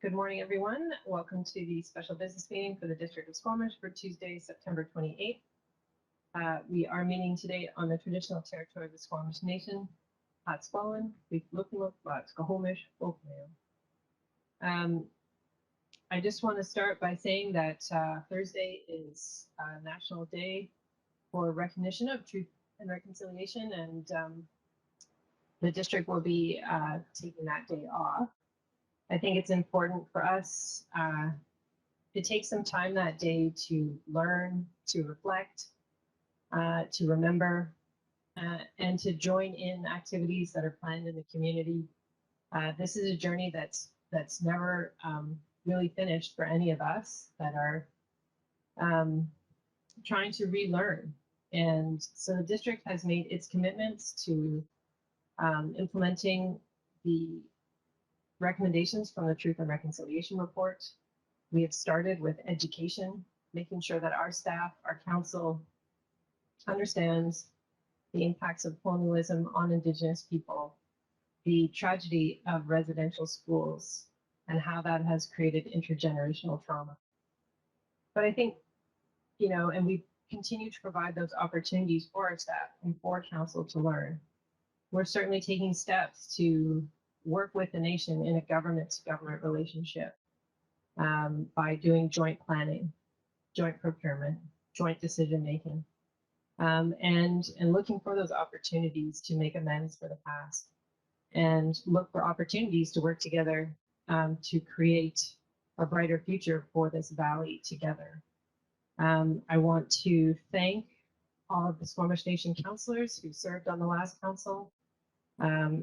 Good morning, everyone. Welcome to the special business meeting for the District of Squamish for Tuesday, September 28th. We are meeting today on the traditional territory of the Squamish Nation, Squalin, Squamish, I just want to start by saying that Thursday is National Day for Recognition of Truth and Reconciliation, and the district will be taking that day off. I think it's important for us to take some time that day to learn, to reflect, to remember, and to join in activities that are planned in the community. This is a journey that's never really finished for any of us that are trying to relearn. And so the district has made its commitments to implementing the recommendations from the Truth and Reconciliation Report. We have started with education, making sure that our staff, our council understands the impacts of colonialism on Indigenous people, the tragedy of residential schools, and how that has created intergenerational trauma. But I think, and we continue to provide those opportunities for our staff and for council to learn. We're certainly taking steps to work with the nation in a government-to-government relationship by doing joint planning, joint procurement, joint decision-making, and looking for those opportunities to make amends for the past and look for opportunities to work together to create a brighter future for this valley together. I want to thank all of the Squamish Nation councillors who served on the last council,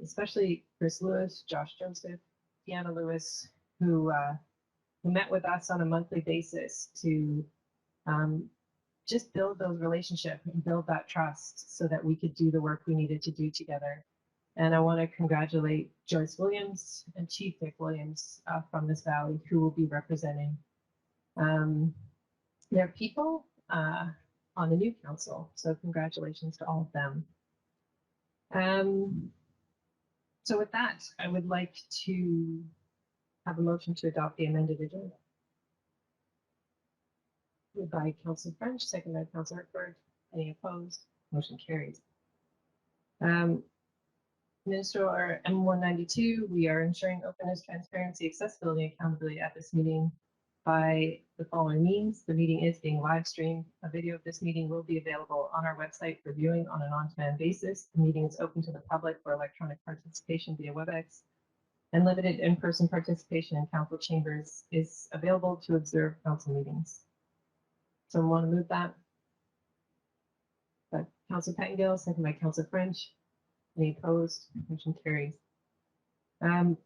especially Chris Lewis, Josh Joseph, Deanna Lewis, who met with us on a monthly basis to just build those relationships and build that trust so that we could do the work we needed to do together. And I want to congratulate Joyce Williams and Chief Vic Williams from this valley, who will be representing their people on the new council. So congratulations to all of them. So with that, I would like to have a motion to adopt the amended agenda. Moved by Councillor French, second by Councillor Hertford. Any opposed? Motion carries. Ministerial M192, we are ensuring openness, transparency, accessibility, and accountability at this meeting by the following means. The meeting is being live streamed. A video of this meeting will be available on our website for viewing on an on-demand basis. The meeting is open to the public for electronic participation via WebEx, and limited in-person participation in council chambers is available to observe council meetings. Someone want to move that? Councillor Pettengill, second by Councillor French. Any opposed? Motion carries.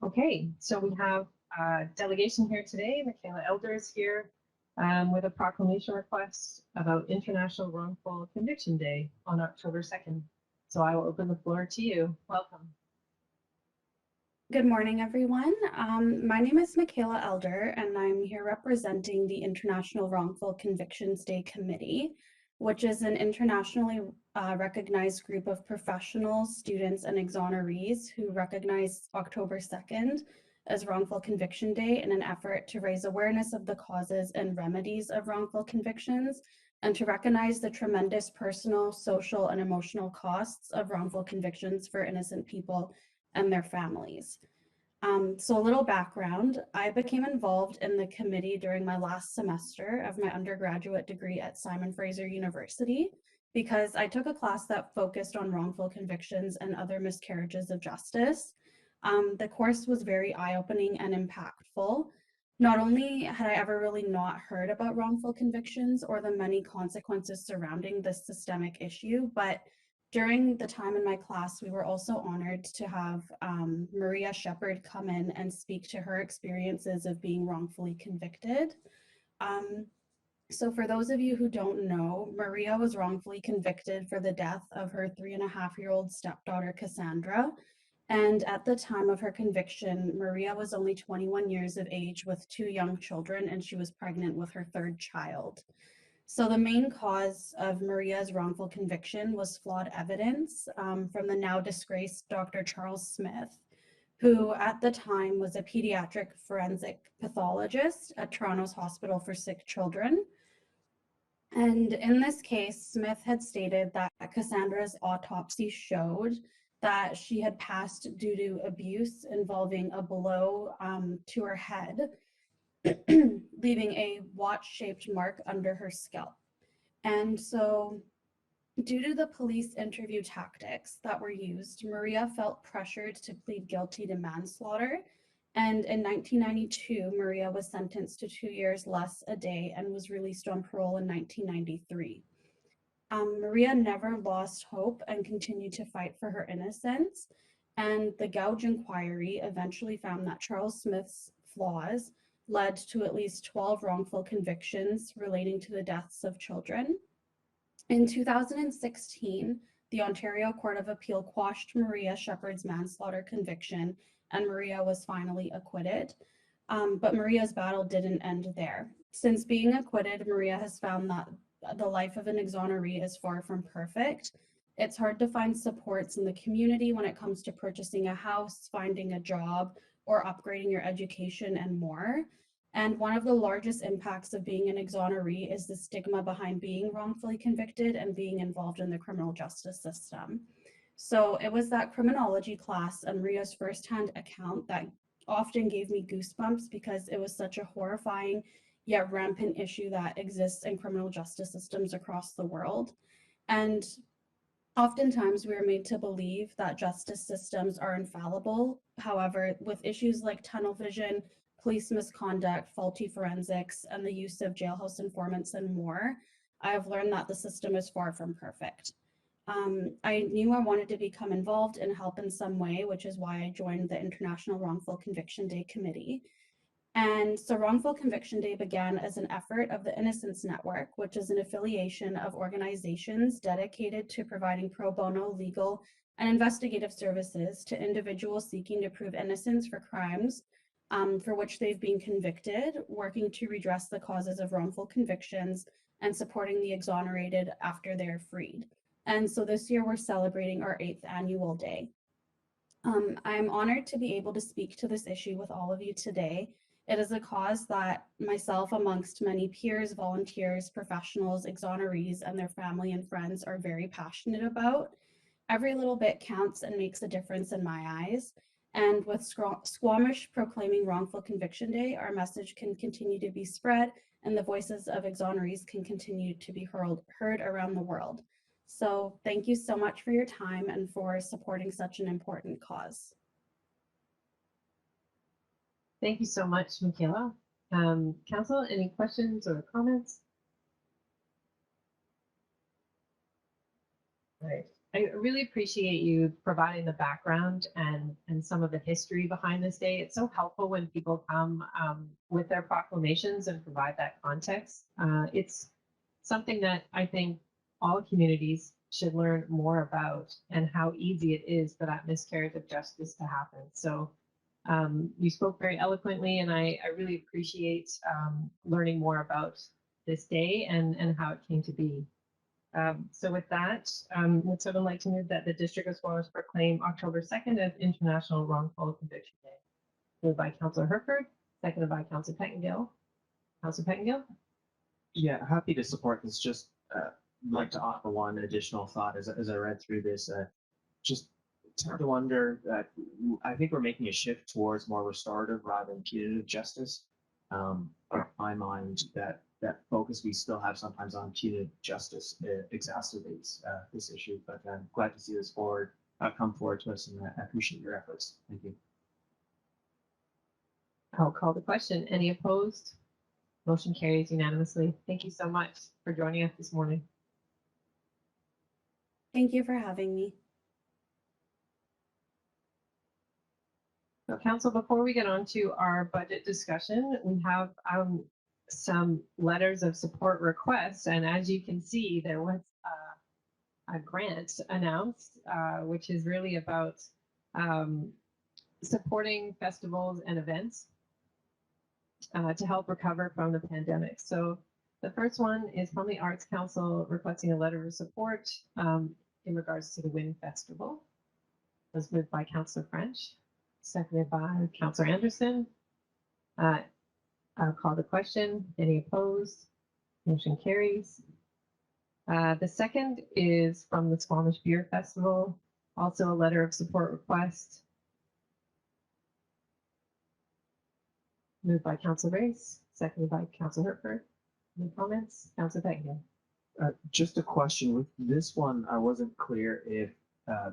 Okay, so we have a delegation here today. Mikaila Elder is here with a proclamation request about International Wrongful Conviction Day on October 2nd. So I will open the floor to you. Welcome. Good morning, everyone. My name is Mikaila Elder, and I'm here representing the International Wrongful Convictions Day Committee, which is an internationally recognized group of professionals, students, and exonerees who recognize October 2nd as Wrongful Conviction Day in an effort to raise awareness of the causes and remedies of wrongful convictions and to recognize the tremendous personal, social, and emotional costs of wrongful convictions for innocent people and their families. So a little background, I became involved in the committee during my last semester of my undergraduate degree at Simon Fraser University because I took a class that focused on wrongful convictions and other miscarriages of justice. The course was very eye-opening and impactful. Not only had I ever really not heard about wrongful convictions or the many consequences surrounding this systemic issue, but during the time in my class, we were also honored to have Maria Shepherd come in and speak to her experiences of being wrongfully convicted. So for those of you who don't know, Maria was wrongfully convicted for the death of her 3.5-year-old stepdaughter, Cassandra. And at the time of her conviction, Maria was only 21 years of age with 2 young children, and she was pregnant with her 3rd child. So the main cause of Maria's wrongful conviction was flawed evidence from the now disgraced Dr. Charles Smith, who at the time was a pediatric forensic pathologist at Toronto's Hospital for Sick Children. And in this case, Smith had stated that Cassandra's autopsy showed that she had passed due to abuse involving a blow to her head, leaving a watch-shaped mark under her scalp. And so, due to the police interview tactics that were used, Maria felt pressured to plead guilty to manslaughter. And in 1992, Maria was sentenced to 2 years less a day and was released on parole in 1993. Maria never lost hope and continued to fight for her innocence. And the Gouge inquiry eventually found that Charles Smith's flaws led to at least 12 wrongful convictions relating to the deaths of children. In 2016, the Ontario Court of Appeal quashed Maria Shepherd's manslaughter conviction, and Maria was finally acquitted. But Maria's battle didn't end there. Since being acquitted, Maria has found that the life of an exoneree is far from perfect. It's hard to find supports in the community when it comes to purchasing a house, finding a job, or upgrading your education and more. And one of the largest impacts of being an exoneree is the stigma behind being wrongfully convicted and being involved in the criminal justice system. So it was that criminology class and Maria's firsthand account that often gave me goosebumps because it was such a horrifying yet rampant issue that exists in criminal justice systems across the world. And oftentimes we are made to believe that justice systems are infallible. However, with issues like tunnel vision, police misconduct, faulty forensics, and the use of jailhouse informants and more, I have learned that the system is far from perfect. I knew I wanted to become involved and help in some way, which is why I joined the International Wrongful Conviction Day Committee. And so Wrongful Conviction Day began as an effort of the Innocence Network, which is an affiliation of organizations dedicated to providing pro bono legal and investigative services to individuals seeking to prove innocence for crimes for which they've been convicted, working to redress the causes of wrongful convictions, and supporting the exonerated after they're freed. And so this year we're celebrating our 8th annual day. I'm honored to be able to speak to this issue with all of you today. It is a cause that myself, amongst many peers, volunteers, professionals, exonerees, and their family and friends are very passionate about. Every little bit counts and makes a difference in my eyes. And with Squamish proclaiming Wrongful Conviction Day, our message can continue to be spread and the voices of exonerees can continue to be heard around the world. So thank you so much for your time and for supporting such an important cause. Thank you so much, Mikaila. Council, any questions or comments? All right. I really appreciate you providing the background and some of the history behind this day. It's so helpful when people come with their proclamations and provide that context. It's something that I think all communities should learn more about and how easy it is for that miscarriage of justice to happen. So you spoke very eloquently, and I really appreciate learning more about this day and how it came to be. So with that, would someone like to move that the District of Squamish proclaim October 2nd as International Wrongful Conviction Day? Moved by Councillor Herford, seconded by Councillor Pettengill. Councillor Pettengill? Yeah, happy to support this. Just like to offer one additional thought as I read through this. Just tend to wonder that I think we're making a shift towards more restorative rather than punitive justice. In my mind, that focus we still have sometimes on punitive justice exacerbates this issue. But I'm glad to see this come forward to us, and I appreciate your efforts. Thank you. I'll call the question. Any opposed? Motion carries unanimously. Thank you so much for joining us this morning. Thank you for having me. So Council, before we get on to our budget discussion, we have some letters of support requests. And as you can see, there was a grant announced, which is really about supporting festivals and events to help recover from the pandemic. So the first one is from the Arts Council requesting a letter of support in regards to the Wind Festival. It was moved by Councillor French, seconded by Councillor Anderson. I'll call the question. Any opposed? Motion carries. The second is from the Squamish Beer Festival, also a letter of support request. Moved by Councillor Race, seconded by Councillor Hertford. Any comments? Councillor Peggy. Just a question with this one, I wasn't clear if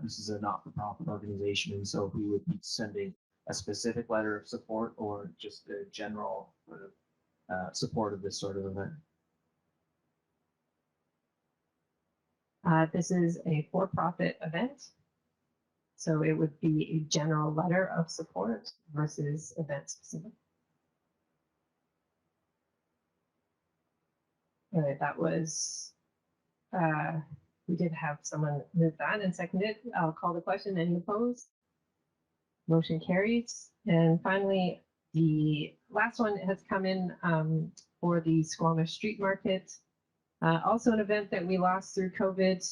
this is a not-for-profit organization, and so we would be sending a specific letter of support or just a general sort of support of this sort of event. This is a for-profit event, so it would be a general letter of support versus event specific. That was, we did have someone move that and second it. I'll call the question. Any opposed? Motion carries. And finally, the last one has come in for the Squamish Street Market. Also an event that we lost through COVID,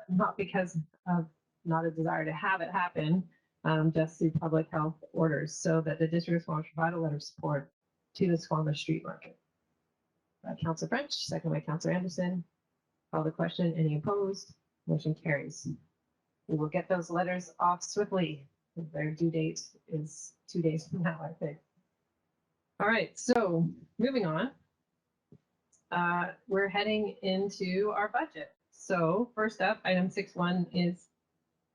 not because of not a desire to have it happen, just through public health orders, so that the district of Squamish provide a letter of support to the Squamish Street Market. Councillor French, second by Councillor Anderson. Call the question. Any opposed? Motion carries. We will get those letters off swiftly. Their due date is 2 days from now, I think. All right, so moving on. We're heading into our budget. So first up, item 6.1 is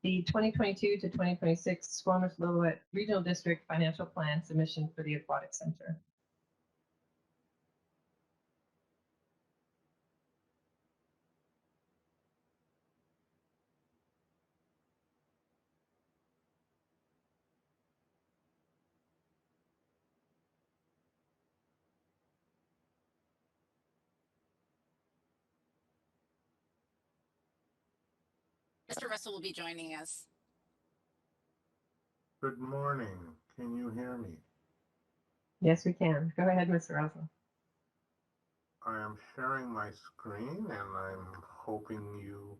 the 2022 to 2026 Squamish-Lillooet Regional District Financial Plan submission for the Aquatic Center. Mr. Russell will be joining us. Good morning. Can you hear me? Yes, we can. Go ahead, Mr. Russell. I am sharing my screen and I'm hoping you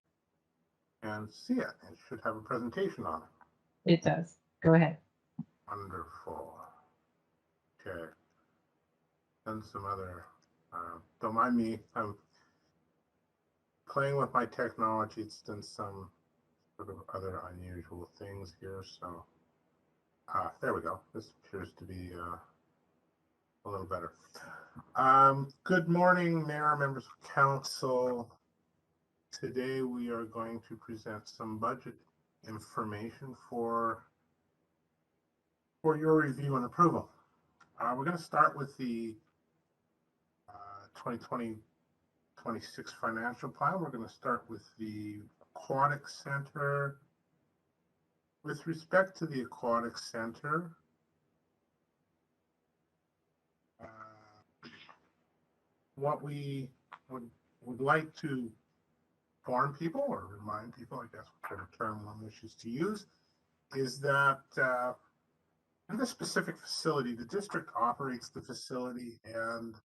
can see it. It should have a presentation on it. It does. Go ahead. Wonderful. Okay. And some other, don't mind me, I'm playing with my technology. It's done some sort of other unusual things here. So there we go. This appears to be a little better. Good morning, Mayor, members of Council. Today we are going to present some budget information for your review and approval. We're going to start with the 2020-26 financial plan. We're going to start with the Aquatic Center. With respect to the Aquatic Center, what we would like to inform people or remind people, I guess whatever term one wishes to use, is that in this specific facility, the district operates the facility, and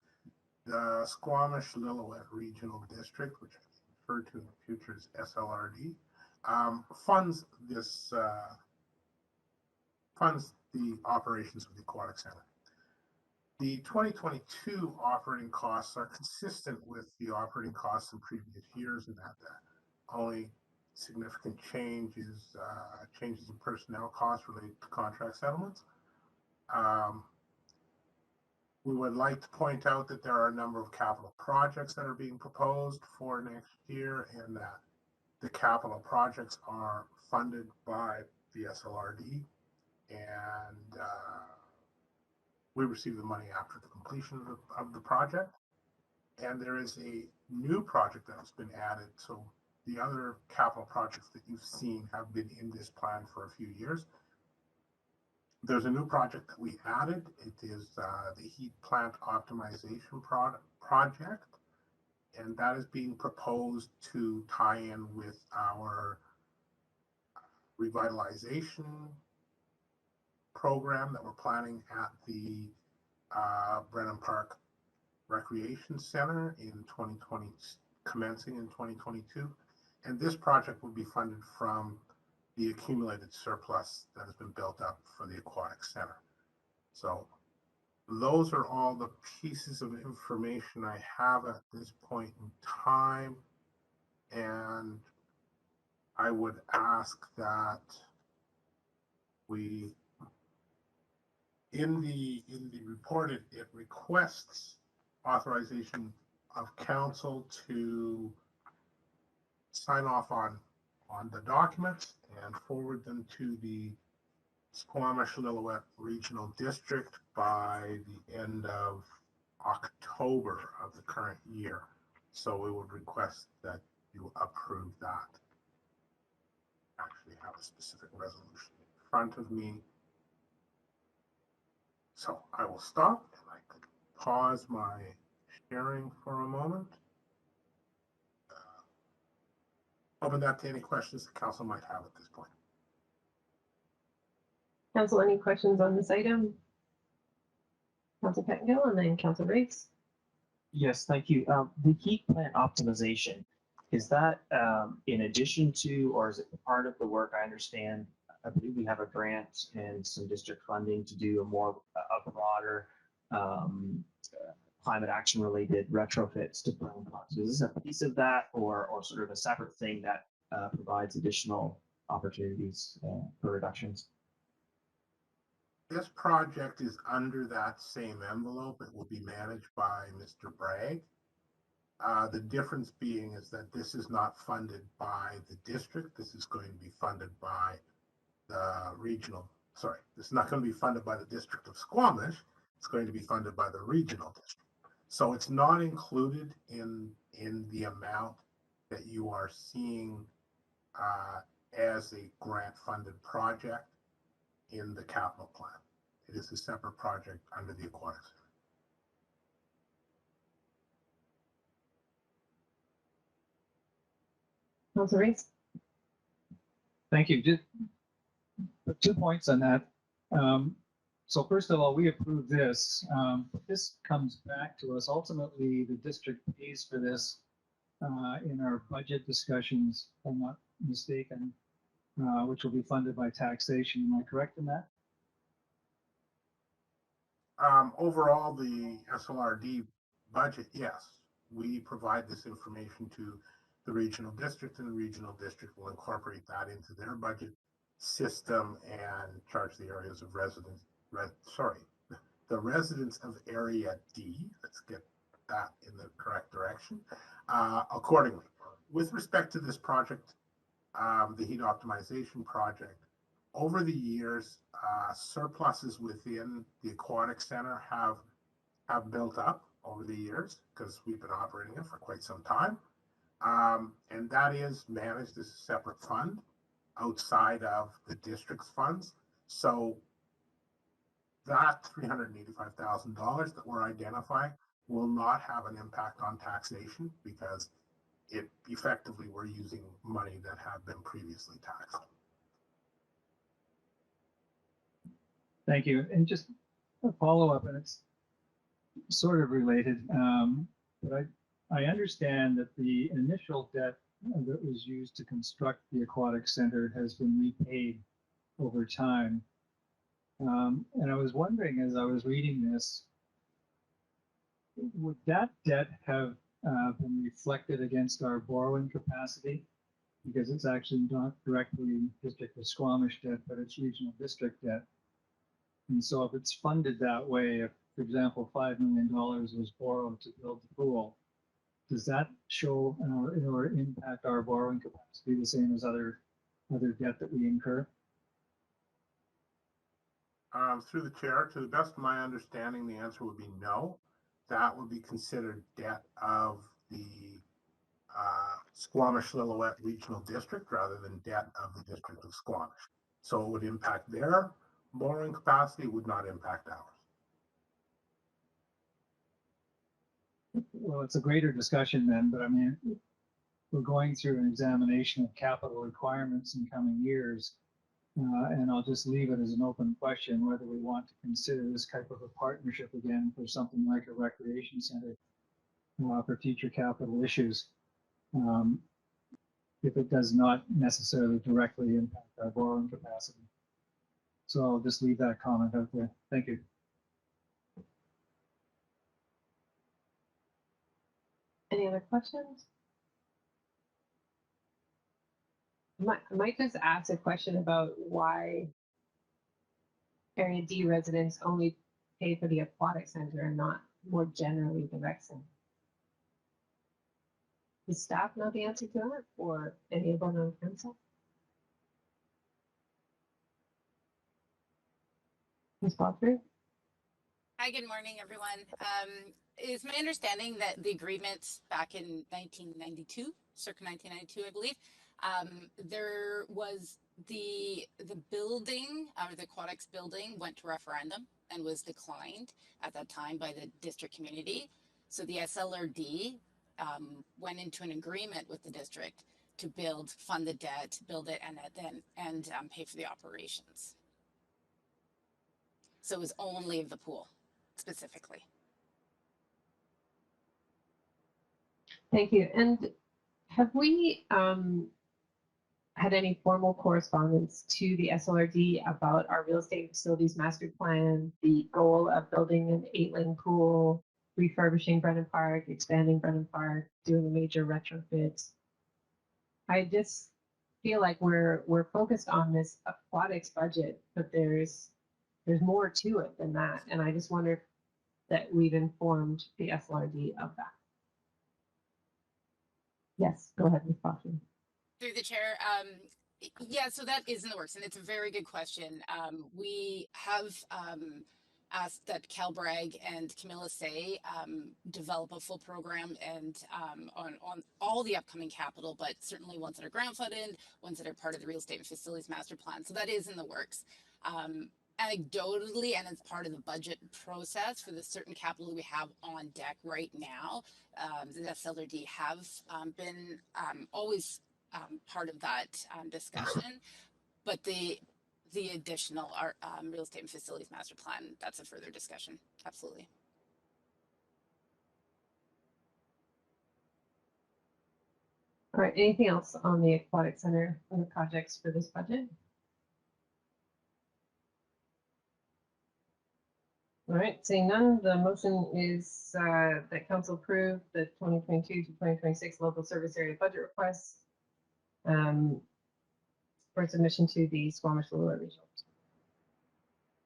the Squamish-Lillooet Regional District, which I refer to in the future as SLRD, funds this funds the operations of the Aquatic Center. The 2022 operating costs are consistent with the operating costs in previous years, and that the only significant change is changes in personnel costs related to contract settlements. We would like to point out that there are a number of capital projects that are being proposed for next year, and that the capital projects are funded by the SLRD, and we receive the money after the completion of the project. And there is a new project that has been added. So the other capital projects that you've seen have been in this plan for a few years. There's a new project that we added. It is the heat plant optimization project, and that is being proposed to tie in with our revitalization program that we're planning at the Brennan Park Recreation Center in 2020, commencing in 2022. And this project will be funded from the accumulated surplus that has been built up for the aquatic center. So those are all the pieces of information I have at this point in time. And I would ask that we, in the report, it requests authorization of council to sign off on the documents and forward them to the Squamish-Lillooet Regional District by the end of October of the current year. So we would request that you approve that. Actually have a specific resolution in front of me. So I will stop and I could pause my sharing for a moment. Open that to any questions the council might have at this point. Council, any questions on this item? Council Pettingill and then Council Race. Yes, thank you. The heat plant optimization, is that in addition to, or is it part of the work? I understand, I believe we have a grant and some district funding to do a broader climate action related retrofits to brown boxes. Is this a piece of that or sort of a separate thing that provides additional opportunities for reductions? This project is under that same envelope. It will be managed by Mr. Bragg. The difference being is that this is not funded by the district. This is going to be funded by the regional, sorry, this is not going to be funded by the district of Squamish. It's going to be funded by the regional district. So it's not included in the amount that you are seeing as a grant funded project in the capital plan. It is a separate project under the Aquatic Center. Council Race. Thank you. Just 2 points on that. So first of all, we approve this. This comes back to us. Ultimately, the district pays for this in our budget discussions, if I'm not mistaken, which will be funded by taxation. Am I correct in that? Overall, the SLRD budget, yes, we provide this information to the regional district, and the regional district will incorporate that into their budget system and charge the areas of residence. The residents of Area D. Let's get that in the correct direction accordingly. With respect to this project, the heat optimization project, over the years, surpluses within the aquatic center have built up over the years because we've been operating it for quite some time. And that is managed as a separate fund outside of the district's funds. So that $385,000 that we're identifying will not have an impact on taxation because it effectively we're using money that have been previously taxed. Thank you. And just a follow-up, and it's sort of related, but I understand that the initial debt that was used to construct the aquatic center has been repaid over time. And I was wondering, as I was reading this, would that debt have been reflected against our borrowing capacity? Because it's actually not directly District of Squamish debt, but it's regional district debt. And so if it's funded that way, if, for example, $5 million was borrowed to build the pool, does that show or impact our borrowing capacity the same as other debt that we incur? Through the chair, to the best of my understanding, the answer would be no. That would be considered debt of the Squamish-Lillooet Regional District rather than debt of the District of Squamish. So it would impact their borrowing capacity, would not impact ours. Well, it's a greater discussion then, but I mean, we're going through an examination of capital requirements in coming years. And I'll just leave it as an open question whether we want to consider this type of a partnership again for something like a recreation center for future capital issues. if it does not necessarily directly impact our borrowing capacity. So I'll just leave that comment out there. Thank you. Any other questions? I might just ask a question about why Area D residents only pay for the aquatic center and not more generally the rec center. Does staff know the answer to that, or anyone on council? Ms. Godfrey? Hi, good morning, everyone. It's my understanding that the agreement back in 1992, circa 1992, I believe, there was the building, or the aquatics building, went to referendum and was declined at that time by the district community. So the SLRD went into an agreement with the district to fund the debt, build it, and pay for the operations. So it was only the pool specifically. Thank you. And have we had any formal correspondence to the SLRD about our real estate facilities master plan, the goal of building an 8-lane pool, refurbishing Brennan Park, expanding Brennan Park, doing a major retrofit? I just feel like we're focused on this aquatics budget, but there's more to it than that. And I just wonder that we've informed the SLRD of that. Yes, go ahead, Ms. Boston. Through the chair, yeah, so that is in the works, and it's a very good question. We have asked that Calbragg and Camilla Say develop a full program and on all the upcoming capital, but certainly ones that are grant funded, ones that are part of the real estate and facilities master plan. So that is in the works. Anecdotally, and as part of the budget process for the certain capital we have on deck right now, the SLRD have been always part of that discussion, but the additional real estate and facilities master plan, that's a further discussion. Absolutely. All right, anything else on the aquatic center or the projects for this budget? All right, seeing none, the motion is that council approve the 2022 to 2026 local service area budget requests for submission to the Squamish-Lillooet Regional.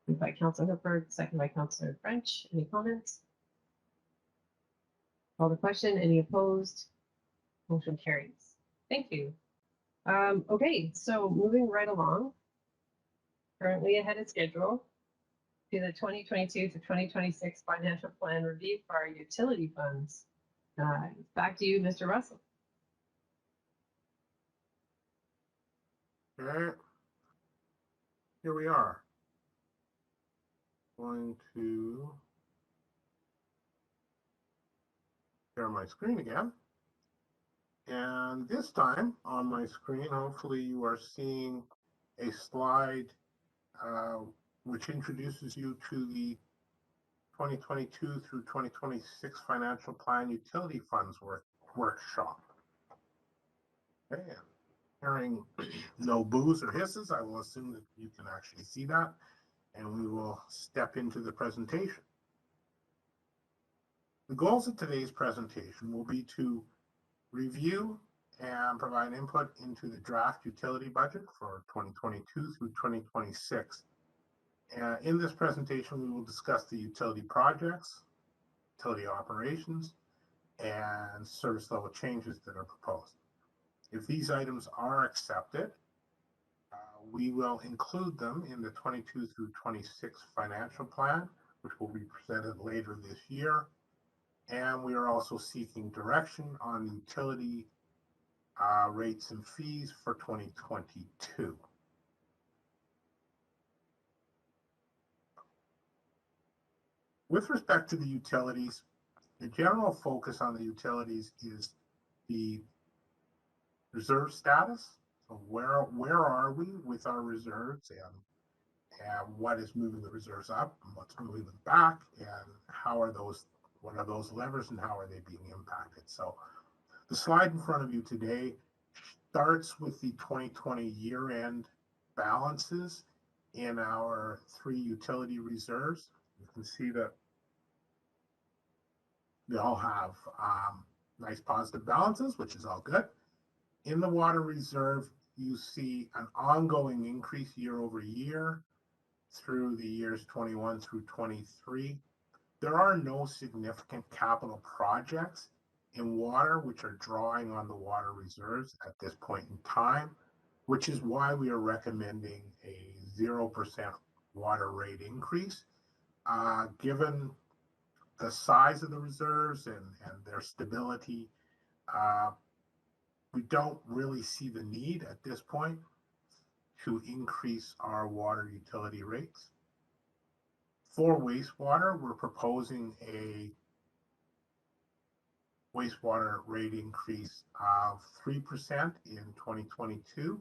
Moved by Councilor Hooper, second by Councilor French. Any comments? Call the question. Any opposed? Motion carries. Thank you. Okay, so moving right along, currently ahead of schedule, to the 2022 to 2026 financial plan review for our utility funds. Back to you, Mr. Russell. Okay. Here we are. Going to share my screen again. And this time on my screen, hopefully you are seeing a slide which introduces you to the 2022 through 2026 financial plan utility funds workshop. Okay. Hearing no boos or hisses, I will assume that you can actually see that, and we will step into the presentation. The goals of today's presentation will be to review and provide input into the draft utility budget for 2022 through 2026. In this presentation, we will discuss the utility projects, utility operations, and service level changes that are proposed. If these items are accepted, we will include them in the 22 through 26 financial plan, which will be presented later this year. And we are also seeking direction on utility rates and fees for 2022. With respect to the utilities, the general focus on the utilities is the reserve status. So where are we with our reserves, and what is moving the reserves up and what's moving them back, and what are those levers and how are they being impacted? So the slide in front of you today starts with the 2020 year-end balances in our 3 utility reserves. You can see that they all have nice positive balances, which is all good. In the water reserve, you see an ongoing increase year over year through the years 21 through 23. There are no significant capital projects in water which are drawing on the water reserves at this point in time, which is why we are recommending a 0% water rate increase. Given the size of the reserves and their stability, we don't really see the need at this point to increase our water utility rates. For wastewater, we're proposing a wastewater rate increase of 3% in 2022.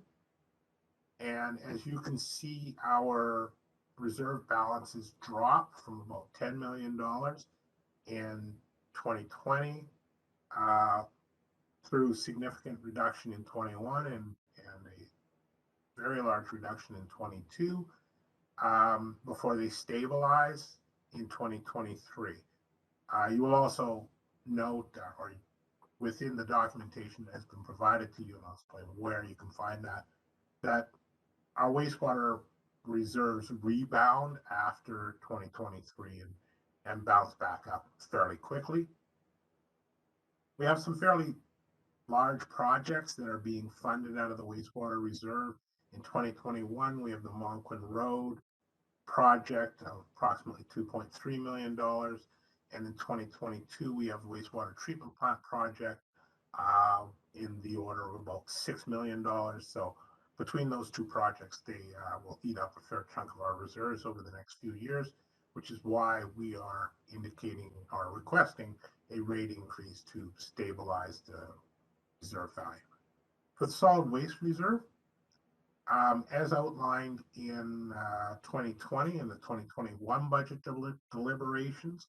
And as you can see, our reserve balances dropped from about $10 million in 2020 through significant reduction in 21 and a very large reduction in 22 before they stabilize in 2023. You will also note, or within the documentation that has been provided to you, and I'll explain where you can find that our wastewater reserves rebound after 2023 and bounce back up fairly quickly. We have some fairly large projects that are being funded out of the wastewater reserve. In 2021, we have the Monquin Road project of approximately $2.3 million. And in 2022, we have the wastewater treatment plant project in the order of about $6 million. So between those two projects, they will eat up a fair chunk of our reserves over the next few years, which is why we are indicating or requesting a rate increase to stabilize the reserve value. For the solid waste reserve, as outlined in 2020 and the 2021 budget deliberations,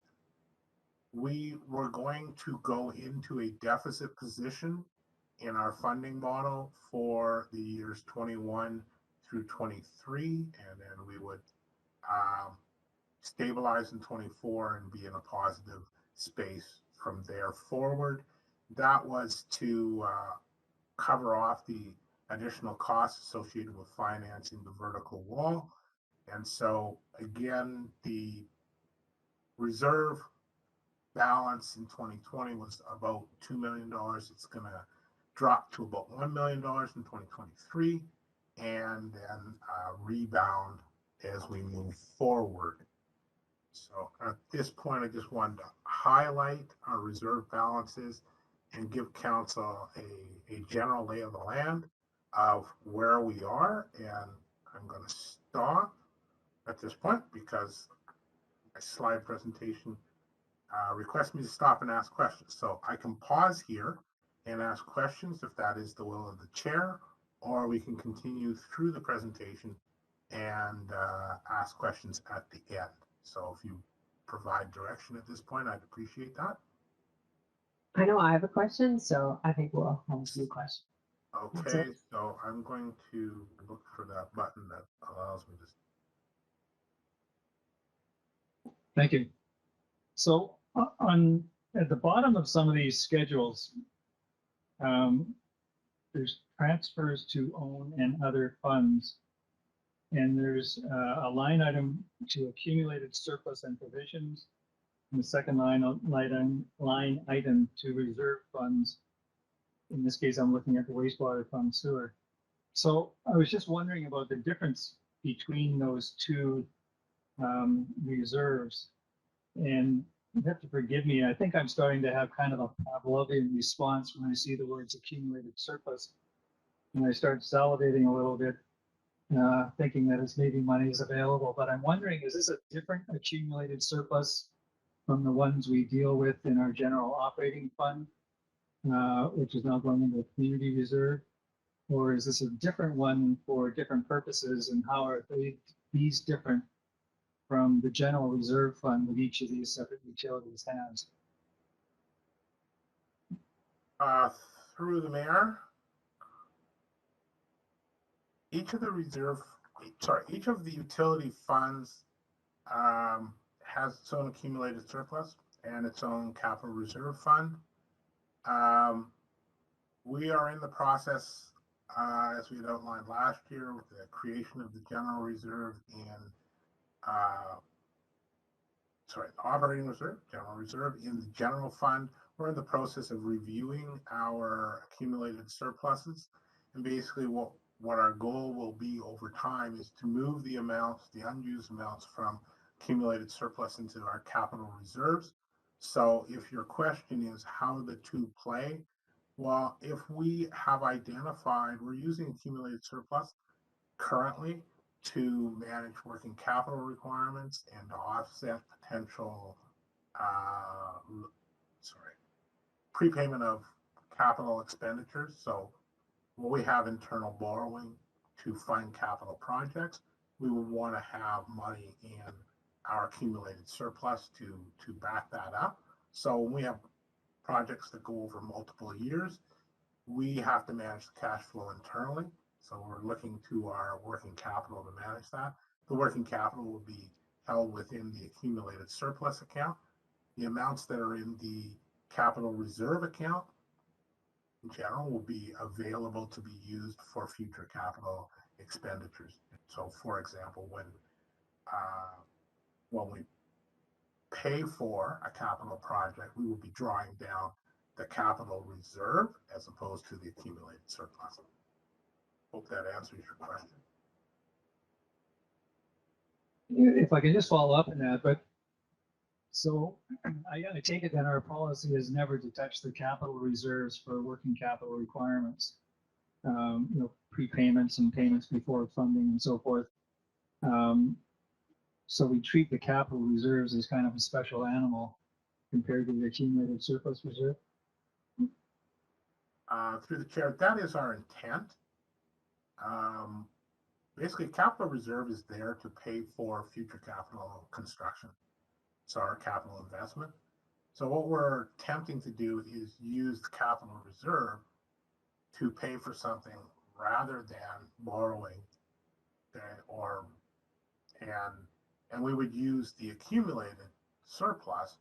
we were going to go into a deficit position in our funding model for the years 21 through 23, and then we would stabilize in 24 and be in a positive space from there forward. That was to cover off the additional costs associated with financing the vertical wall. And so again, the reserve balance in 2020 was about $2 million. It's going to drop to about $1 million in 2023 and then rebound as we move forward. So at this point, I just wanted to highlight our reserve balances and give council a general lay of the land of where we are. And I'm going to stop at this point because my slide presentation requests me to stop and ask questions. So I can pause here and ask questions if that is the will of the chair, or we can continue through the presentation and ask questions at the end. So if you provide direction at this point, I'd appreciate that. I know I have a question, so I think we'll have a few questions. Okay, so I'm going to look for that button that allows me to. Thank you. So at the bottom of some of these schedules, there's transfers to own and other funds. And there's a line item to accumulated surplus and provisions. And the second line item to reserve funds. In this case, I'm looking at the wastewater fund sewer. So I was just wondering about the difference between those two reserves. And you have to forgive me, I think I'm starting to have kind of a Pavlovian response when I see the words accumulated surplus. And I start salivating a little bit, thinking that it's maybe money is available. But I'm wondering, is this a different accumulated surplus from the ones we deal with in our general operating fund, which is now going into the community reserve? Or is this a different one for different purposes, and how are these different from the general reserve fund that each of these separate utilities has? Through the mayor, each of the each of the utility funds has its own accumulated surplus and its own capital reserve fund. We are in the process, as we had outlined last year, with the creation of the general reserve and operating reserve, general reserve in the general fund. We're in the process of reviewing our accumulated surpluses, and basically what our goal will be over time is to move the amounts, the unused amounts from accumulated surplus into our capital reserves. So if your question is how the two play, well, if we have identified, we're using accumulated surplus currently to manage working capital requirements and to offset potential prepayment of capital expenditures. So when we have internal borrowing to fund capital projects, we will want to have money in our accumulated surplus to back that up. So when we have projects that go over multiple years, we have to manage the cash flow internally. So we're looking to our working capital to manage that. The working capital will be held within the accumulated surplus account. The amounts that are in the capital reserve account in general will be available to be used for future capital expenditures. So for example, when we pay for a capital project, we will be drawing down the capital reserve as opposed to the accumulated surplus. Hope that answers your question. If I can just follow up on that, but so I take it that our policy is never to touch the capital reserves for working capital requirements, prepayments and payments before funding and so forth. So we treat the capital reserves as kind of a special animal compared to the accumulated surplus reserve. Through the chair, that is our intent. Basically, capital reserve is there to pay for future capital construction. So our capital investment. So what we're attempting to do is use the capital reserve to pay for something rather than borrowing, and we would use the accumulated surplus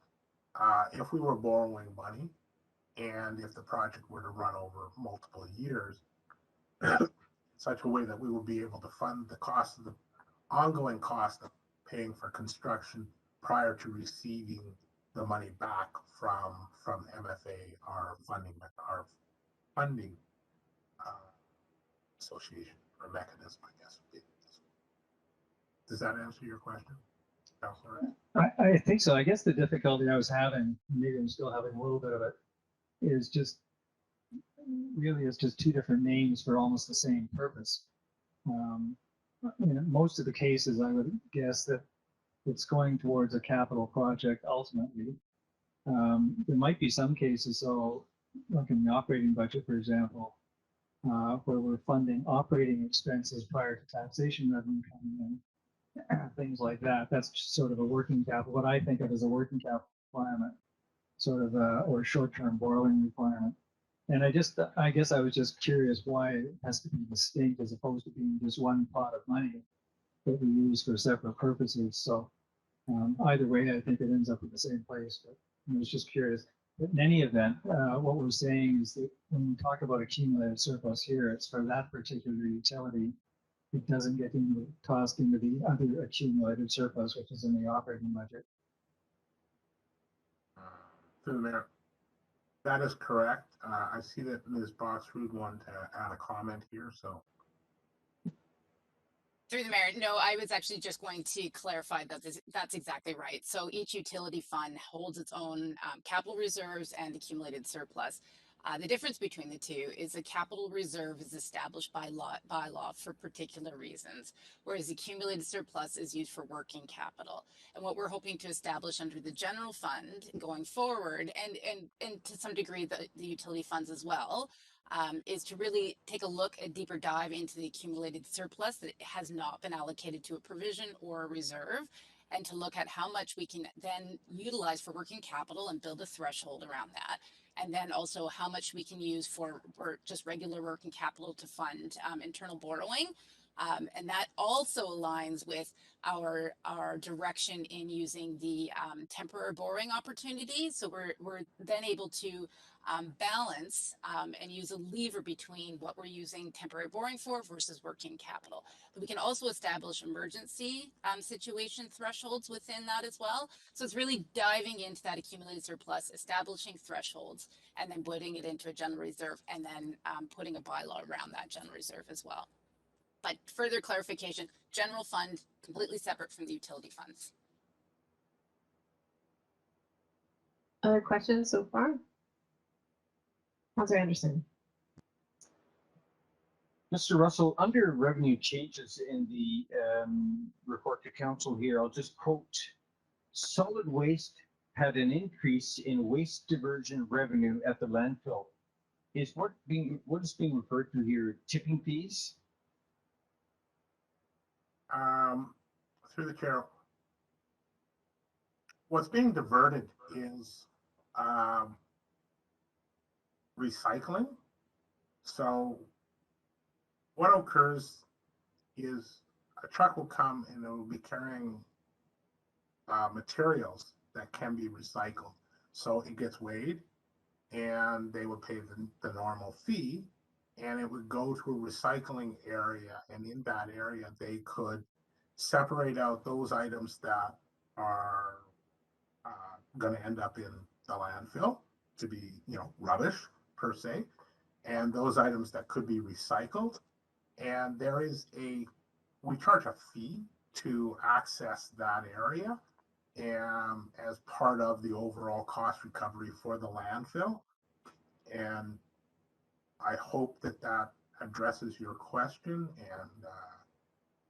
if we were borrowing money and if the project were to run over multiple years in such a way that we will be able to fund the cost of the ongoing cost of paying for construction prior to receiving the money back from MFA, our funding association or mechanism, I guess. Does that answer your question, Councilor? I think so. I guess the difficulty I was having, maybe I'm still having a little bit of it, is just really it's just two different names for almost the same purpose. In most of the cases, I would guess that it's going towards a capital project ultimately. There might be some cases, so like in the operating budget, for example, where we're funding operating expenses prior to taxation revenue coming in, things like that. That's just sort of a working capital, what I think of as a working capital requirement, sort of, or short-term borrowing requirement. And I guess I was just curious why it has to be distinct as opposed to being just one pot of money that we use for separate purposes. So either way, I think it ends up in the same place. But I was just curious. But in any event, what we're saying is that when we talk about accumulated surplus here, it's for that particular utility. It doesn't get tossed into the other accumulated surplus, which is in the operating budget. Through the mayor, that is correct. I see that Ms. Boxrood wanted to add a comment here, so. Through the mayor, no, I was actually just going to clarify that that's exactly right. So each utility fund holds its own capital reserves and accumulated surplus. The difference between the two is a capital reserve is established by law for particular reasons, whereas accumulated surplus is used for working capital. And what we're hoping to establish under the general fund going forward, and to some degree the utility funds as well, is to really take a look, a deeper dive into the accumulated surplus that has not been allocated to a provision or a reserve, and to look at how much we can then utilize for working capital and build a threshold around that. And then also how much we can use for just regular working capital to fund internal borrowing. And that also aligns with our direction in using the temporary borrowing opportunities. So we're then able to balance and use a lever between what we're using temporary borrowing for versus working capital. But we can also establish emergency situation thresholds within that as well. So it's really diving into that accumulated surplus, establishing thresholds, and then putting it into a general reserve, and then putting a bylaw around that general reserve as well. But further clarification, general fund completely separate from the utility funds. Other questions so far? Councillor Anderson. Mr. Russell, under revenue changes in the report to council here, I'll just quote, solid waste had an increase in waste diversion revenue at the landfill. Is what is being referred to here tipping fees? Through the chair, what's being diverted is recycling. So what occurs is a truck will come and it will be carrying materials that can be recycled. So it gets weighed and they would pay the normal fee, and it would go to a recycling area, and in that area they could separate out those items that are going to end up in the landfill to be, rubbish per se, and those items that could be recycled. And we charge a fee to access that area, and as part of the overall cost recovery for the landfill. And I hope that addresses your question, and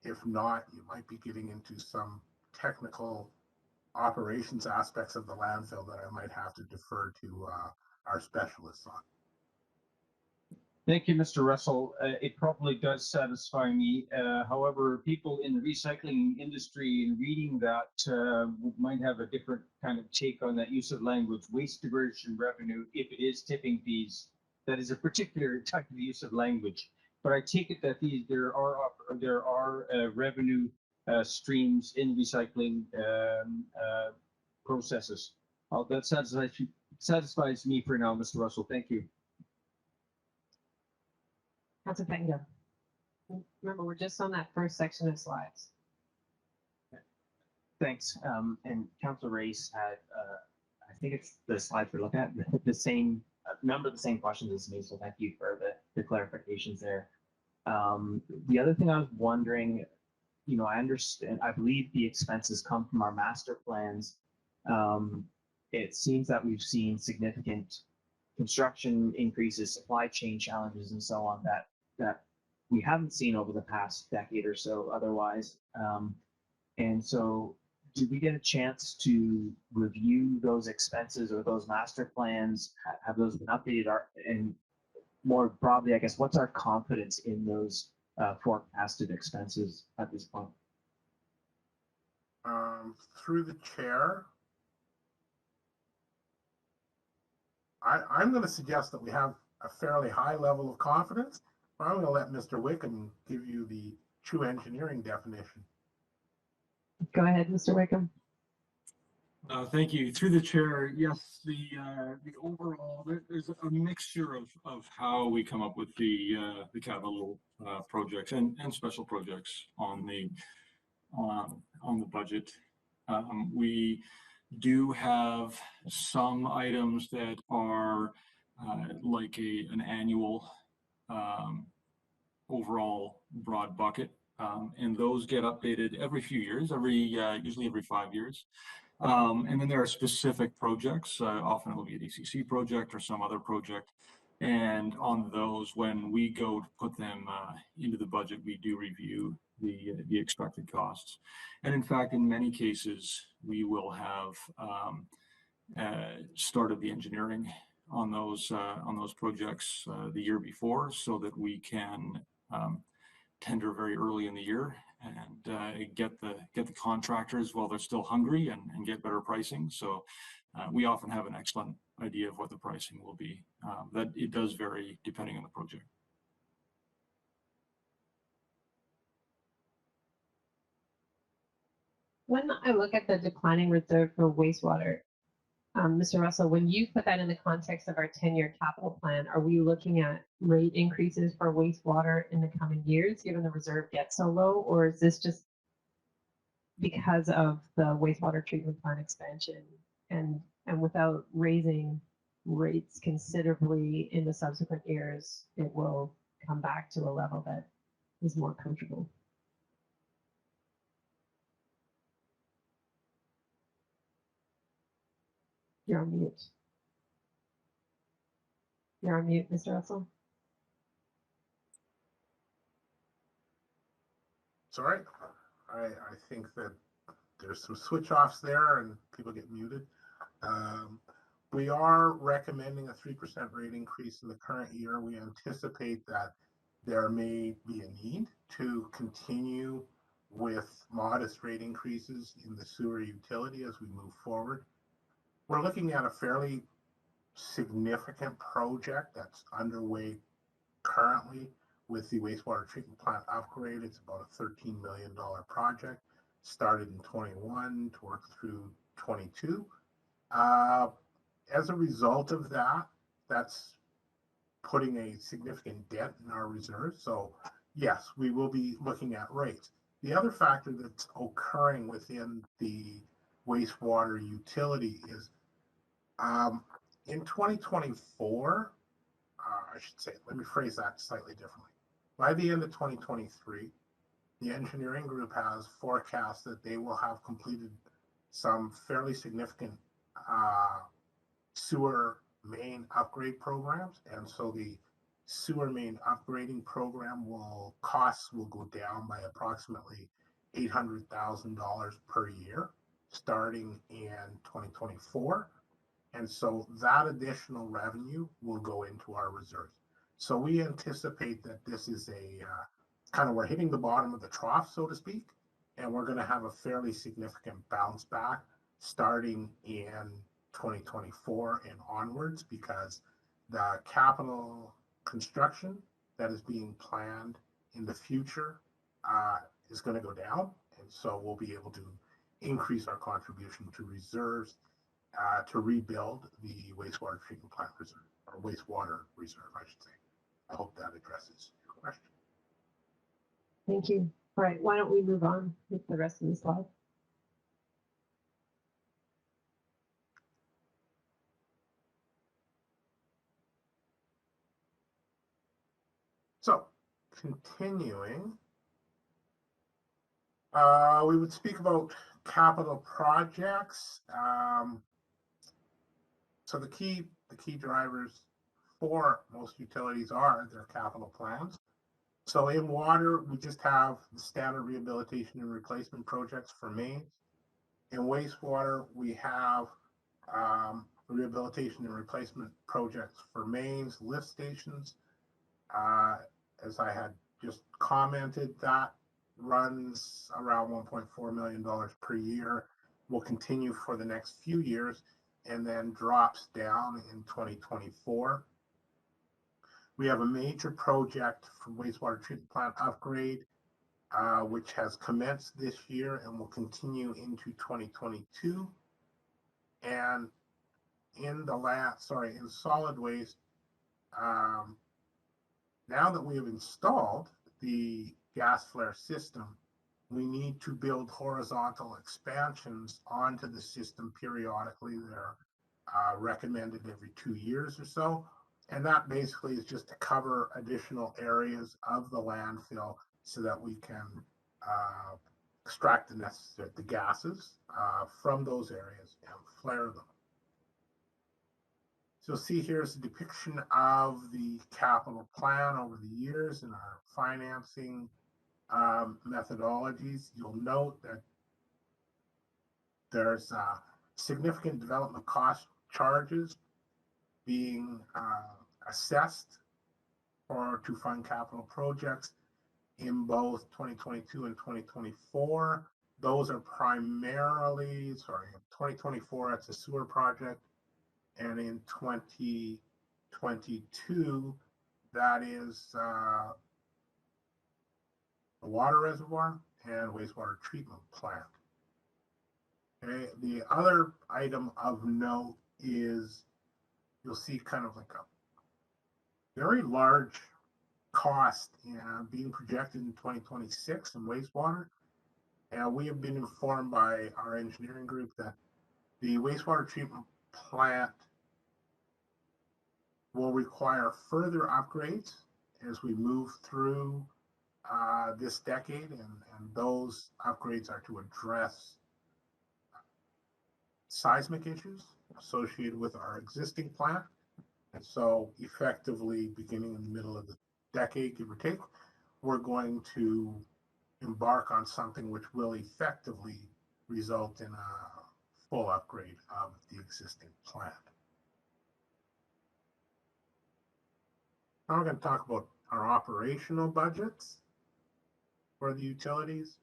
if not, you might be getting into some technical operations aspects of the landfill that I might have to defer to our specialists on. Thank you, Mr. Russell. It probably does satisfy me. However, people in the recycling industry in reading that might have a different kind of take on that use of language. Waste diversion revenue, if it is tipping fees, that is a particular type of use of language. But I take it that there are revenue streams in recycling processes. That satisfies me for now, Mr. Russell. Thank you. Councillor Pettingill. Remember, we're just on that first section of slides. Thanks. And Councillor Race had, I think it's the slides we're looking at, the same number of the same questions as me. So thank you for the clarifications there. The other thing I was wondering, I understand, I believe the expenses come from our master plans. It seems that we've seen significant construction increases, supply chain challenges, and so on that we haven't seen over the past decade or so otherwise. And so did we get a chance to review those expenses or those master plans? Have those been updated? And more broadly, I guess, what's our confidence in those forecasted expenses at this point? Through the chair, I'm going to suggest that we have a fairly high level of confidence. I'm going to let Mr. Wickham give you the true engineering definition. Go ahead, Mr. Wickham. Thank you. Through the chair, yes, the overall, there's a mixture of how we come up with the capital projects and special projects on the budget. We do have some items that are like an annual overall broad bucket, and those get updated every few years, usually every 5 years. And then there are specific projects, often it will be a DCC project or some other project. And on those, when we go to put them into the budget, we do review the expected costs. And in fact, in many cases, we will have started the engineering on those projects the year before, so that we can tender very early in the year and get the contractors while they're still hungry and get better pricing. So we often have an excellent idea of what the pricing will be. That it does vary depending on the project. When I look at the declining reserve for wastewater, Mr. Russell, when you put that in the context of our 10-year capital plan, are we looking at rate increases for wastewater in the coming years, given the reserve gets so low, or is this just because of the wastewater treatment plant expansion and without raising rates considerably in the subsequent years, it will come back to a level that is more comfortable? You're on mute. You're on mute, Mr. Russell. Sorry, I think that there's some switch offs there and people get muted. We are recommending a 3% rate increase in the current year. We anticipate that there may be a need to continue with modest rate increases in the sewer utility as we move forward. We're looking at a fairly significant project that's underway currently with the wastewater treatment plant upgrade. It's about a $13 million project, started in 21 to work through 22. As a result of that, that's putting a significant dent in our reserves. So yes, we will be looking at rates. The other factor that's occurring within the wastewater utility is in 2024, I should say, let me phrase that slightly differently. By the end of 2023, the engineering group has forecast that they will have completed some fairly significant sewer main upgrade programs. And so the sewer main upgrading program costs will go down by approximately $800,000 per year starting in 2024. And so that additional revenue will go into our reserves. So we anticipate that this is a kind of, we're hitting the bottom of the trough, so to speak, and we're going to have a fairly significant bounce back starting in 2024 and onwards, because the capital construction that is being planned in the future is going to go down. And so we'll be able to increase our contribution to reserves to rebuild the wastewater treatment plant reserve, or wastewater reserve, I should say. I hope that addresses your question. Thank you. All right, why don't we move on with the rest of the slide? So, continuing, we would speak about capital projects. So the key drivers for most utilities are their capital plans. So in water, we just have the standard rehabilitation and replacement projects for mains. In wastewater, we have rehabilitation and replacement projects for mains, lift stations. As I had just commented, that runs around $1.4 million per year, will continue for the next few years, and then drops down in 2024. We have a major project for wastewater treatment plant upgrade, which has commenced this year and will continue into 2022. And in solid waste, now that we have installed the gas flare system, we need to build horizontal expansions onto the system periodically. They're recommended every 2 years or so. And that basically is just to cover additional areas of the landfill so that we can extract the gases from those areas and flare them. So see, here's a depiction of the capital plan over the years and our financing methodologies. You'll note that there's significant development cost charges being assessed or to fund capital projects. in both 2022 and 2024. Those are primarily, sorry, in 2024, that's a sewer project. And in 2022, that is a water reservoir and wastewater treatment plant. Okay, the other item of note is you'll see kind of like a very large cost being projected in 2026 in wastewater. And we have been informed by our engineering group that the wastewater treatment plant will require further upgrades as we move through this decade, and those upgrades are to address seismic issues associated with our existing plant. And so effectively, beginning in the middle of the decade, give or take, we're going to embark on something which will effectively result in a full upgrade of the existing plant. Now we're going to talk about our operational budgets for the utilities.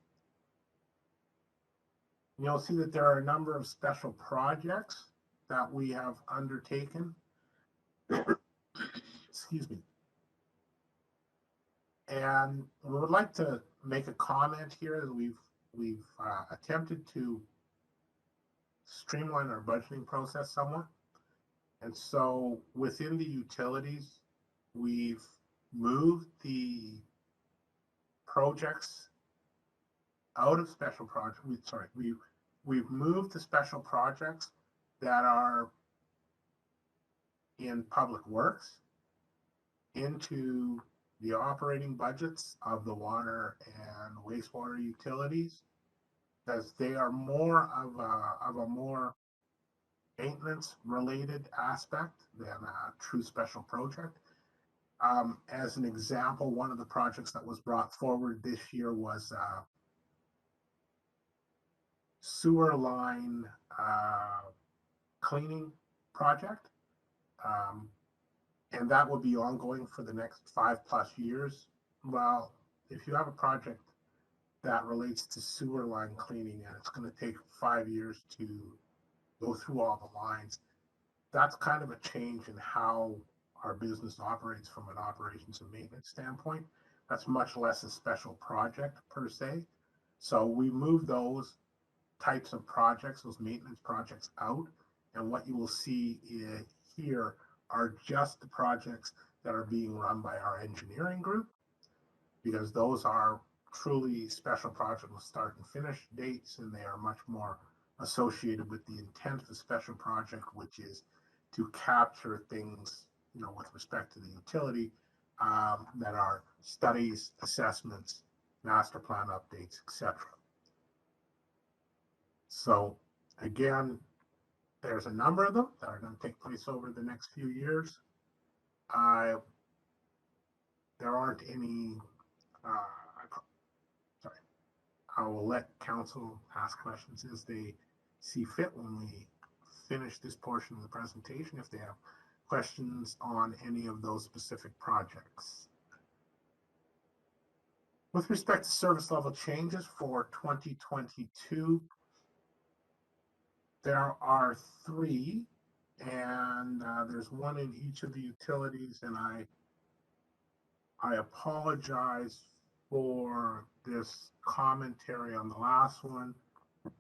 You'll see that there are a number of special projects that we have undertaken. Excuse me. And we would like to make a comment here that we've attempted to streamline our budgeting process somewhat. And so within the utilities, we've moved the projects out of special projects. We've moved the special projects that are in public works into the operating budgets of the water and wastewater utilities, as they are more of a more maintenance related aspect than a true special project. As an example, one of the projects that was brought forward this year was sewer line cleaning project. And that will be ongoing for the next 5+ years. Well, if you have a project that relates to sewer line cleaning and it's going to take 5 years to go through all the lines, that's kind of a change in how our business operates from an operations and maintenance standpoint. That's much less a special project per se. So we move those types of projects, those maintenance projects out, and what you will see here are just the projects that are being run by our engineering group, because those are truly special projects with start and finish dates, and they are much more associated with the intent of the special project, which is to capture things, with respect to the utility, that are studies, assessments, master plan updates, etc. So again, there's a number of them that are going to take place over the next few years. There aren't any, sorry, I will let council ask questions as they see fit when we finish this portion of the presentation, if they have questions on any of those specific projects. With respect to service level changes for 2022, there are 3, and there's one in each of the utilities, and I apologize for this commentary on the last one.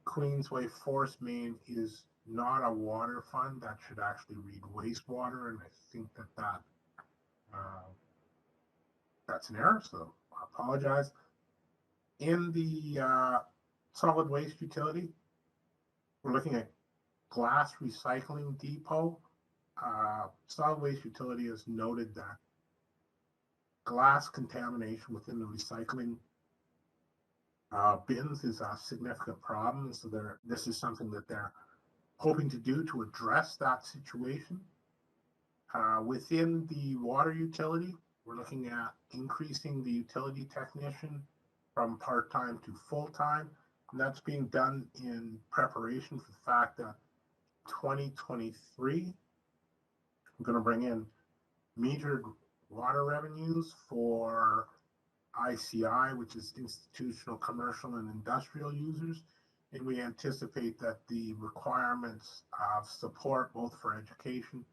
Queensway Force Main is not a water fund. That should actually read wastewater, and I think that's an error, so I apologize. In the solid waste utility, we're looking at glass recycling depot. Solid waste utility has noted that glass contamination within the recycling bins is a significant problem. So this is something that they're hoping to do to address that situation. Within the water utility, we're looking at increasing the utility technician from part-time to full-time. And that's being done in preparation for the fact that 2023, we're going to bring in metered water revenues for ICI, which is institutional, commercial, and industrial users. And we anticipate that the requirements of support, both for education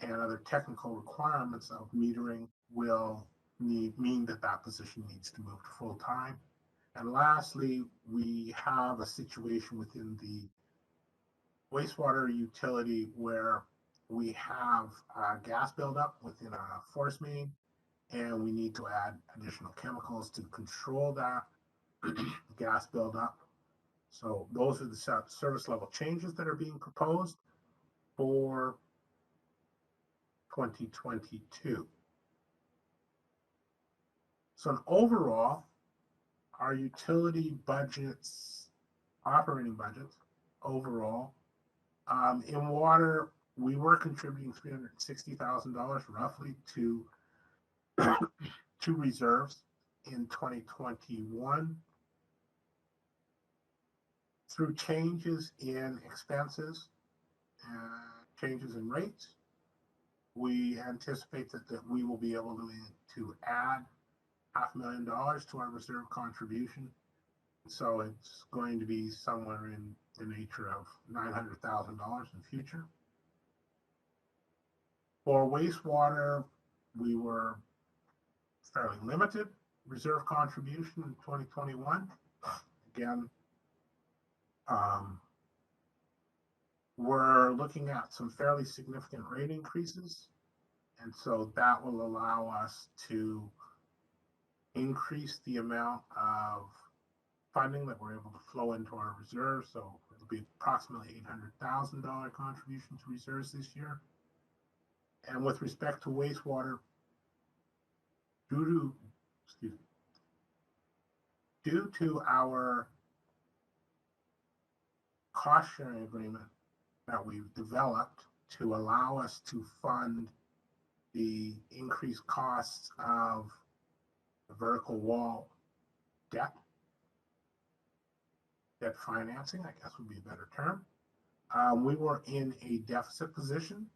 and other technical requirements of metering, will mean that that position needs to move to full time. And lastly, we have a situation within the wastewater utility where we have gas buildup within a force main, and we need to add additional chemicals to control that gas buildup. So those are the service level changes that are being proposed for 2022. So overall, our utility budgets, operating budgets overall, in water, we were contributing $360,000 roughly to reserves in 2021. Through changes in expenses and changes in rates, we anticipate that we will be able to add $500,000 to our reserve contribution. So it's going to be somewhere in the nature of $900,000 in the future. For wastewater, we were fairly limited reserve contribution in 2021. Again, we're looking at some fairly significant rate increases, and so that will allow us to increase the amount of funding that we're able to flow into our reserves. So it'll be approximately $800,000 contribution to reserves this year. And with respect to wastewater, due to our cost sharing agreement that we've developed to allow us to fund the increased costs of the vertical wall debt financing, I guess would be a better term. We were in a deficit position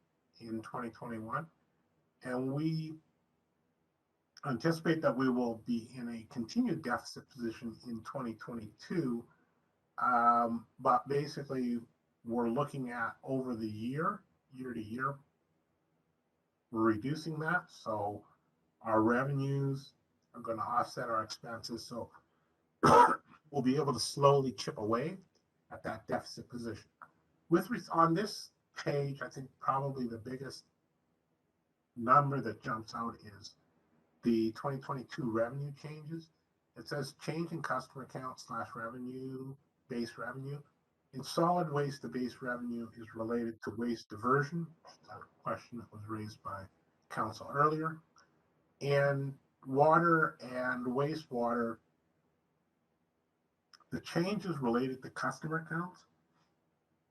in 2021, and we anticipate that we will be in a continued deficit position in 2022. But basically, we're looking at over the year to year, we're reducing that. So our revenues are going to offset our expenses. So we'll be able to slowly chip away at that deficit position. On this page, I think probably the biggest number that jumps out is the 2022 revenue changes. It says change in customer count / revenue, base revenue. In solid waste, the base revenue is related to waste diversion, a question that was raised by council earlier. And water and wastewater, the change is related to customer counts.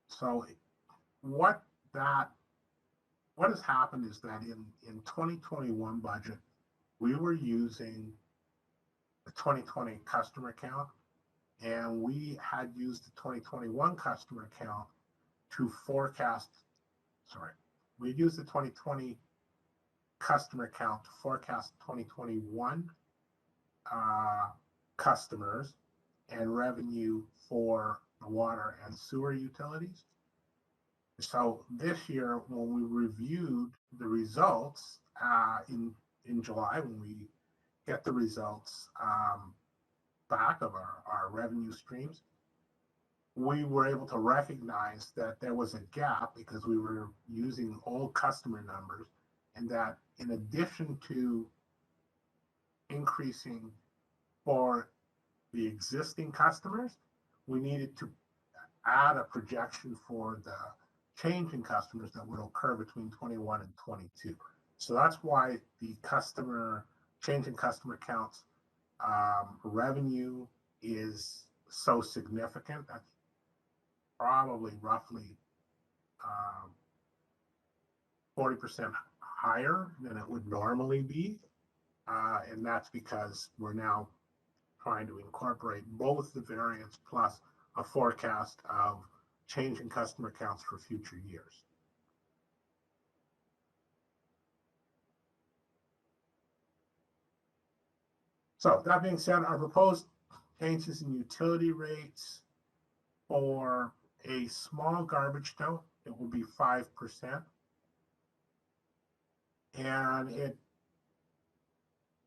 So what has happened is that in 2021 budget, we were using the 2020 customer count, and we had used the 2021 customer count to forecast, we used the 2020 customer count to forecast 2021 customers and revenue for the water and sewer utilities. So this year, when we reviewed the results in July, when we get the results back of our revenue streams, we were able to recognize that there was a gap because we were using old customer numbers, and that in addition to increasing for the existing customers, we needed to add a projection for the change in customers that would occur between 21 and 22. So that's why the change in customer counts revenue is so significant. That's probably roughly 40% higher than it would normally be. And that's because we're now trying to incorporate both the variance plus a forecast of change in customer counts for future years. So that being said, our proposed changes in utility rates for a small garbage tow, it will be 5%. And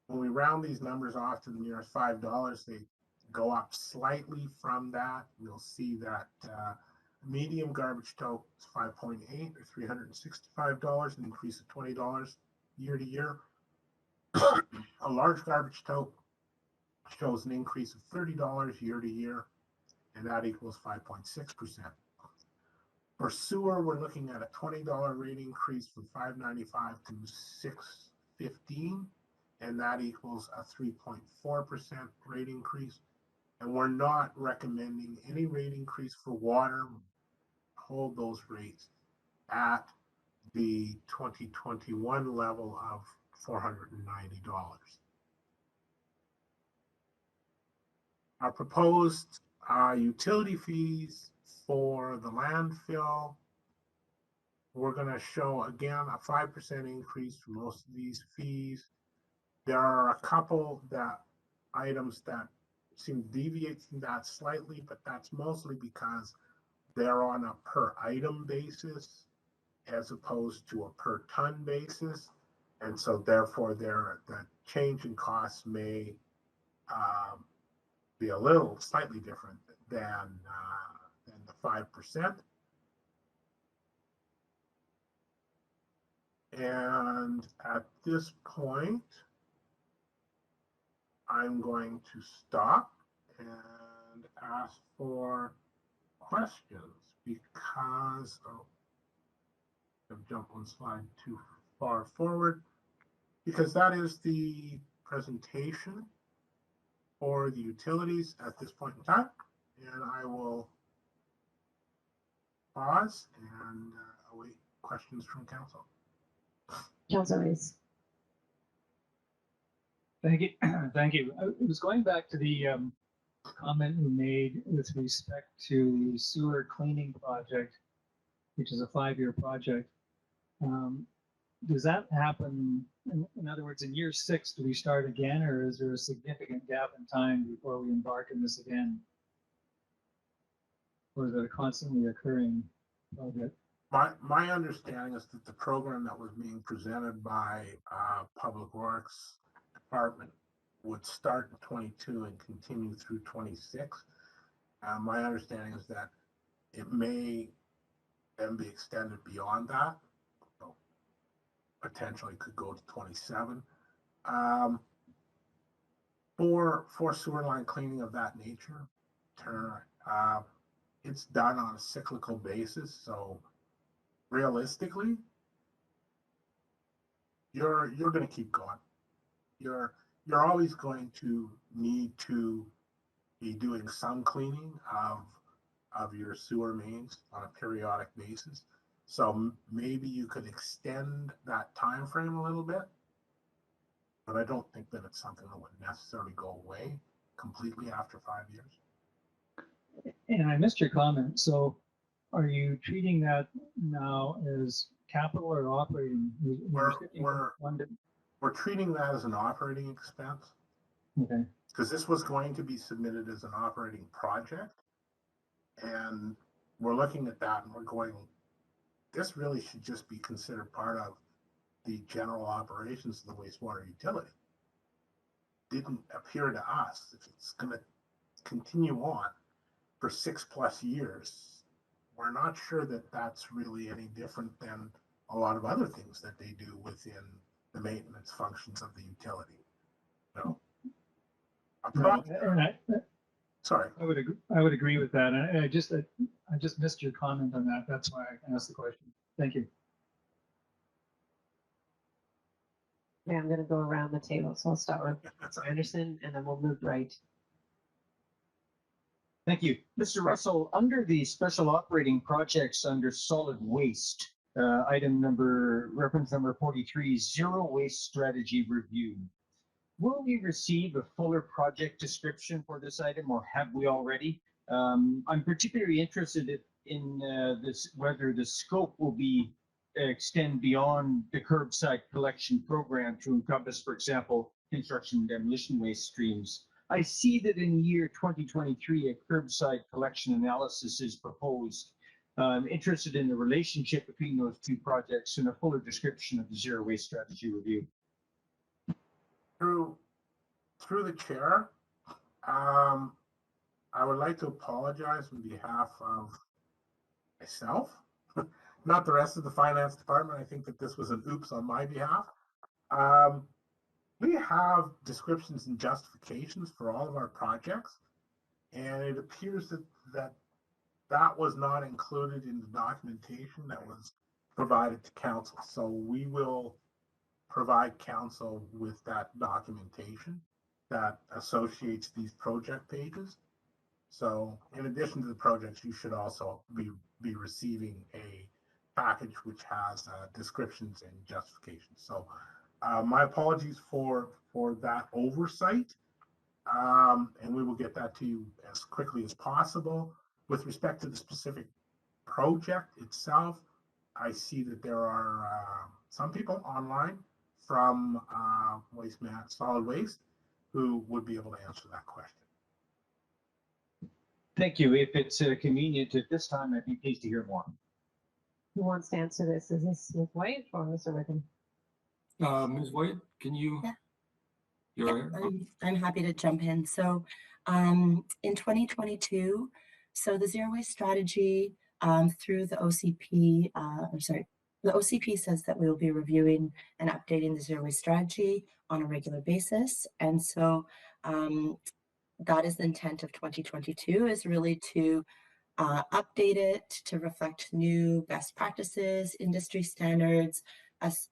when we round these numbers off to the nearest $5, they go up slightly from that. You'll see that medium garbage tow is 5.8 or $365, an increase of $20 year to year. A large garbage tow shows an increase of $30 year to year, and that equals 5.6%. For sewer, we're looking at a $20 rate increase from $5.95 to $6.15, and that equals a 3.4% rate increase. And we're not recommending any rate increase for water. Hold those rates at the 2021 level of $490. Our proposed utility fees for the landfill, we're going to show again a 5% increase for most of these fees. There are a couple items that seem to deviate from that slightly, but that's mostly because they're on a per item basis as opposed to a per ton basis. And so therefore the change in costs may be a little slightly different than the 5%. And at this point, I'm going to stop and ask for questions because I've jumped one slide too far forward, because that is the presentation for the utilities at this point in time. And I will pause and await questions from council. Councilor Reese. Thank you. Thank you. I was going back to the comment you made with respect to the sewer cleaning project, which is a 5-year project. Does that happen, in other words, in year 6, do we start again, or is there a significant gap in time before we embark in this again? Or is it a constantly occurring project? My understanding is that the program that was being presented by Public Works Department would start in 22 and continue through 26. My understanding is that it may then be extended beyond that. So potentially could go to 27. For sewer line cleaning of that nature, it's done on a cyclical basis. So realistically, you're going to keep going. You're always going to need to be doing some cleaning of your sewer mains on a periodic basis. So maybe you could extend that time frame a little bit, but I don't think that it's something that would necessarily go away completely after 5 years. And I missed your comment. So are you treating that now as capital or operating? We're treating that as an operating expense. Okay. Because this was going to be submitted as an operating project. And we're looking at that and we're going, this really should just be considered part of the general operations of the wastewater utility. Didn't appear to us if it's going to continue on for 6+ years. We're not sure that that's really any different than a lot of other things that they do within the maintenance functions of the utility. No. Sorry. I would agree with that. And I just missed your comment on that. That's why I asked the question. Thank you. Yeah, I'm going to go around the table. So I'll start with Anderson and then we'll move right. Thank you. Mr. Russell, under the special operating projects under solid waste, reference number 43, zero waste strategy review. Will we receive a fuller project description for this item, or have we already? I'm particularly interested in this, whether the scope will be extend beyond the curbside collection program to encompass, for example, construction and demolition waste streams. I see that in year 2023, a curbside collection analysis is proposed. I'm interested in the relationship between those two projects and a fuller description of the zero waste strategy review. Through the chair, I would like to apologize on behalf of myself, not the rest of the finance department. I think that this was an oops on my behalf. We have descriptions and justifications for all of our projects, and it appears that was not included in the documentation that was provided to council. So we will provide council with that documentation that associates these project pages. So in addition to the projects, you should also be receiving a package which has descriptions and justifications. So my apologies for that oversight, and we will get that to you as quickly as possible. With respect to the specific project itself, I see that there are some people online from solid waste who would be able to answer that question. Thank you. If it's convenient at this time, I'd be pleased to hear more. Who wants to answer this? Is this Ms. White or Mr. Wickham? Ms. White, can you? Yeah. You're I'm happy to jump in. So in 2022, so the zero waste strategy through the OCP, the OCP says that we will be reviewing and updating the zero waste strategy on a regular basis. And so that is the intent of 2022, is really to update it to reflect new best practices, industry standards,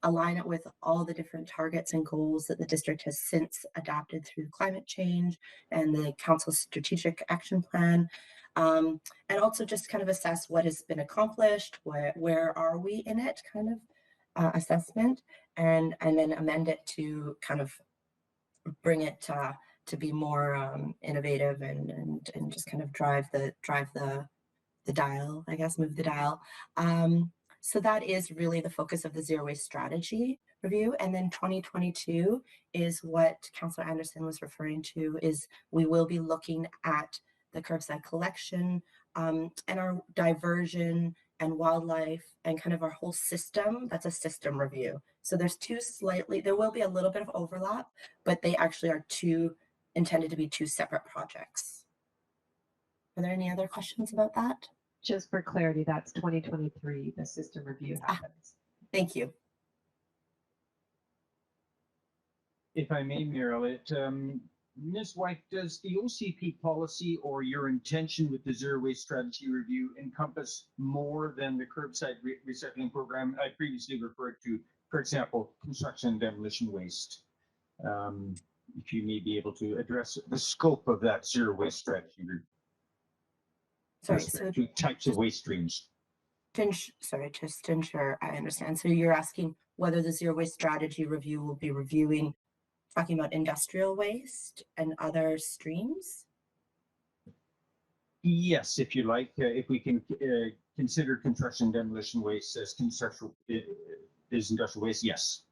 align it with all the different targets and goals that the district has since adopted through climate change and the council's strategic action plan. And also just kind of assess what has been accomplished, where are we in it kind of assessment, and then amend it to kind of bring it to be more innovative and just kind of drive the dial, I guess, move the dial. So that is really the focus of the zero waste strategy review. And then 2022 is what Councillor Anderson was referring to, is we will be looking at the curbside collection and our diversion and wildlife and kind of our whole system. That's a system review. So there's there will be a little bit of overlap, but they actually are intended to be two separate projects. Are there any other questions about that? Just for clarity, that's 2023, the system review happens. Thank you. If I may, Mayor Elliott, Ms. White, does the OCP policy or your intention with the zero waste strategy review encompass more than the curbside recycling program I previously referred to, for example, construction and demolition waste? If you may be able to address the scope of that zero waste strategy review. Sorry, so two types of waste streams. Sorry, just to ensure I understand. So you're asking whether the zero waste strategy review will be talking about industrial waste and other streams? Yes, if you like, if we can consider construction and demolition waste as industrial waste, yes.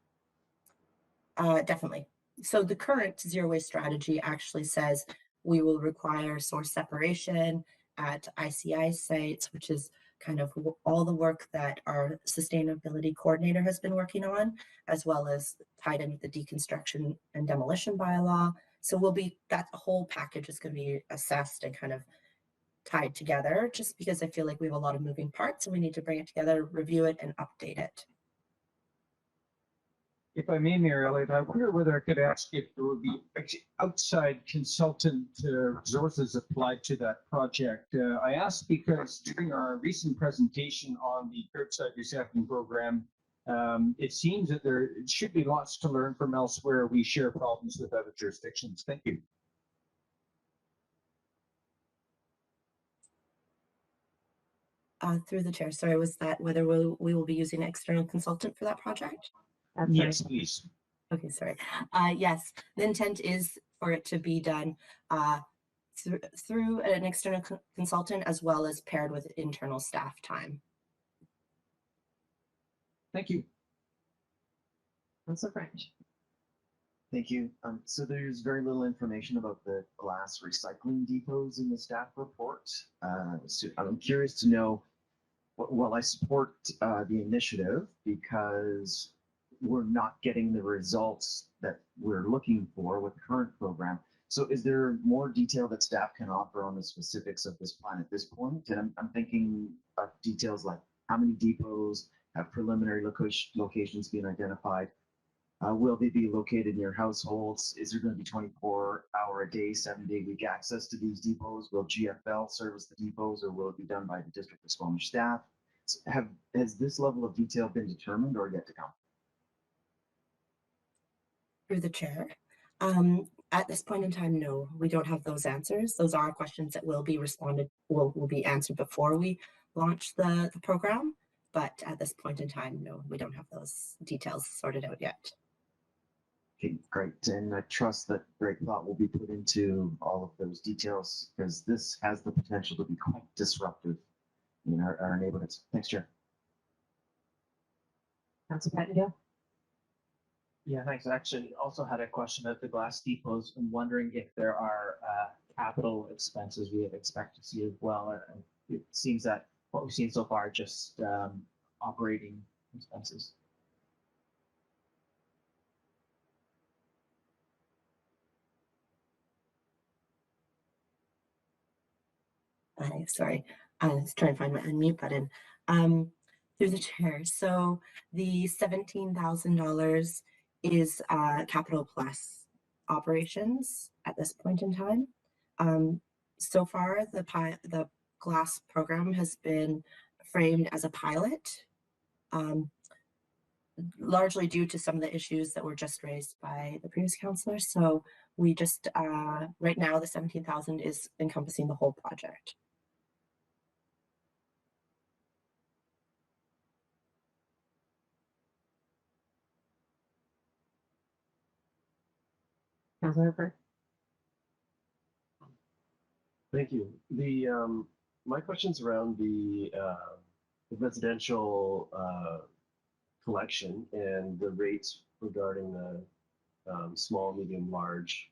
Definitely. So the current zero waste strategy actually says we will require source separation at ICI sites, which is kind of all the work that our sustainability coordinator has been working on, as well as tied in with the deconstruction and demolition bylaw. So that whole package is going to be assessed and kind of tied together, just because I feel like we have a lot of moving parts and we need to bring it together, review it, and update it. If I may, Mayor Elliott, I wonder whether I could ask if there would be outside consultant resources applied to that project. I asked because during our recent presentation on the curbside recycling program, it seems that there should be lots to learn from elsewhere. We share problems with other jurisdictions. Thank you. Through the chair, sorry, was that whether we will be using an external consultant for that project? That's Yes, right. please. Okay, sorry. Yes, the intent is for it to be done through an external consultant, as well as paired with internal staff time. Thank you. Councillor French. Thank you. So there's very little information about the glass recycling depots in the staff report. So I'm curious to know, well, I support the initiative because we're not getting the results that we're looking for with the current program. So is there more detail that staff can offer on the specifics of this plan at this point? And I'm thinking of details like how many depots have preliminary locations being identified? Will they be located near households? Is there going to be 24-hour-a-day, 7-day-week access to these depots? Will GFL service the depots, or will it be done by the District of Squamish staff? Has this level of detail been determined or yet to come? Through the chair. At this point in time, no, we don't have those answers. Those are questions that will be will be answered before we launch the program. But at this point in time, no, we don't have those details sorted out yet. Okay, great. And I trust that great thought will be put into all of those details, because this has the potential to be quite disruptive in our neighborhoods. Thanks, Chair. Councilor Pettition? Yeah, thanks. I actually also had a question about the glass depots. I'm wondering if there are capital expenses we have expect to see as well. It seems that what we've seen so far are just operating expenses. Sorry, I was trying to find my unmute button. Through the chair. So the $17,000 is capital plus operations at this point in time. So far, the glass program has been framed as a pilot, largely due to some of the issues that were just raised by the previous counselor. So we just right now the 17,000 is encompassing the whole project. Councilor Hooper? Thank you. My question's around the residential collection and the rates regarding the small, medium, large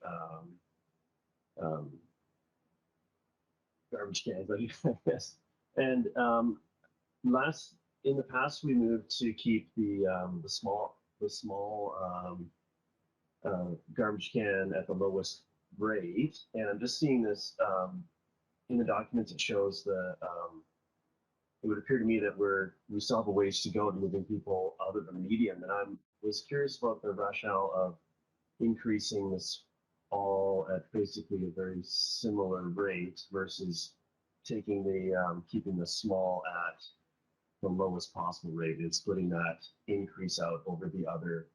garbage cans, I guess. And in the past, we moved to keep the small garbage can at the lowest rate, and I'm just seeing this in the documents. It shows the it would appear to me that we still have a ways to go to moving people out of the medium, and I was curious about the rationale of increasing this all at basically a very similar rate versus taking keeping the small at the lowest possible rate and splitting that increase out over the other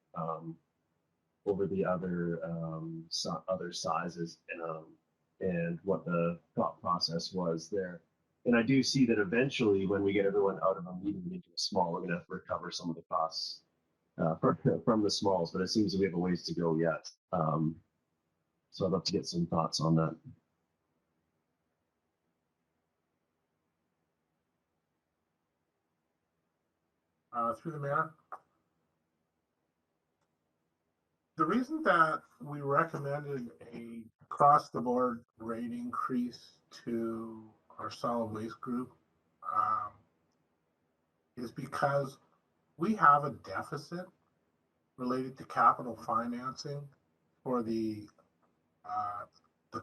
other sizes, and what the thought process was there. And I do see that eventually, when we get everyone out of a medium into a small, we're going to have to recover some of the costs from the smalls, but it seems that we have a ways to go yet. So I'd love to get some thoughts on that. Through the mayor. The reason that we recommended a across-the-board rate increase to our solid waste group is because we have a deficit related to capital financing for the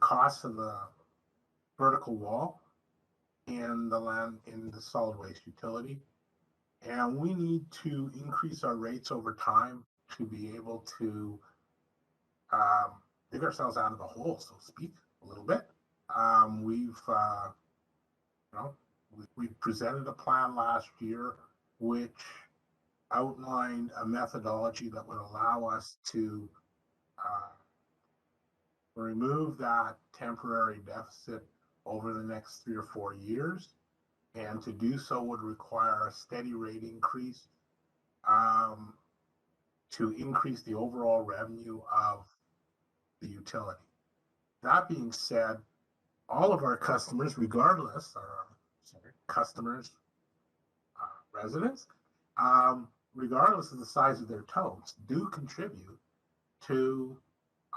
cost of the vertical wall and the land in the solid waste utility. And we need to increase our rates over time to be able to dig ourselves out of the hole, so to speak, a little bit. We presented a plan last year which outlined a methodology that would allow us to remove that temporary deficit over the next 3 or 4 years. And to do so would require a steady rate increase to increase the overall revenue of the utility. That being said, all of our customers, regardless, residents, regardless of the size of their totes, do contribute to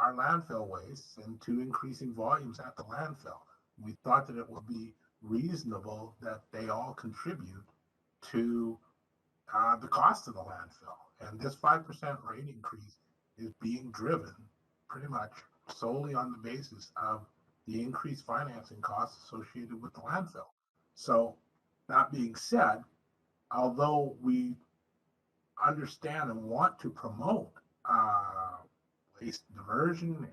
our landfill waste and to increasing volumes at the landfill. We thought that it would be reasonable that they all contribute to the cost of the landfill. And this 5% rate increase is being driven pretty much solely on the basis of the increased financing costs associated with the landfill. So that being said, although we understand and want to promote waste diversion and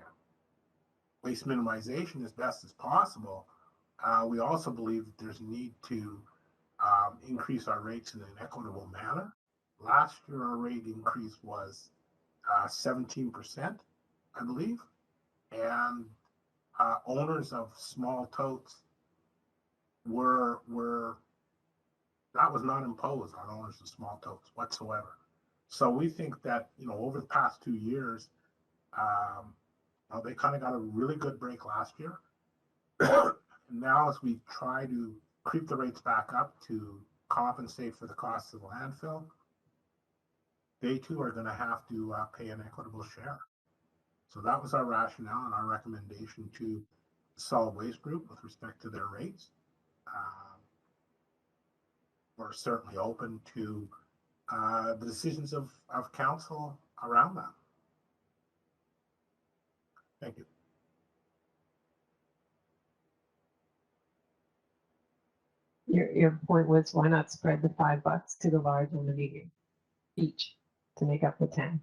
waste minimization as best as possible, we also believe that there's a need to increase our rates in an equitable manner. Last year, our rate increase was 17%, I believe, and owners of small totes were that was not imposed on owners of small totes whatsoever. So we think that, you know, over the past 2 years, they kind of got a really good break last year. And now as we try to creep the rates back up to compensate for the cost of the landfill, they too are going to have to pay an equitable share. So that was our rationale and our recommendation to the solid waste group with respect to their rates. We're certainly open to the decisions of council around that. Thank you. Your point was, why not spread the $5 to the large and the medium each to make up the 10?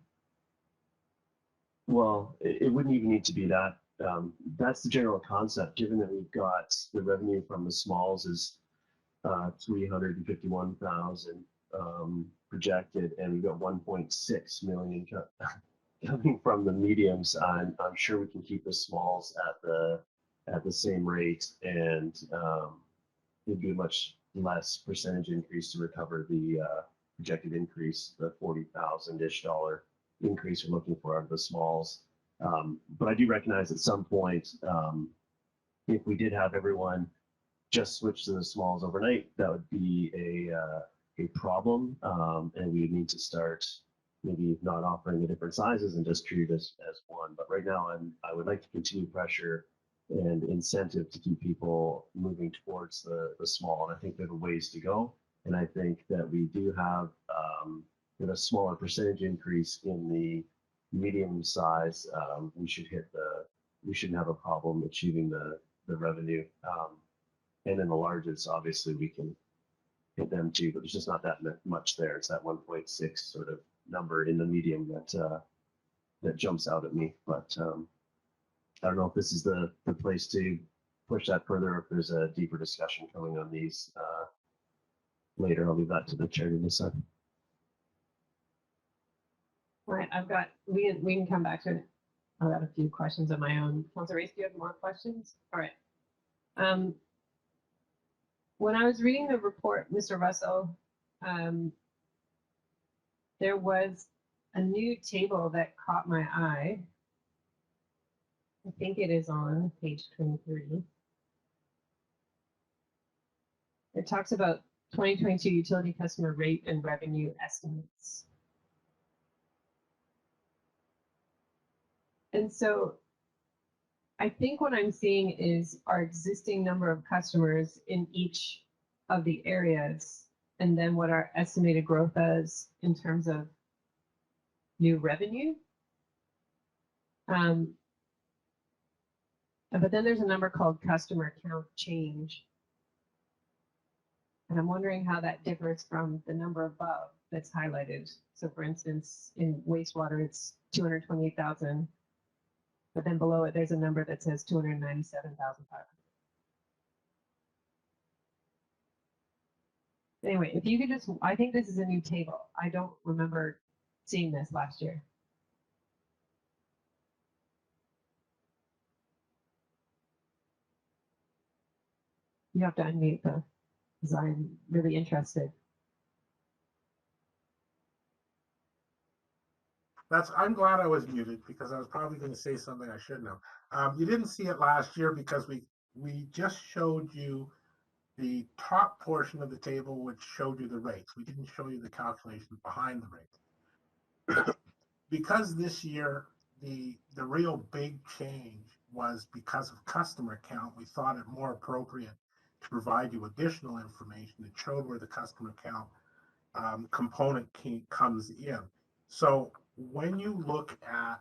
Well, it wouldn't even need to be that. That's the general concept, given that we've got the revenue from the smalls is 351,000 projected, and we've got 1.6 million coming from the mediums. I'm sure we can keep the smalls at the same rate, and it'd be a much less percentage increase to recover the projected increase, the $40,000-ish increase we're looking for out of the smalls. But I do recognize at some point, if we did have everyone just switch to the smalls overnight, that would be a problem, and we would need to start maybe not offering the different sizes and just treat it as one. But right now, I would like to continue pressure and incentive to keep people moving towards the small. And I think there's a ways to go. And I think that we do have with a smaller percentage increase in the medium size, we shouldn't have a problem achieving the revenue. And in the largest, obviously we can hit them too, but there's just not that much there. It's that 1.6 sort of number in the medium that jumps out at me. But I don't know if this is the place to push that further, or if there's a deeper discussion coming on these later. I'll leave that to the chair to decide. All right, we can come back to it. I've got a few questions of my own. Councilor Race, do you have more questions? All right. When I was reading the report, Mr. Russell, there was a new table that caught my eye. I think it is on page 23. It talks about 2022 utility customer rate and revenue estimates. And so I think what I'm seeing is our existing number of customers in each of the areas, and then what our estimated growth is in terms of new revenue. But then there's a number called customer count change. And I'm wondering how that differs from the number above that's highlighted. So for instance, in wastewater, it's 228,000. But then below it, there's a number that says 297,500. Anyway, if you could just, I think this is a new table. I don't remember seeing this last year. You have to unmute though, because I'm really interested. I'm glad I was muted, because I was probably going to say something I shouldn't have. You didn't see it last year because we just showed you the top portion of the table, which showed you the rates. We didn't show you the calculations behind the rates. Because this year the real big change was because of customer count. We thought it more appropriate to provide you additional information that showed where the customer count component comes in. So when you look at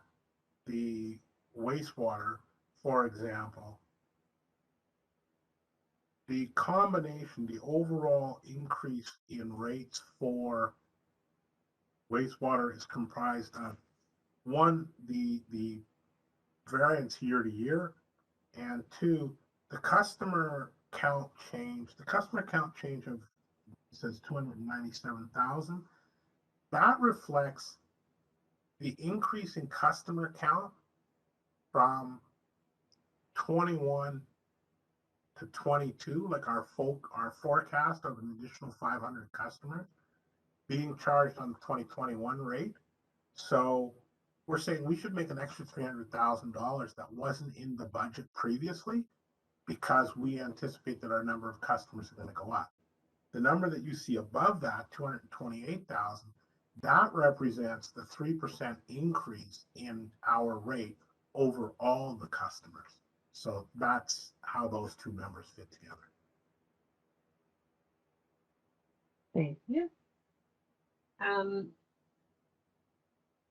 the wastewater, for example, the combination, the overall increase in rates for wastewater is comprised of one, the variance year to year, and two, the customer count change. The customer count change of says 297,000. That reflects the increase in customer count from 21 to 22, like our forecast of an additional 500 customers being charged on the 2021 rate. So we're saying we should make an extra $300,000 that wasn't in the budget previously because we anticipate that our number of customers are going to go up. The number that you see above that, 228,000, that represents the 3% increase in our rate over all the customers. So that's how those two numbers fit together. Thank you.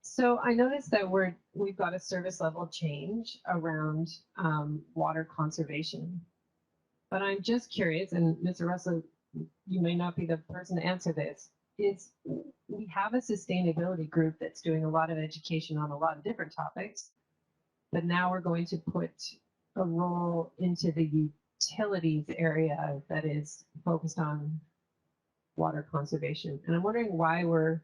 So I noticed that we've got a service level change around water conservation, but I'm just curious, and Mr. Russell, you may not be the person to answer this, is we have a sustainability group that's doing a lot of education on a lot of different topics, but now we're going to put a role into the utilities area that is focused on water conservation. And I'm wondering why we're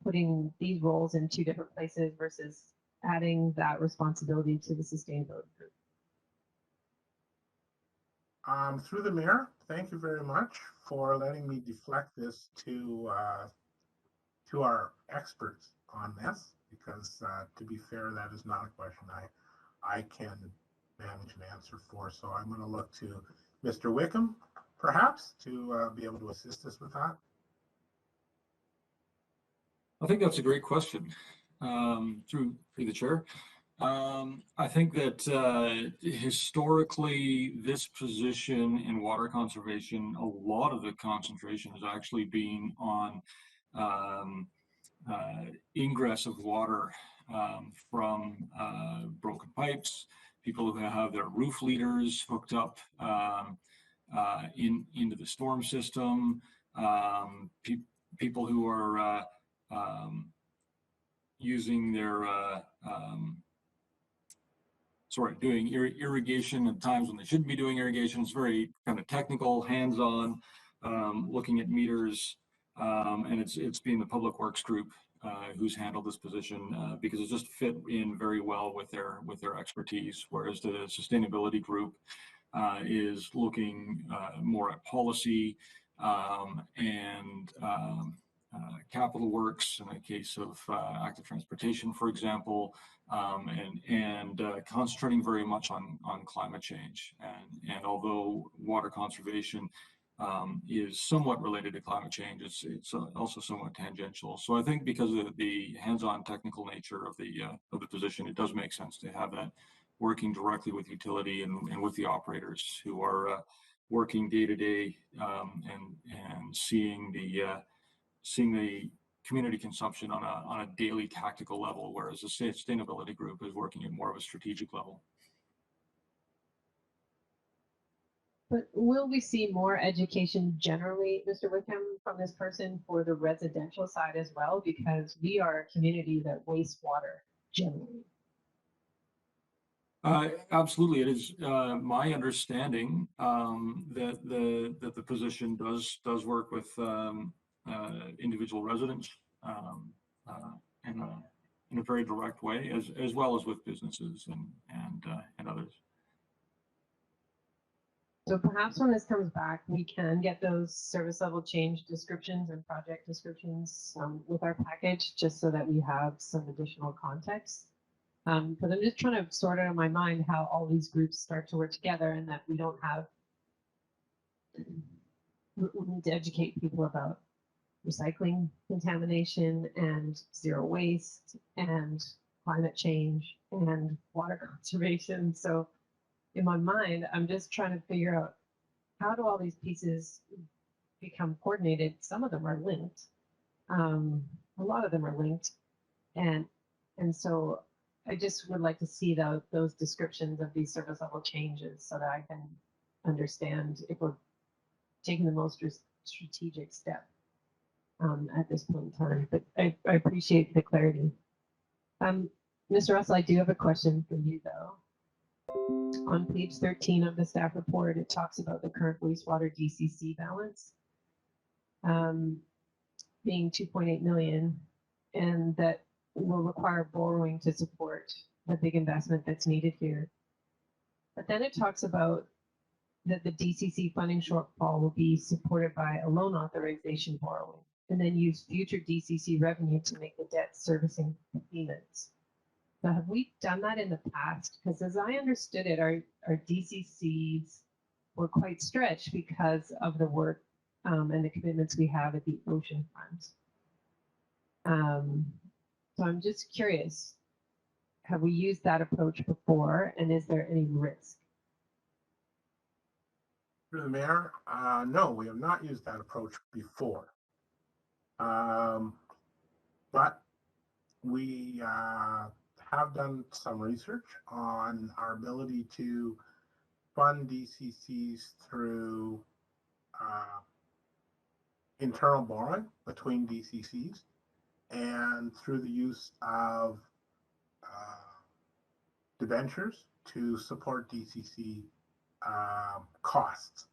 putting these roles in two different places versus adding that responsibility to the sustainability group. Through the mayor, thank you very much for letting me deflect this to our experts on this, because to be fair, that is not a question I can manage and answer for. So I'm going to look to Mr. Wickham, perhaps, to be able to assist us with that. I think that's a great question, through the chair. I think that historically, this position in water conservation, a lot of the concentration has actually been on ingress of water from broken pipes, people who have their roof leaders hooked up into the storm system, people who are using their doing irrigation at times when they shouldn't be doing irrigation. It's very kind of technical, hands-on, looking at meters, and it's been the Public Works group who's handled this position because it just fit in very well with their expertise. Whereas the sustainability group is looking more at policy and capital works in the case of active transportation, for example, and concentrating very much on climate change. And although water conservation is somewhat related to climate change, it's also somewhat tangential. So I think because of the hands-on technical nature of the position, it does make sense to have that working directly with utility and with the operators who are working day to day and seeing the community consumption on a daily tactical level, whereas the sustainability group is working at more of a strategic level. But will we see more education generally, Mr. Wickham, from this person for the residential side as well? Because we are a community that wastes water generally. Absolutely, it is my understanding that the position does work with individual residents in a very direct way, as well as with businesses and others. So perhaps when this comes back, we can get those service level change descriptions and project descriptions with our package, just so that we have some additional context. But I'm just trying to sort out in my mind how all these groups start to work together, and that we don't have, we need to educate people about recycling contamination and zero waste and climate change and water conservation. So in my mind, I'm just trying to figure out how do all these pieces become coordinated? Some of them are linked. A lot of them are linked. And so I just would like to see those descriptions of these service level changes so that I can understand if we're taking the most strategic step at this point in time. But I appreciate the clarity. Mr. Russell, I do have a question for you though. On page 13 of the staff report, it talks about the current wastewater DCC balance being 2.8 million, and that will require borrowing to support the big investment that's needed here. But then it talks about that the DCC funding shortfall will be supported by a loan authorization borrowing, and then use future DCC revenue to make the debt servicing payments. So have we done that in the past? Because as I understood it, our DCCs were quite stretched because of the work and the commitments we have at the ocean front. So I'm just curious, have we used that approach before, and is there any risk? Through the mayor, no, we have not used that approach before. But we have done some research on our ability to fund DCCs through internal borrowing between DCCs and through the use of debentures to support DCC costs.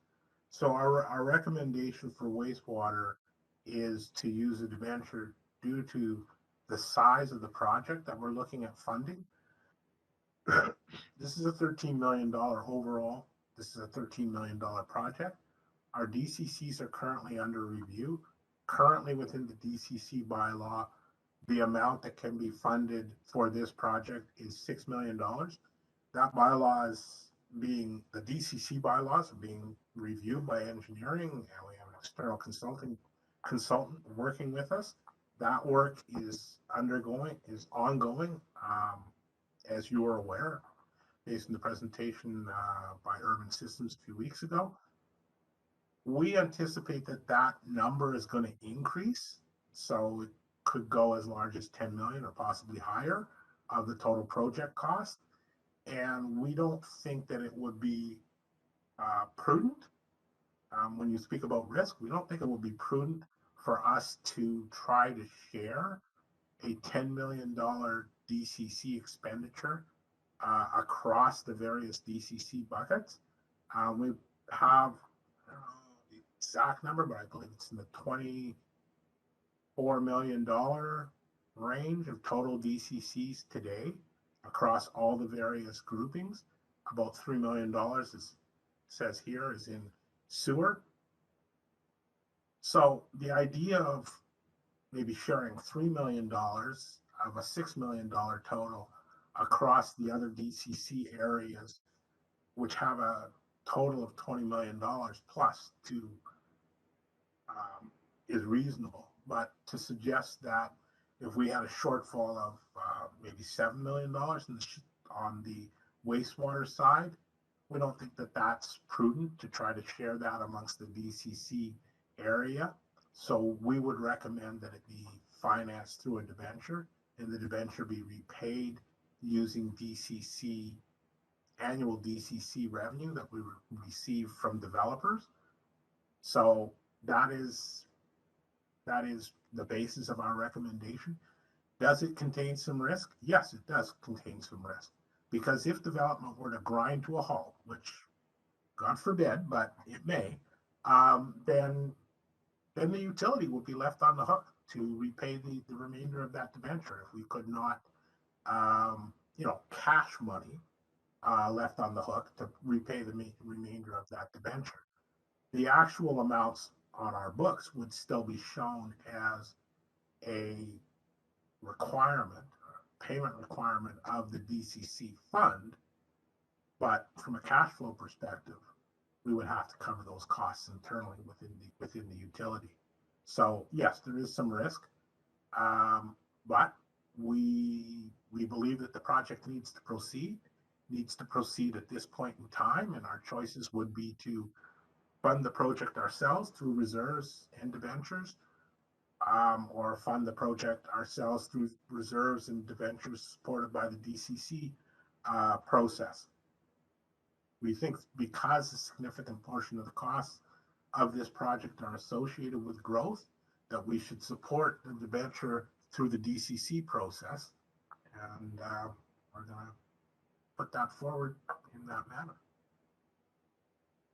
So our recommendation for wastewater is to use a debenture due to the size of the project that we're looking at funding. This is a $13 million overall. This is a $13 million project. Our DCCs are currently under review. Currently within the DCC bylaw, the amount that can be funded for this project is $6 million. That bylaw is the DCC bylaws are being reviewed by engineering, and we have an external consultant working with us. That work is ongoing, as you are aware, based on the presentation by Urban Systems a few weeks ago. We anticipate that number is going to increase, so it could go as large as 10 million or possibly higher of the total project cost. And we don't think that it would be prudent. When you speak about risk, we don't think it would be prudent for us to try to share a $10 million DCC expenditure across the various DCC buckets. We have, I don't know the exact number, but I believe it's in the $24 million range of total DCCs today across all the various groupings. About $3 million, as says here, is in sewer. So the idea of maybe sharing $3 million of a $6 million total across the other DCC areas, which have a total of $20 million plus, is reasonable. But to suggest that if we had a shortfall of maybe $7 million on the wastewater side, we don't think that that's prudent to try to share that amongst the DCC area. So we would recommend that it be financed through a debenture, and the debenture be repaid using DCC, annual DCC revenue that we receive from developers. So that is the basis of our recommendation. Does it contain some risk? Yes, it does contain some risk. Because if development were to grind to a halt, which God forbid, but it may, then the utility would be left on the hook to repay the remainder of that debenture if we could not, cash money left on the hook to repay the remainder of that debenture. The actual amounts on our books would still be shown as a requirement, payment requirement of the DCC fund, but from a cash flow perspective, we would have to cover those costs internally within the utility. So yes, there is some risk, but we We believe that the project needs to proceed at this point in time, and our choices would be to fund the project ourselves through reserves and debentures, or fund the project ourselves through reserves and debentures supported by the DCC process. We think because a significant portion of the costs of this project are associated with growth, that we should support the debenture through the DCC process. And we're going to put that forward in that manner.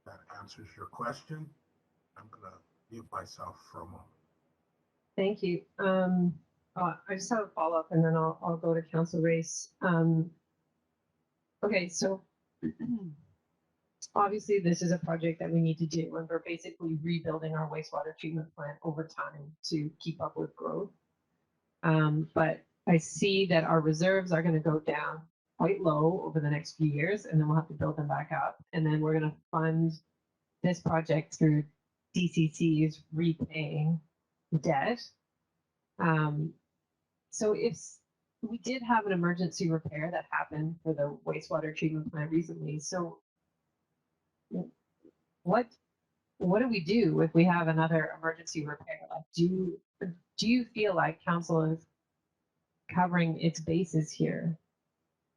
That answers your question. I'm going to mute myself for a moment. Thank you. I just have a follow-up and then I'll go to Council Race. Okay, so obviously this is a project that we need to do, and we're basically rebuilding our wastewater treatment plant over time to keep up with growth. But I see that our reserves are going to go down quite low over the next few years, and then we'll have to build them back up. And then we're going to fund this project through DCC's repaying debt. So if we did have an emergency repair that happened for the wastewater treatment plant recently, so what do we do if we have another emergency repair? Like, do you feel like council is covering its bases here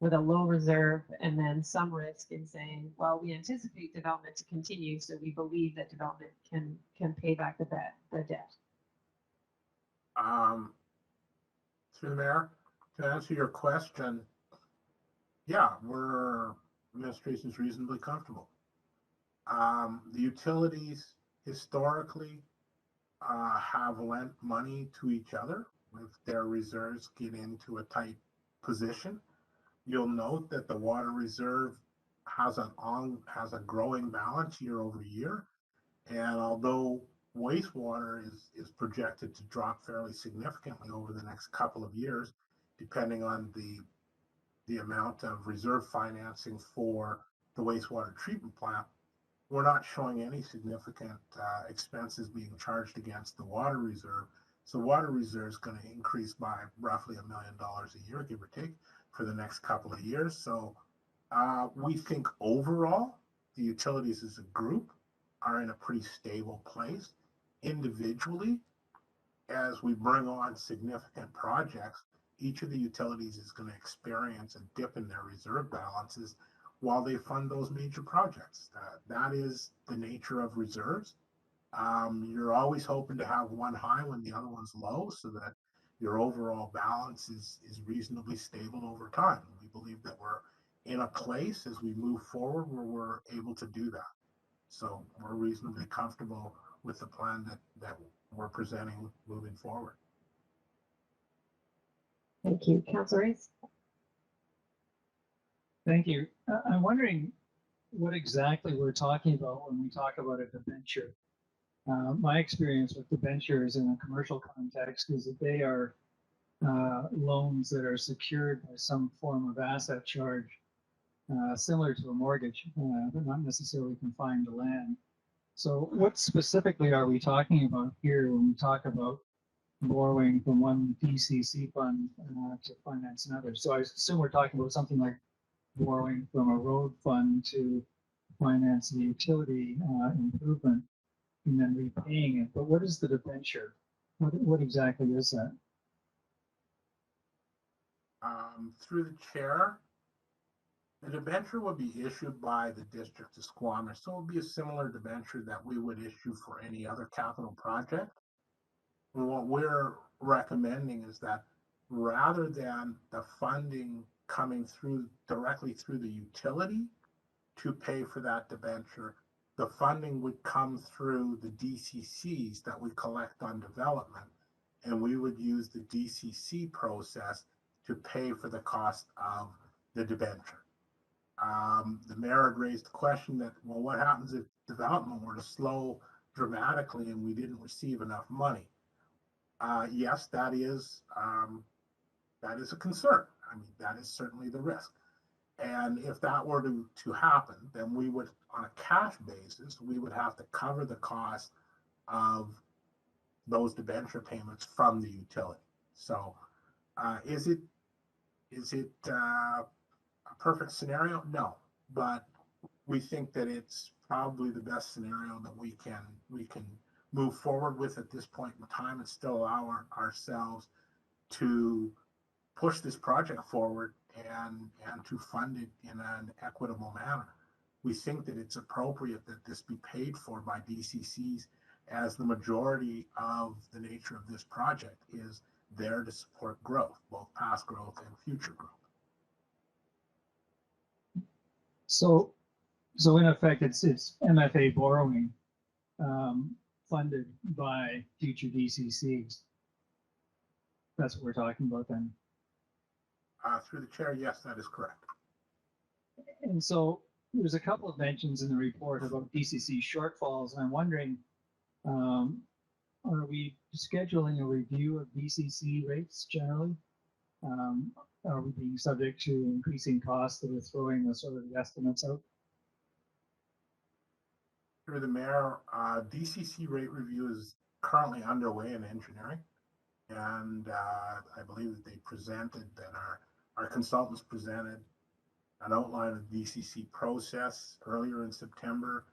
with a low reserve and then some risk in saying, well, we anticipate development to continue, so we believe that development can pay back the debt? Through the mayor, to answer your question, yeah, administration's reasonably comfortable. The utilities historically have lent money to each other if their reserves get into a tight position. You'll note that the water reserve has a growing balance year over year, and although wastewater is projected to drop fairly significantly over the next couple of years, depending on the amount of reserve financing for the wastewater treatment plant, we're not showing any significant expenses being charged against the water reserve. So water reserve is going to increase by roughly $1 million a year, give or take, for the next couple of years. So we think overall, the utilities as a group are in a pretty stable place. Individually, as we bring on significant projects, each of the utilities is going to experience a dip in their reserve balances while they fund those major projects. That is the nature of reserves. You're always hoping to have one high when the other one's low, so that your overall balance is reasonably stable over time. We believe that we're in a place as we move forward where we're able to do that. So we're reasonably comfortable with the plan that we're presenting moving forward. Thank you. Councilor Race? Thank you. I'm wondering what exactly we're talking about when we talk about a debenture. My experience with debentures in a commercial context is that they are loans that are secured by some form of asset charge, similar to a mortgage, but not necessarily confined to land. So what specifically are we talking about here when we talk about borrowing from one DCC fund to finance another? So I assume we're talking about something like borrowing from a road fund to finance the utility improvement and then repaying it. But what is the debenture? What exactly is that? Through the chair, the debenture will be issued by the District of Squamish. So it will be a similar debenture that we would issue for any other capital project. And what we're recommending is that rather than the funding coming through directly through the utility to pay for that debenture, the funding would come through the DCCs that we collect on development, and we would use the DCC process to pay for the cost of the debenture. The mayor had raised the question that, well, what happens if development were to slow dramatically and we didn't receive enough money? Yes, that is a concern. I mean, that is certainly the risk. And if that were to happen, then we would, on a cash basis, we would have to cover the cost of those debenture payments from the utility. So is Is it a perfect scenario? No, but we think that it's probably the best scenario that we can move forward with at this point in time and still allow ourselves to push this project forward and to fund it in an equitable manner. We think that it's appropriate that this be paid for by DCCs, as the majority of the nature of this project is there to support growth, both past growth and future growth. So in effect, it's MFA borrowing funded by future DCCs. That's what we're talking about then. Through the chair, yes, that is correct. And so there's a couple of mentions in the report about DCC shortfalls. And I'm wondering, are we scheduling a review of DCC rates generally? Are we being subject to increasing costs that are throwing the sort of the estimates out? Through the mayor, DCC rate review is currently underway in engineering. And I believe that they presented, that our consultants presented an outline of the DCC process earlier in September.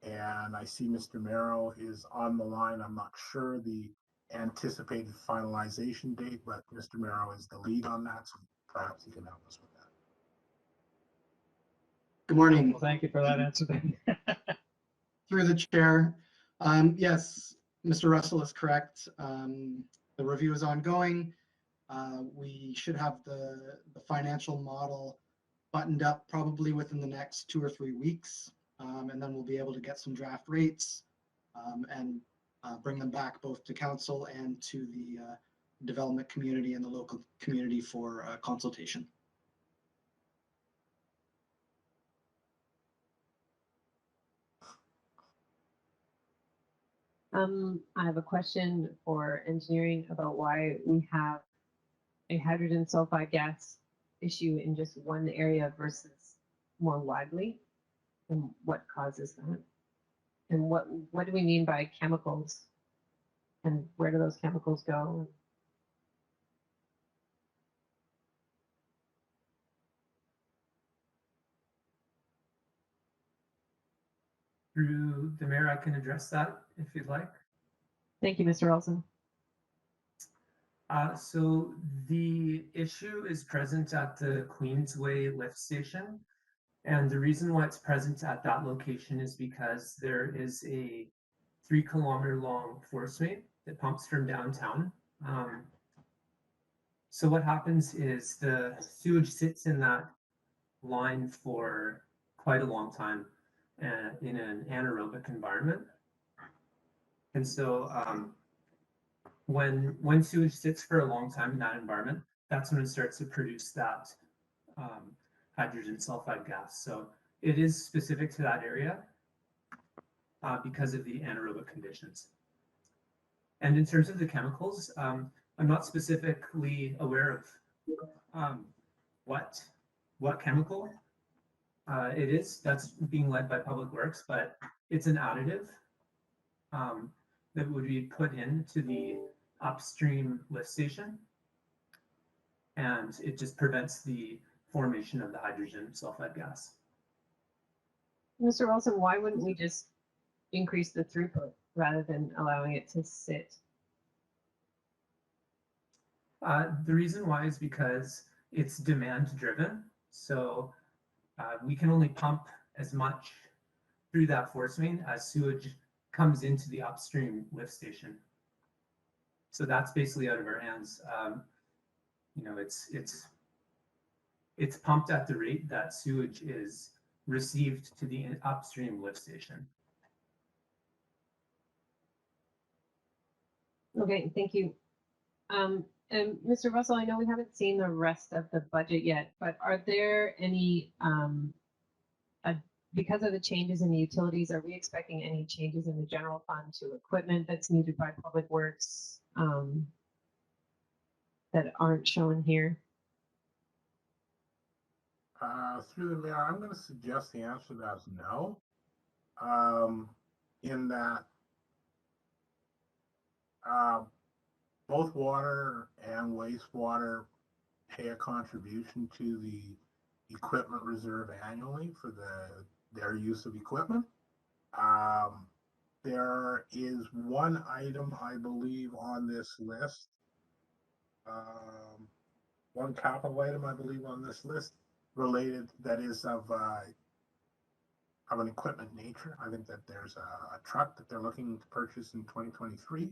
And I see Mr. Merrow is on the line. I'm not sure the anticipated finalization date, but Mr. Merrow is the lead on that, so perhaps he can help us with that. Good morning. Well, thank you for that answer. Through the chair. Yes, Mr. Russell is correct. The review is ongoing. We should have the financial model buttoned up probably within the next 2 or 3 weeks. And then we'll be able to get some draft rates and bring them back both to council and to the development community and the local community for consultation. I have a question for engineering about why we have a hydrogen sulfide gas issue in just one area versus more widely, and what causes that, and what do we mean by chemicals, and where do those chemicals go? Through the mayor, I can address that if you'd like. Thank you, Mr. Olson. So the issue is present at the Queensway lift station. And the reason why it's present at that location is because there is a 3-kilometer long force main that pumps from downtown. So what happens is the sewage sits in that line for quite a long time in an anaerobic environment. And so when sewage sits for a long time in that environment, that's when it starts to produce that hydrogen sulfide gas. So it is specific to that area because of the anaerobic conditions. And in terms of the chemicals, I'm not specifically aware of what chemical it is that's being led by Public Works, but it's an additive that would be put into the upstream lift station, and it just prevents the formation of the hydrogen sulfide gas. Mr. Olson, why wouldn't we just increase the throughput rather than allowing it to sit? The reason why is because it's demand driven. So we can only pump as much through that force main as sewage comes into the upstream lift station. So that's basically out of our hands. You know, it's pumped at the rate that sewage is received to the upstream lift station. Okay, thank you. And Mr. Russell, I know we haven't seen the rest of the budget yet, but are there any, because of the changes in the utilities, are we expecting any changes in the general fund to equipment that's needed by Public Works that aren't shown here? Through the mayor, I'm going to suggest the answer to that is no. In that both water and wastewater pay a contribution to the equipment reserve annually for their use of equipment. There is one item, I believe, on this list. One capital item, I believe, on this list related that is of an equipment nature. I think that there's a truck that they're looking to purchase in 2023.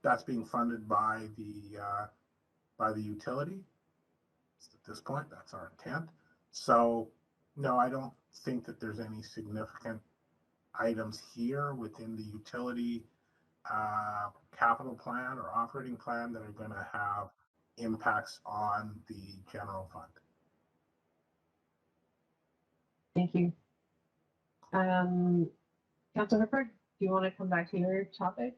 That's being funded by the utility. At this point, that's our intent. So, no, I don't think that there's any significant items here within the utility capital plan or operating plan that are going to have impacts on the general fund. Thank you. Councilor Hurford, do you want to come back to your topic?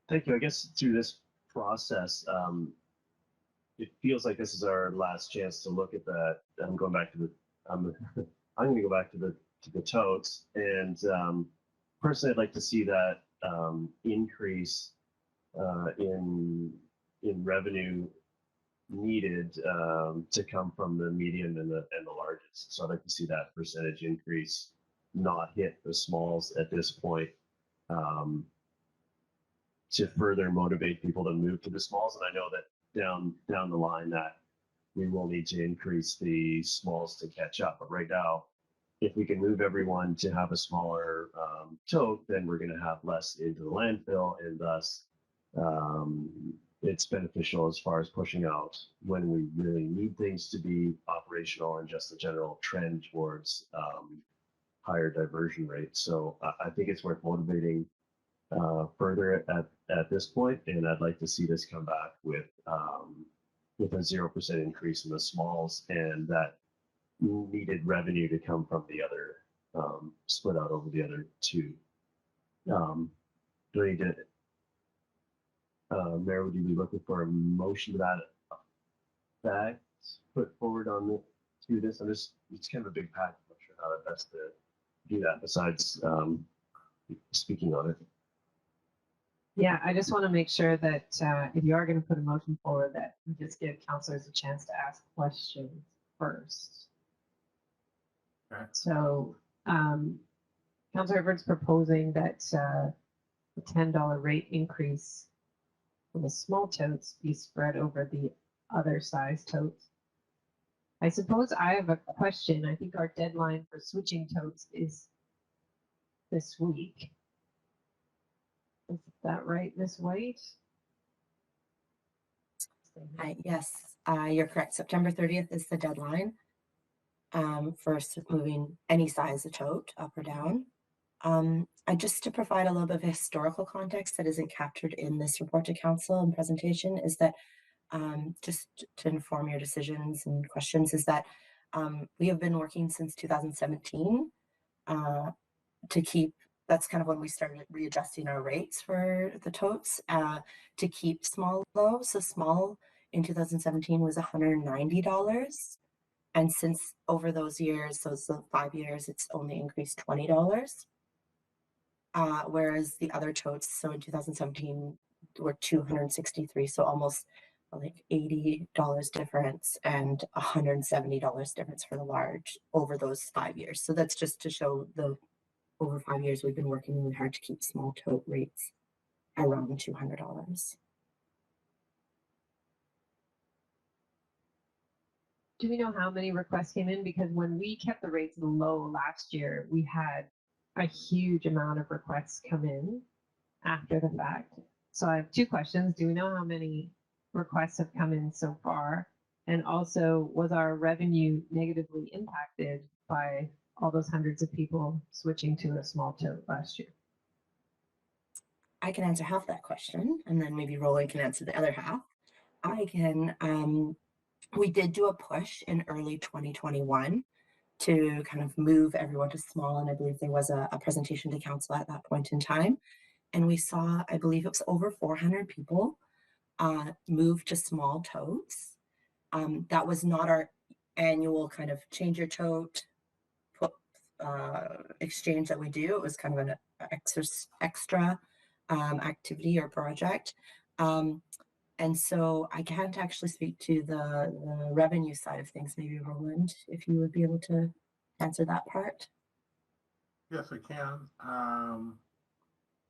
Thank you. I guess through this process, it feels like this is our last chance to look at that. I'm going back to the. I'm going to go back to the totes, and personally, I'd like to see that increase in revenue needed to come from the medium and the largest. So I'd like to see that percentage increase not hit the smalls at this point. To further motivate people to move to the smalls. And I know that down the line that we will need to increase the smalls to catch up. But right now, if we can move everyone to have a smaller tote, then we're going to have less into the landfill, and thus it's beneficial as far as pushing out when we really need things to be operational and just a general trend towards higher diversion rates. So I think it's worth motivating further at this point, and I'd like to see this come back with a 0% increase in the smalls, and that needed revenue to come from the other split out over the other two. Do I need to, Mayor, would you be looking for a motion to that effect put forward on through this? It's kind of a big pack. I'm not sure how best to do that besides speaking on it. Yeah, I just want to make sure that if you are going to put a motion forward, that you just give councilors a chance to ask questions first. Okay. So, Councilor Everett's proposing that the $10 rate increase for the small totes be spread over the other size totes. I suppose I have a question. I think our deadline for switching totes is this week. Is that right, Ms. White? Yes, you're correct. September 30th is the deadline for moving any size of tote up or down. Just to provide a little bit of historical context that isn't captured in this report to council and presentation is that just to inform your decisions and questions is that we have been working since 2017 to keep, that's kind of when we started readjusting our rates for the totes to keep small low. So small in 2017 was $190. And since over those years, so it's 5 years, it's only increased $20. Whereas the other totes, so in 2017 were $263, so almost like $80 difference and $170 difference for the large over those 5 years. So that's just to show the over 5 years we've been working really hard to keep small tote rates around $200. Do we know how many requests came in? Because when we kept the rates low last year, we had a huge amount of requests come in after the fact. So I have two questions. Do we know how many requests have come in so far? And also, was our revenue negatively impacted by all those hundreds of people switching to a small tote last year? I can answer half that question, and then maybe Roland can answer the other half. I can, we did do a push in early 2021 to kind of move everyone to small, and I believe there was a presentation to council at that point in time. And we saw, I believe it was over 400 people move to small totes. That was not our annual kind of change your tote exchange that we do. It was kind of an extra activity or project. And so I can't actually speak to the revenue side of things. Maybe Roland, if you would be able to answer that part. Yes, I can.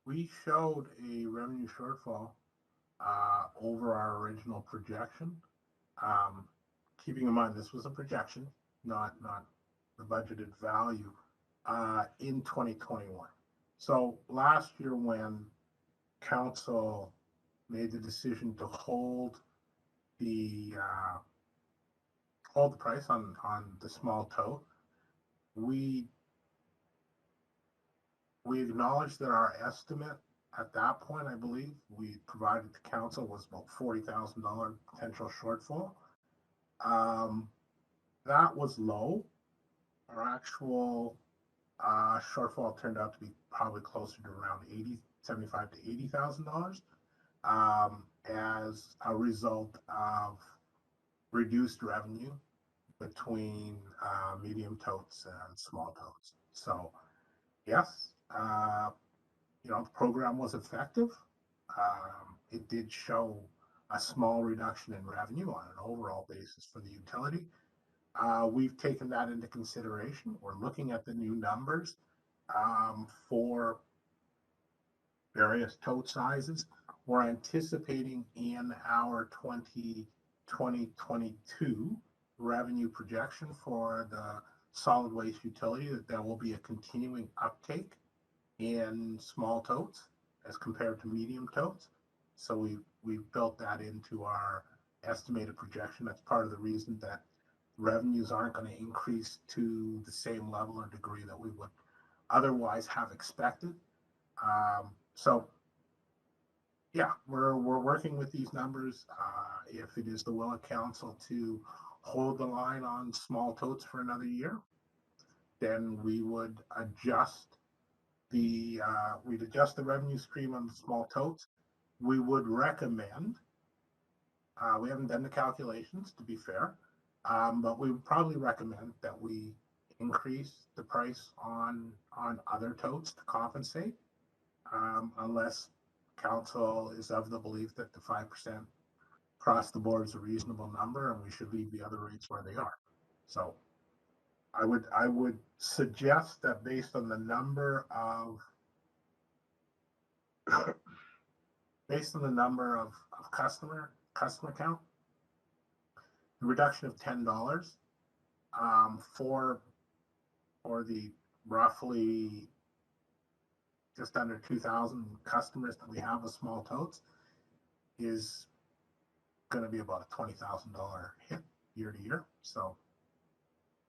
We showed a revenue shortfall over our original projection. Keeping in mind this was a projection, not the budgeted value in 2021. So last year when council made the decision to hold the price on the small tow, we acknowledged that our estimate at that point, I believe, we provided to council was about $40,000 potential shortfall. That was low. Our actual shortfall turned out to be probably closer to around $75,000 to $80,000 as a result of reduced revenue between medium totes and small totes. So yes, the program was effective. It did show a small reduction in revenue on an overall basis for the utility. We've taken that into consideration. We're looking at the new numbers for various tote sizes. We're anticipating in our 2022 revenue projection for the solid waste utility that there will be a continuing uptake in small totes as compared to medium totes. So we've built that into our estimated projection. That's part of the reason that revenues aren't going to increase to the same level or degree that we would otherwise have expected. So yeah, we're working with these numbers. If it is the will of council to hold the line on small totes for another year, then we would adjust the revenue stream on the small totes. We would recommend, we haven't done the calculations to be fair, but we would probably recommend that we increase the price on other totes to compensate, unless council is of the belief that the 5% across the board is a reasonable number and we should leave the other rates where they are. So I would suggest that based on the number of customer count, the reduction of $10 for the roughly just under 2,000 customers that we have with small totes is going to be about a $20,000 hit year to year. So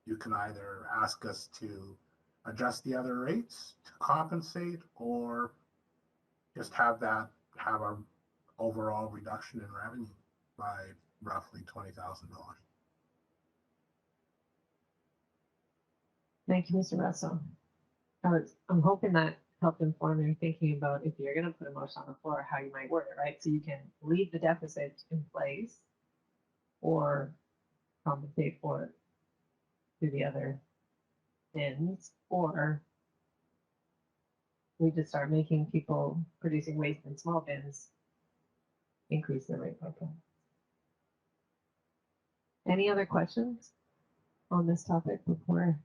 you can either ask us to adjust the other rates to compensate, or just have our overall reduction in revenue by roughly $20,000. Thank you, Mr. Russell. I'm hoping that helped inform your thinking about if you're going to put a motion on the floor, how you might word it, right? So you can leave the deficit in place or compensate for it through the other bins, or we just start making people producing waste in small bins increase their rate by 10. Any other questions on this topic before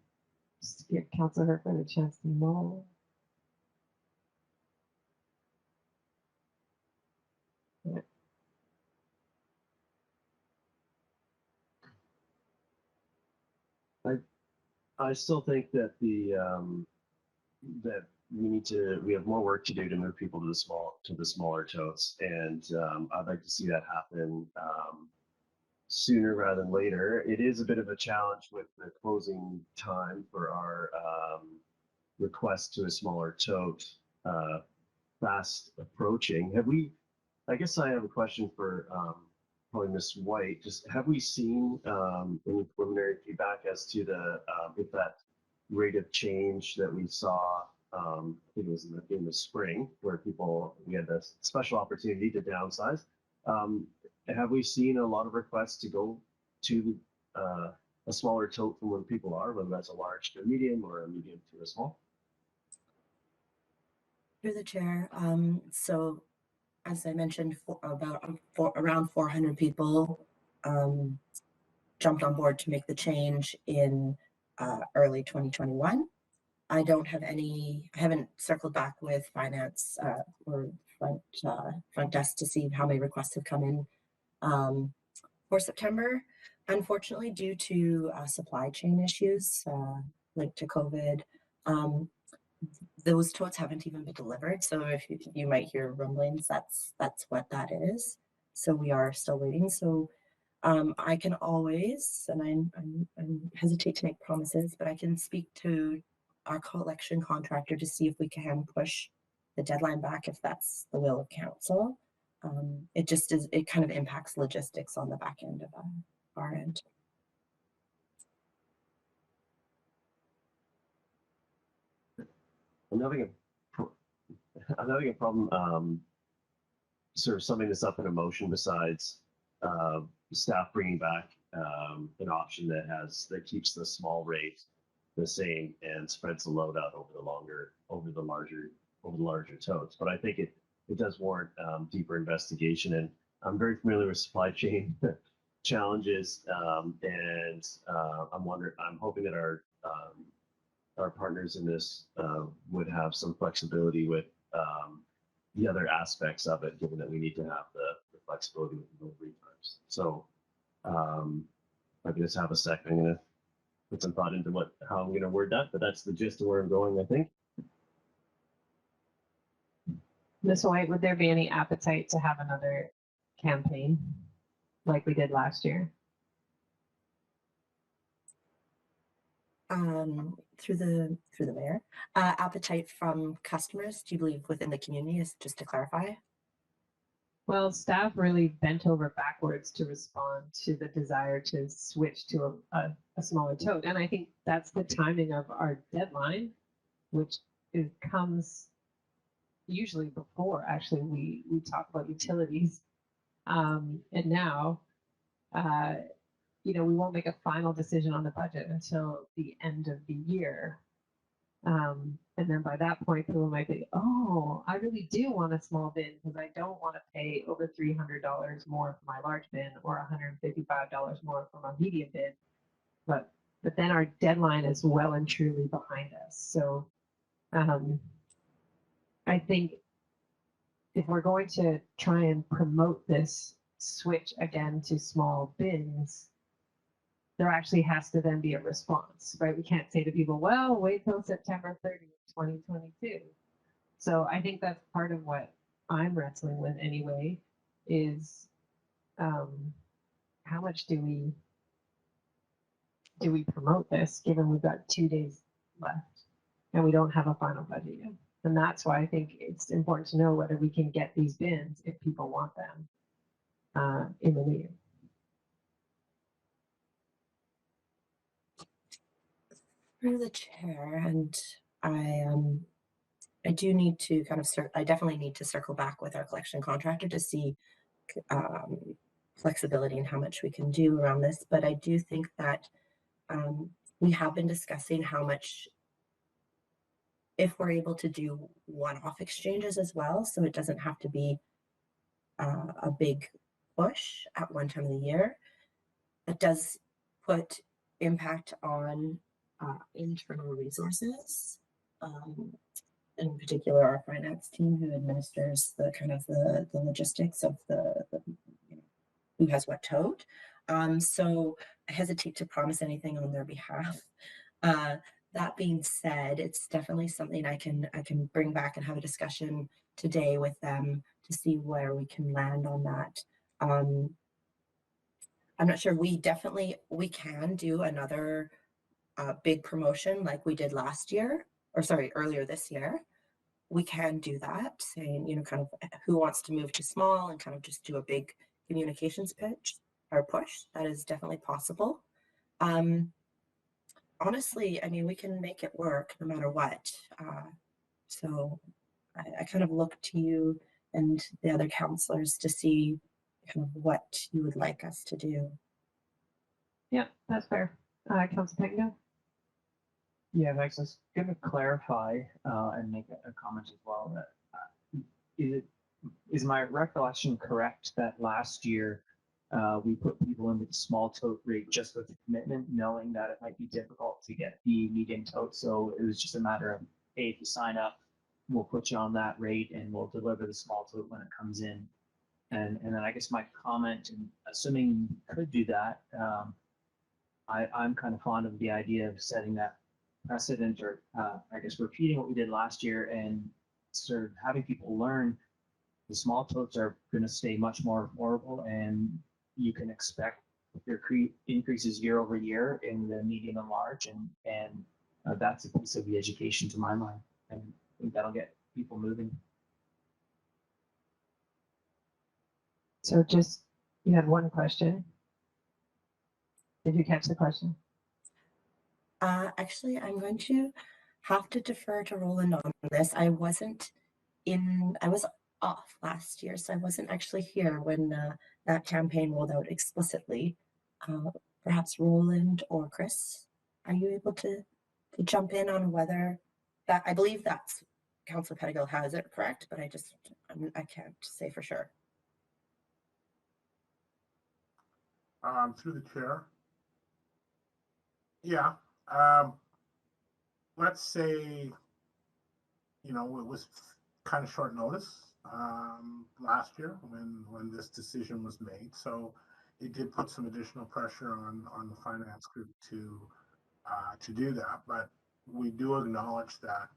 just give Councilor Herford a chance to mull? Yeah. I still think that that we have more work to do to move people to the smaller totes, and I'd like to see that happen sooner rather than later. It is a bit of a challenge with the closing time for our request to a smaller tote fast approaching. I guess I have a question for probably Ms. White. Just have we seen any preliminary feedback as to if that rate of change that we saw, I think it was in the spring, where we had a special opportunity to downsize. Have we seen a lot of requests to go to a smaller tote from where people are, whether that's a large to a medium or a medium to a small? Through the chair, so as I mentioned, around 400 people jumped on board to make the change in early 2021. I haven't circled back with finance or front desk to see how many requests have come in for September. Unfortunately, due to supply chain issues linked to COVID, those totes haven't even been delivered. So if you might hear rumblings, that's what that is. So we are still waiting. So I can always, and I hesitate to make promises, but I can speak to our collection contractor to see if we can push the deadline back if that's the will of council. It kind of impacts logistics on the back end of our end. I'm having a problem sort of summing this up in a motion besides staff bringing back an option that keeps the small rate the same and spreads the load out over the larger totes. But I think it does warrant deeper investigation, and I'm very familiar with supply chain challenges, and I'm hoping that our partners in this would have some flexibility with the other aspects of it, given that we need to have the flexibility with delivery times. So if I can just have a second, I'm going to put some thought into how I'm going to word that, but that's the gist of where I'm going, I think. Ms. White, would there be any appetite to have another campaign like we did last year? Through the mayor, appetite from customers, do you believe within the community, is just to clarify? Well, staff really bent over backwards to respond to the desire to switch to a smaller tote. And I think that's the timing of our deadline, which comes usually before actually we talk about utilities. And now, we won't make a final decision on the budget until the end of the year. And then by that point, people might be, oh, I really do want a small bin because I don't want to pay over $300 more for my large bin or $155 more for my medium bin. But then our deadline is well and truly behind us. So I think if we're going to try and promote this switch again to small bins, there actually has to then be a response, right? We can't say to people, well, wait till September 30th, 2022. So I think that's part of what I'm wrestling with anyway, is how much do we promote this, given we've got 2 days left and we don't have a final budget yet? And that's why I think it's important to know whether we can get these bins if people want them in the new year. Through the chair, and I do need to kind of I definitely need to circle back with our collection contractor to see flexibility and how much we can do around this. But I do think that we have been discussing how much, if we're able to do one-off exchanges as well, so it doesn't have to be a big push at one time of the year. It does put impact on internal resources, in particular our finance team, who administers the kind of the logistics of the who has what tote. So I hesitate to promise anything on their behalf. That being said, it's definitely something I can bring back and have a discussion today with them to see where we can land on that. I'm not sure. We can do another big promotion like we did earlier this year. We can do that, saying, kind of who wants to move to small and kind of just do a big communications pitch or push. That is definitely possible. Honestly, I mean, we can make it work no matter what. So I kind of look to you and the other counselors to see kind of what you would like us to do. Yeah, that's fair. Council Peckingo? Yeah, Max, I was going to clarify and make a comment as well. That is my recollection correct that last year we put people into the small tote rate just with the commitment, knowing that it might be difficult to get the medium tote. So it was just a matter of, hey, if you sign up, we'll put you on that rate and we'll deliver the small tote when it comes in. And then I guess my comment, and assuming you could do that, I'm kind of fond of the idea of setting that precedent, or I guess repeating what we did last year and sort of having people learn the small totes are going to stay much more affordable, and you can expect your increases year over year in the medium and large, and that's a piece of the education to my mind, and I think that'll get people moving. So just, you had one question. Did you catch the question? Actually, I'm going to have to defer to Roland on this. I was off last year, so I wasn't actually here when that campaign rolled out explicitly. Perhaps Roland or Chris, are you able to jump in on whether that, I believe that's Councillor Pettigill has it correct, but I can't say for sure. Through the chair. Yeah. Let's say, it was kind of short notice last year when this decision was made. So it did put some additional pressure on the finance group to do that. But we do acknowledge that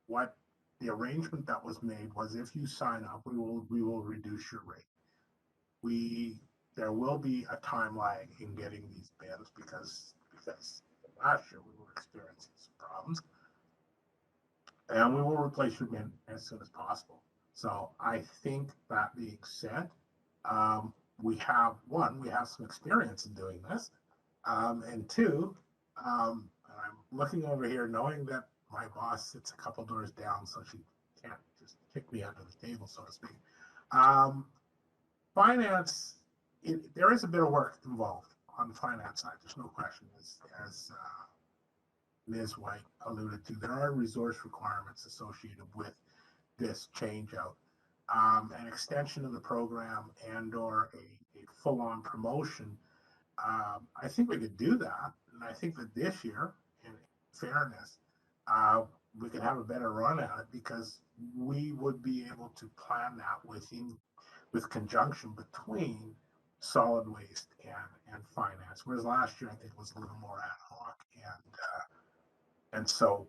what the arrangement that was made was, if you sign up, we will reduce your rate. There will be a time lag in getting these bins because last year we were experiencing some problems, and we will replace your bin as soon as possible. So I think, that being said, we have some experience in doing this, and two, and I'm looking over here knowing that my boss sits a couple doors down, so she can't just kick me under the table, so to speak. Finance, there is a bit of work involved on the finance side. There's no question, as Ms. White alluded to. There are resource requirements associated with this change out. An extension of the program and/or a full-on promotion. I think we could do that, and I think that this year, in fairness, we could have a better run at it, because we would be able to plan that with conjunction between solid waste and finance, whereas last year I think it was a little more ad hoc, and so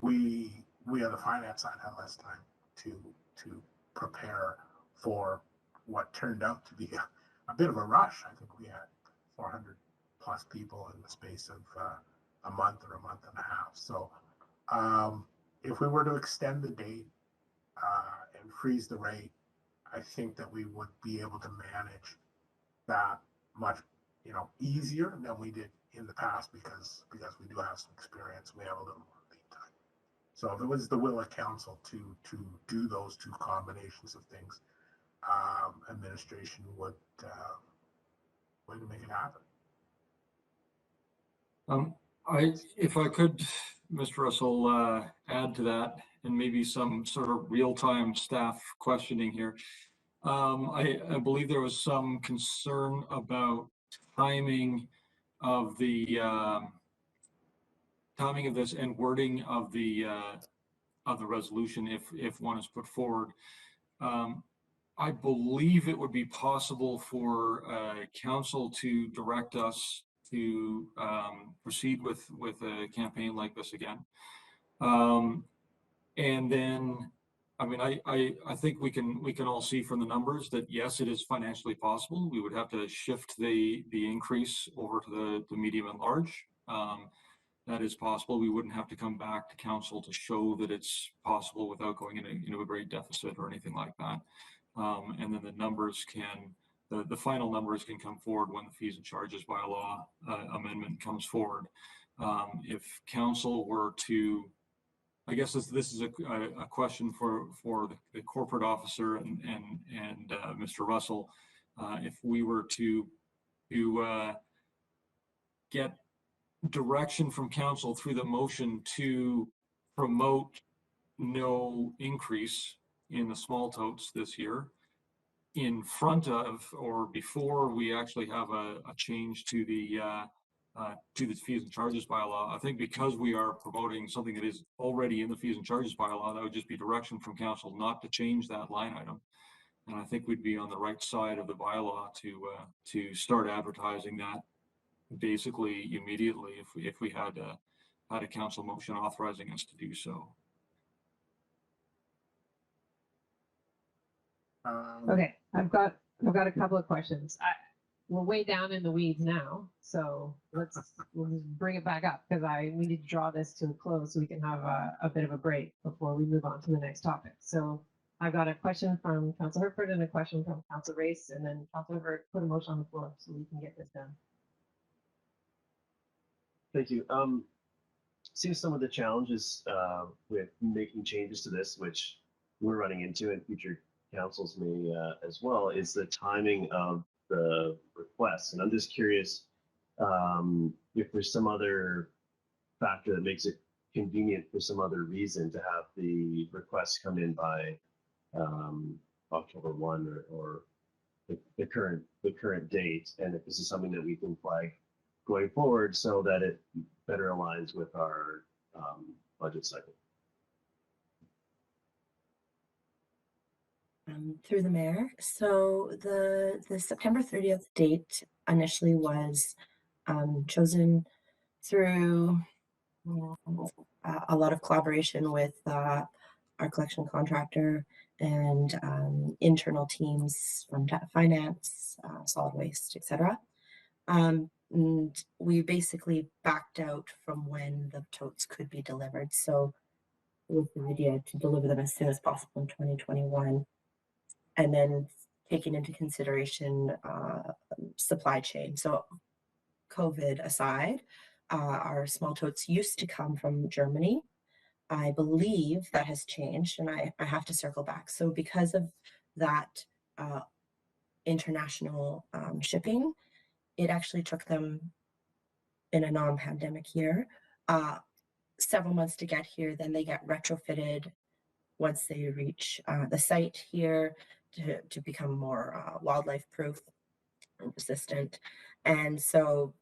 we on the finance side had less time to prepare for what turned out to be a bit of a rush. I think we had 400 plus people in the space of a month or a month and a half. So if we were to extend the date and freeze the rate, I think that we would be able to manage that much, easier than we did in the past, because we do have some experience. We have a little more lead time. So if it was the will of council to do those two combinations of things, administration would way to make it happen. If I could, Mr. Russell, add to that, and maybe some sort of real-time staff questioning here. I believe there was some concern about timing of the timing of this and wording of the resolution if one is put forward. I believe it would be possible for council to direct us to proceed with a campaign like this again. And then, I mean, I think we can all see from the numbers that yes, it is financially possible. We would have to shift the increase over to the medium and large. That is possible. We wouldn't have to come back to council to show that it's possible without going into a great deficit or anything like that. And then the numbers the final numbers can come forward when the fees and charges bylaw amendment comes forward. If council were to, I guess this is a question for the corporate officer and Mr. Russell. If we were to get direction from council through the motion to promote no increase in the small totes this year in front of or before we actually have a change to the fees and charges bylaw. I think because we are promoting something that is already in the fees and charges bylaw, that would just be direction from council not to change that line item. And I think we'd be on the right side of the bylaw to start advertising that basically immediately if we had a council motion authorizing us to do so. Okay, I've got a couple of questions. We're way down in the weeds now, so we'll just bring it back up because we need to draw this to a close so we can have a bit of a break before we move on to the next topic. So I've got a question from Council Herford and a question from Council Race, and then Council Herford put a motion on the floor so we can get this done. Thank you. Seeing some of the challenges with making changes to this, which we're running into and future councils may as well, is the timing of the requests. And I'm just curious if there's some other factor that makes it convenient for some other reason to have the requests come in by October 1 or the current date, and if this is something that we can flag going forward so that it better aligns with our budget cycle. Through the mayor. So the September 30th date initially was chosen through a lot of collaboration with our collection contractor and internal teams from finance, solid waste, etc. And we basically backed out from when the totes could be delivered. So with the idea to deliver them as soon as possible in 2021. And then taking into consideration supply chain. So COVID aside, our small totes used to come from Germany. I believe that has changed, and I have to circle back. So because of that international shipping, it actually took them in a non-pandemic year, several months to get here. Then they get retrofitted once they reach the site here to become more wildlife proof and resistant. And so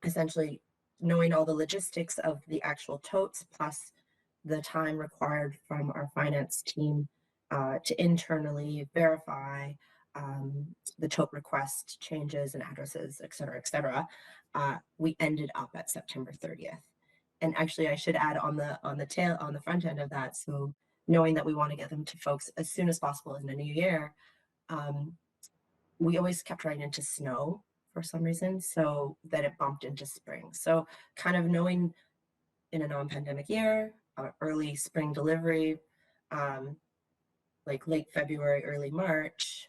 essentially knowing all the logistics of the actual totes plus the time required from our finance team to internally verify the tote request changes and addresses, et cetera, we ended up at September 30th. And actually I should add on the front end of that, so knowing that we want to get them to folks as soon as possible in the new year, we always kept running into snow for some reason, so that it bumped into spring. So kind of knowing in a non-pandemic year, early spring delivery, like late February, early March,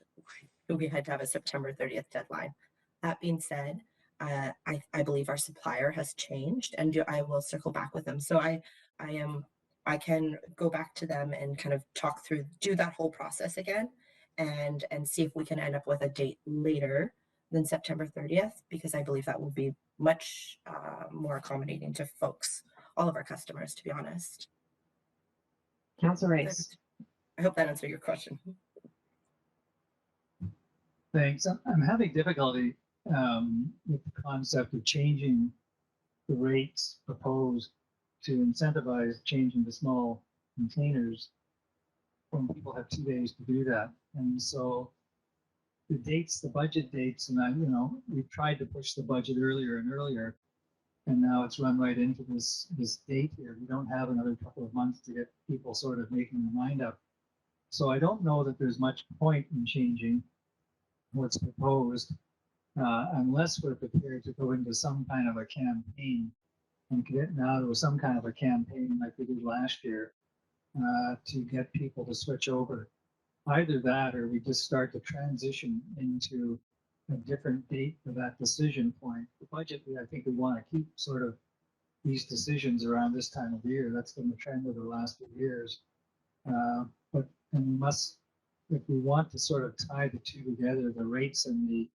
we had to have a September 30th deadline. That being said, I believe our supplier has changed, and I will circle back with them. So I can go back to them and kind of talk through, do that whole process again, and see if we can end up with a date later than September 30th, because I believe that will be much more accommodating to folks, all of our customers, to be honest. Council Race. I hope that answered your question. Thanks. I'm having difficulty with the concept of changing the rates proposed to incentivize changing to small containers when people have 2 days to do that. And so the dates, the budget dates, and we've tried to push the budget earlier and earlier, and now it's run right into this date here. We don't have another couple of months to get people sort of making their mind up. So I don't know that there's much point in changing what's proposed unless we're prepared to go into some kind of a campaign and get now to some kind of a campaign like we did last year to get people to switch over. Either that, or we just start to transition into a different date for that decision point. The budget, I think we want to keep sort of these decisions around this time of year. That's been the trend over the last few years. But we must, if we want to sort of tie the two together, the rates and the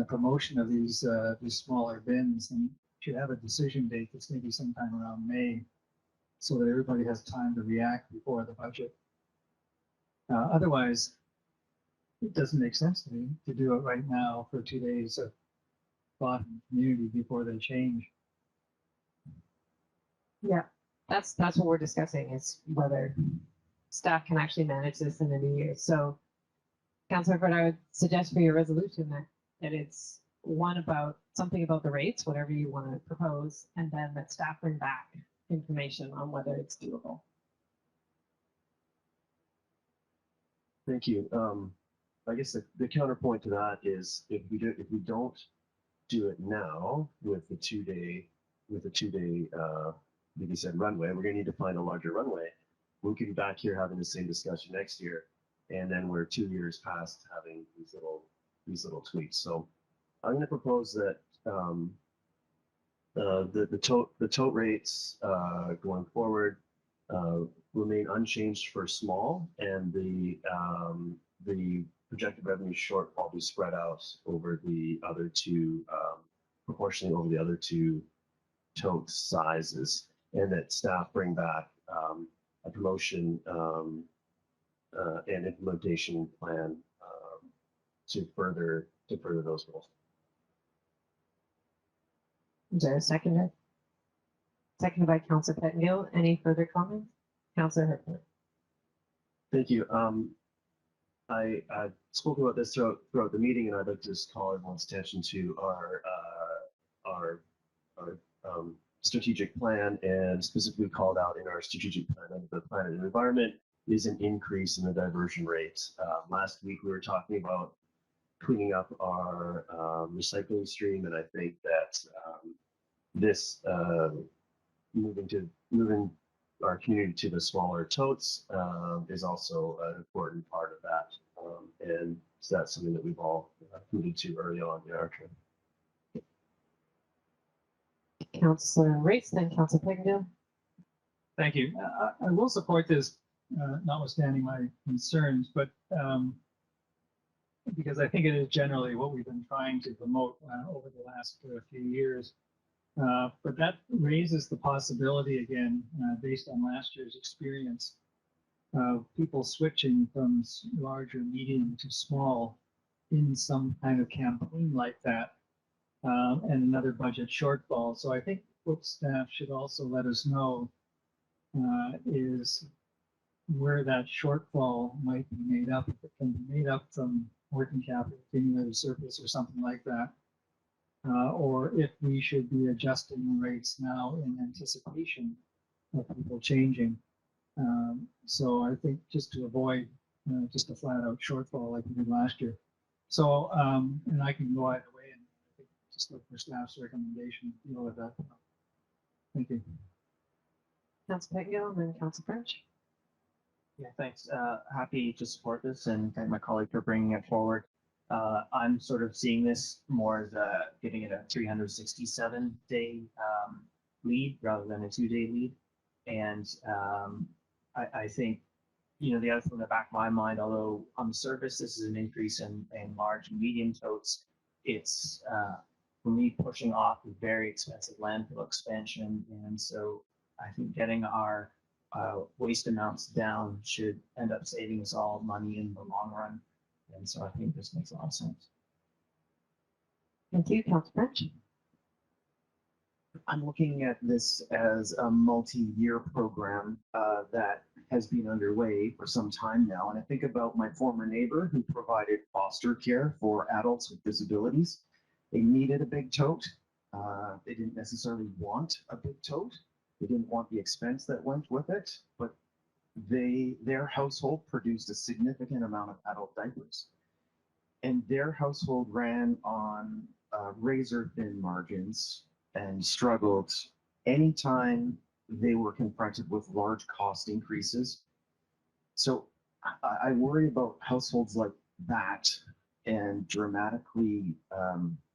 promotion of these smaller bins, and should have a decision date that's maybe sometime around May, so that everybody has time to react before the budget. Otherwise, it doesn't make sense to me to do it right now for 2 days of thought in the community before they change. Yeah, that's what we're discussing, is whether staff can actually manage this in the new year. So, Councillor Ford, I would suggest for your resolution that it's one about something about the rates, whatever you want to propose, and then that staff bring back information on whether it's doable. Thank you. I guess the counterpoint to that is if we don't do it now with the 2 day, like you said, runway, we're gonna need to find a larger runway. We could be back here having the same discussion next year, and then we're 2 years past having these little tweaks. So I'm gonna propose that the tote rates going forward remain unchanged for small, and the projected revenue shortfall be spread out over the other two, proportionally over the other two tote sizes, and that staff bring back a promotion and implementation plan to further those goals. Is there a seconder? Seconded by Councillor Pettengill. Any further comments? Councillor Hertzler. Thank you. I spoke about this throughout the meeting, and I'd like to just call everyone's attention to our strategic plan, and specifically called out in our strategic plan under the planet and environment is an increase in the diversion rate. Last week we were talking about cleaning up our recycling stream, and I think that this moving our community to the smaller totes is also an important part of that, and so that's something that we've all alluded to early on in our trip. Councillor Race, then Councillor Pettengill. Thank you. I will support this, notwithstanding my concerns, but because I think it is generally what we've been trying to promote over the last few years. But that raises the possibility again, based on last year's experience, of people switching from large or medium to small in some kind of campaign like that, and another budget shortfall. So I think what staff should also let us know is where that shortfall might be made up. If it can be made up from working capital, accumulated surplus, or something like that. Or if we should be adjusting the rates now in anticipation of people changing. So I think just to avoid just a flat out shortfall like we did last year. So, and I can go either way, and I think just look for staff's recommendation to deal with that. Thank you. Councillor Pettengill, and then Councillor French. Yeah, thanks. Happy to support this, and thank my colleague for bringing it forward. I'm sort of seeing this more as giving it a 367-day lead rather than a 2-day lead. And I think, you know, the other thing in the back of my mind, although on the surface this is an increase in large and medium totes, it's for me pushing off a very expensive landfill expansion. And so I think getting our waste amounts down should end up saving us all money in the long run. And so I think this makes a lot of sense. Thank you, Councillor French. I'm looking at this as a multi-year program that has been underway for some time now. And I think about my former neighbor who provided foster care for adults with disabilities. They needed a big tote. They didn't necessarily want a big tote. They didn't want the expense that went with it, but their household produced a significant amount of adult diapers. And their household ran on razor thin margins and struggled anytime they were confronted with large cost increases. So I worry about households like that and dramatically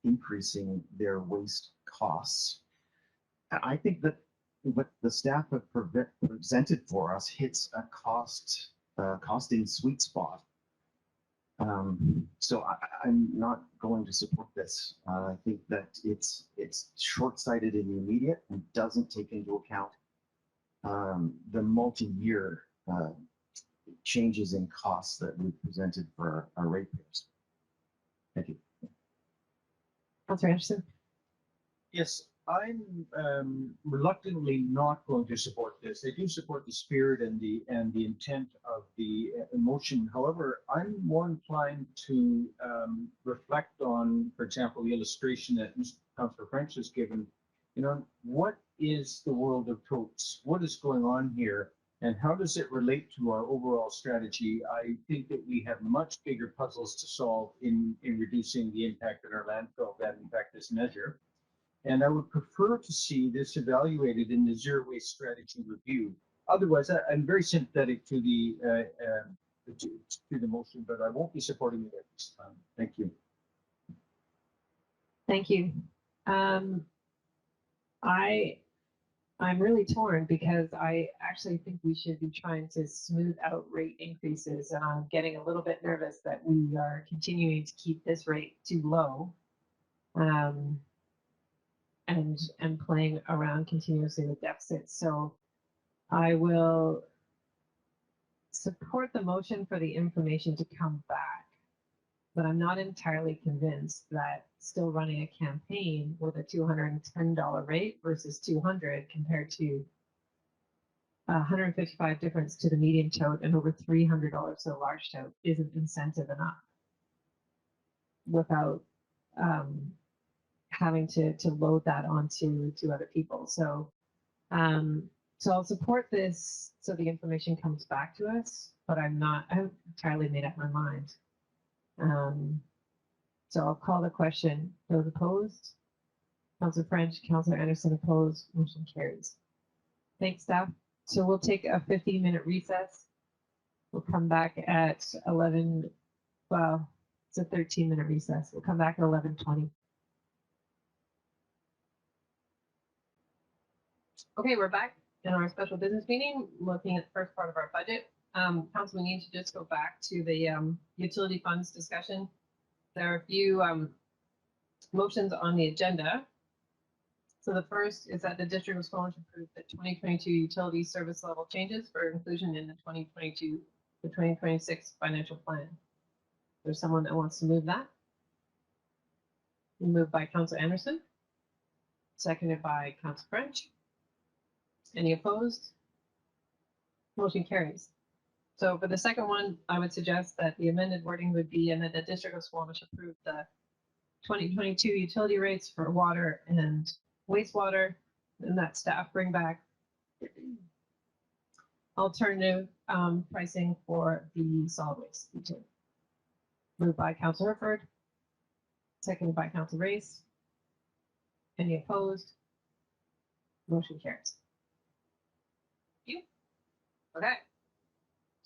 increasing their waste costs. I think that what the staff have presented for us hits a costing sweet spot. So I'm not going to support this. I think that it's short-sighted in the immediate and doesn't take into account the multi-year changes in costs that we've presented for our ratepayers. Thank you. Councillor Anderson. Yes, I'm reluctantly not going to support this. I do support the spirit and the intent of the motion. However, I'm more inclined to reflect on, for example, the illustration that Mr. Councillor French has given. You know, what is the world of totes? What is going on here? And how does it relate to our overall strategy? I think that we have much bigger puzzles to solve in reducing the impact on our landfill than, in fact, this measure. And I would prefer to see this evaluated in the zero waste strategy review. Otherwise, I'm very sympathetic to the motion, but I won't be supporting it at this time. Thank you. Thank you. I'm really torn because I actually think we should be trying to smooth out rate increases, and I'm getting a little bit nervous that we are continuing to keep this rate too low, and playing around continuously with deficits. So I will support the motion for the information to come back, but I'm not entirely convinced that still running a campaign with a $210 rate versus 200 compared to 155 difference to the medium tote and over $300 to the large tote isn't incentive enough without having to load that onto other people. So so I'll support this so the information comes back to us, but I haven't entirely made up my mind. So I'll call the question. Those opposed? Councillor French, Councillor Anderson opposed, motion carries. Thanks, staff. So we'll take a 15-minute recess. We'll come back at 11, well, it's a 13-minute recess. We'll come back at 11:20. Okay, we're back in our special business meeting, looking at the first part of our budget. Council, we need to just go back to the utility funds discussion. There are a few motions on the agenda. So the first is that the district was going to approve the 2022 utility service level changes for inclusion in the 2022 to 2026 financial plan. There's someone that wants to move that. Moved by Councillor Anderson, seconded by Councillor French. Any opposed? Motion carries. So for the second one, I would suggest that the amended wording would be, and that the district of Squamish approved the 2022 utility rates for water and wastewater, and that staff bring back alternative pricing for the solid waste utility. Moved by Councillor Herford, seconded by Councillor Race. Any opposed? Motion carries. Thank you. Okay.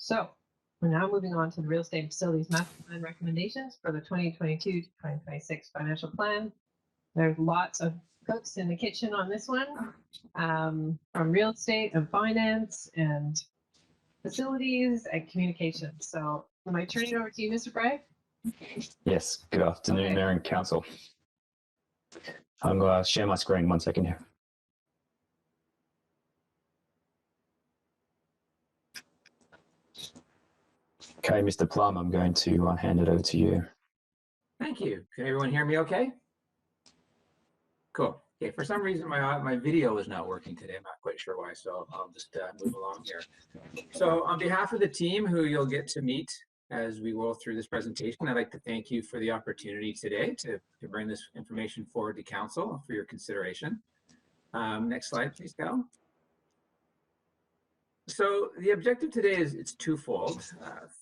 So we're now moving on to the real estate facilities master plan recommendations for the 2022 to 2026 financial plan. There's lots of cooks in the kitchen on this one, from real estate and finance and facilities and communications. So am I turning it over to you, Mr. Bragg? Yes, good afternoon, Okay. Mayor and Council. I'm going to share my screen 1 second here. Okay, Mr. Plum, I'm going to hand it over to you. Thank you. Can everyone hear me okay? Cool. Okay, for some reason my video is not working today. I'm not quite sure why, so I'll just move along here. So on behalf of the team who you'll get to meet as we roll through this presentation, I'd like to thank you for the opportunity today to bring this information forward to Council for your consideration. Next slide, please, Cal. So the objective today is it's twofold.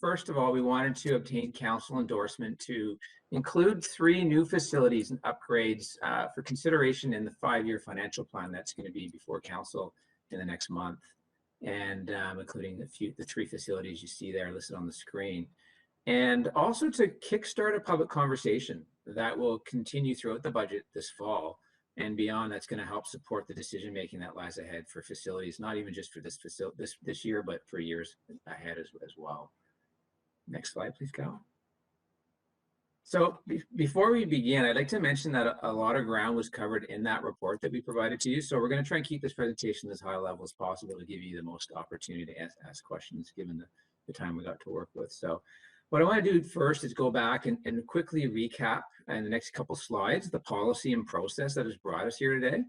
First of all, we wanted to obtain Council endorsement to include 3 new facilities and upgrades for consideration in the 5-year financial plan that's going to be before Council in the next month, and including the 3 facilities you see there listed on the screen. And also to kickstart a public conversation that will continue throughout the budget this fall and beyond. That's going to help support the decision making that lies ahead for facilities, not even just for this year, but for years ahead as well. Next slide, please, Cal. So before we begin, I'd like to mention that a lot of ground was covered in that report that we provided to you. So we're going to try and keep this presentation as high level as possible to give you the most opportunity to ask questions given the time we got to work with. So what I want to do first is go back and quickly recap in the next couple slides the policy and process that has brought us here today.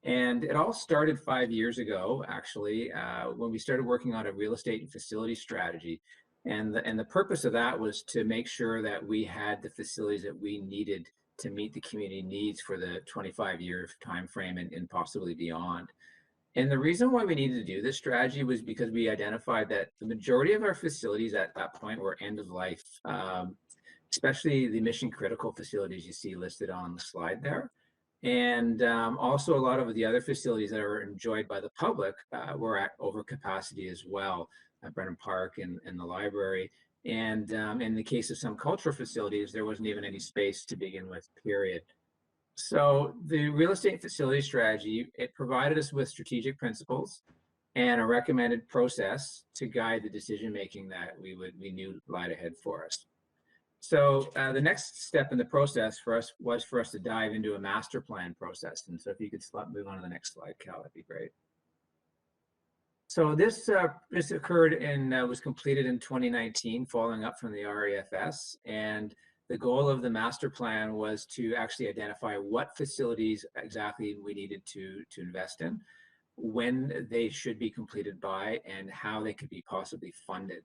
And it all started 5 years ago, actually, when we started working on a real estate and facility strategy. And the purpose of that was to make sure that we had the facilities that we needed to meet the community needs for the 25-year time frame and possibly beyond. And the reason why we needed to do this strategy was because we identified that the majority of our facilities at that point were end of life, especially the mission critical facilities you see listed on the slide there. And also a lot of the other facilities that are enjoyed by the public were at overcapacity as well, at Brennan Park and the library. And in the case of some cultural facilities, there wasn't even any space to begin with, period. So the real estate facility strategy, it provided us with strategic principles and a recommended process to guide the decision-making that we knew lied ahead for us. So the next step in the process for us was for us to dive into a master plan process. And so if you could move on to the next slide, Cal, that'd be great. So this occurred and was completed in 2019, following up from the REFS. And the goal of the master plan was to actually identify what facilities exactly we needed to invest in, when they should be completed by, and how they could be possibly funded.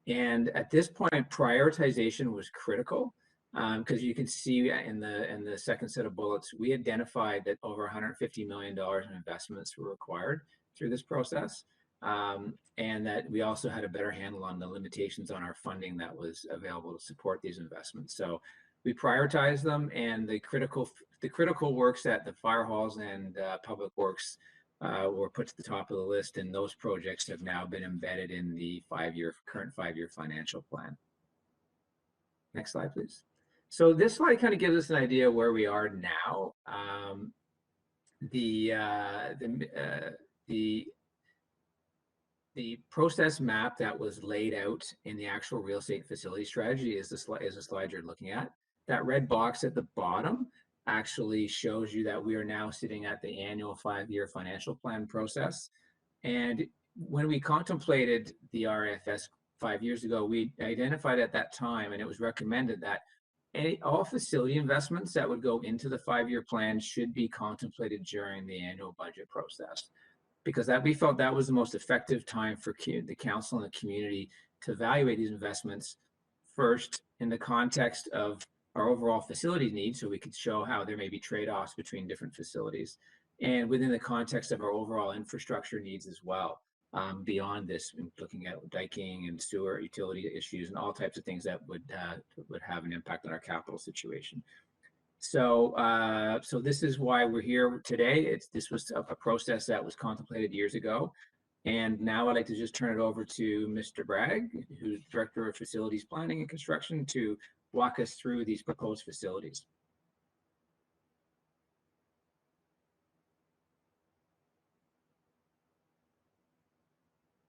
And at this point, prioritization was critical because you can see in the second set of bullets, we identified that over $150 million in investments were required through this process. And that we also had a better handle on the limitations on our funding that was available to support these investments. So we prioritized them, and the critical works at the fire halls and public works were put to the top of the list, and those projects have now been embedded in the current five-year financial plan. Next slide, please. So this slide kind of gives us an idea of where we are now. The process map that was laid out in the actual real estate facility strategy is the slide you're looking at. That red box at the bottom actually shows you that we are now sitting at the annual 5-year financial plan process. And when we contemplated the RFS 5 years ago, we identified at that time, and it was recommended that all facility investments that would go into the 5-year plan should be contemplated during the annual budget process, because we felt that was the most effective time for the council and the community to evaluate these investments, first in the context of our overall facility needs, so we could show how there may be trade-offs between different facilities, and within the context of our overall infrastructure needs as well, beyond this, looking at diking and sewer utility issues and all types of things that would have an impact on our capital situation. So so this is why we're here today. This was a process that was contemplated years ago. And now I'd like to just turn it over to Mr. Bragg, who's Director of Facilities Planning and Construction, to walk us through these proposed facilities.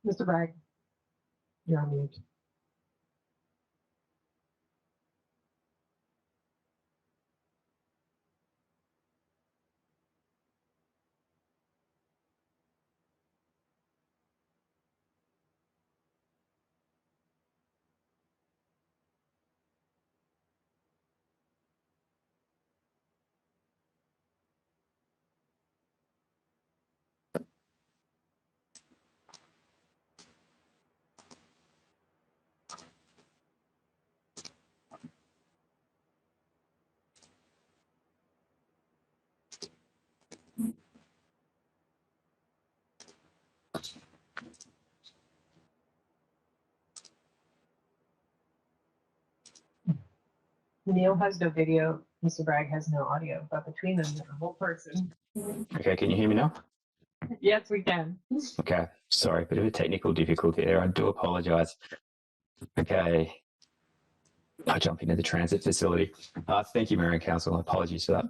Mr. Bragg, you're on mute. Neil has no video, Mr. Bragg has no audio, but between them, they're a whole person. Okay, can you hear me now? Yes, we can. Okay, sorry, bit of a technical difficulty there. I do apologize. Okay, I'll jump into the transit facility. Thank you, Mayor and Council. Apologies for that.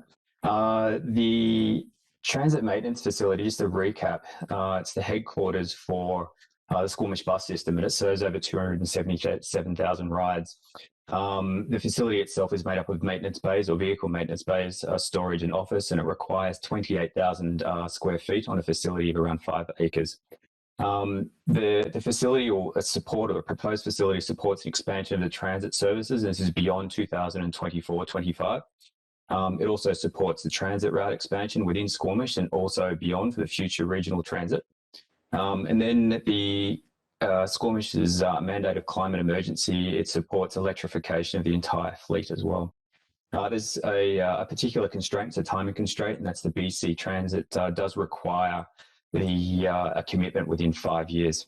The transit maintenance facility, just to recap, it's the headquarters for the Squamish bus system, and it serves over 277,000 rides. The facility itself is made up of maintenance bays or vehicle maintenance bays, storage and office, and it requires 28,000 square feet on a facility of around 5 acres. The facility or a proposed facility supports the expansion of the transit services, and this is beyond 2024-25. It also supports the transit route expansion within Squamish and also beyond for the future regional transit. And then the Squamish's mandate of climate emergency, it supports electrification of the entire fleet as well. There's a particular constraint, it's a timing constraint, and that's the BC Transit does require a commitment within 5 years.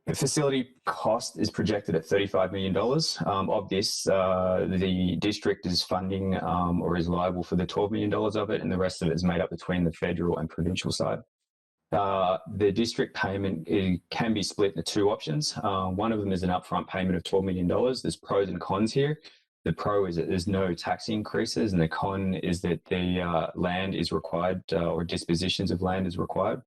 The facility cost is projected at $35 million. Of this, the district is funding or is liable for the $12 million of it, and the rest of it is made up between the federal and provincial side. The district payment can be split into two options. One of them is an upfront payment of $12 million. There's pros and cons here. The pro is that there's no tax increases, and the con is that the land is required or dispositions of land is required.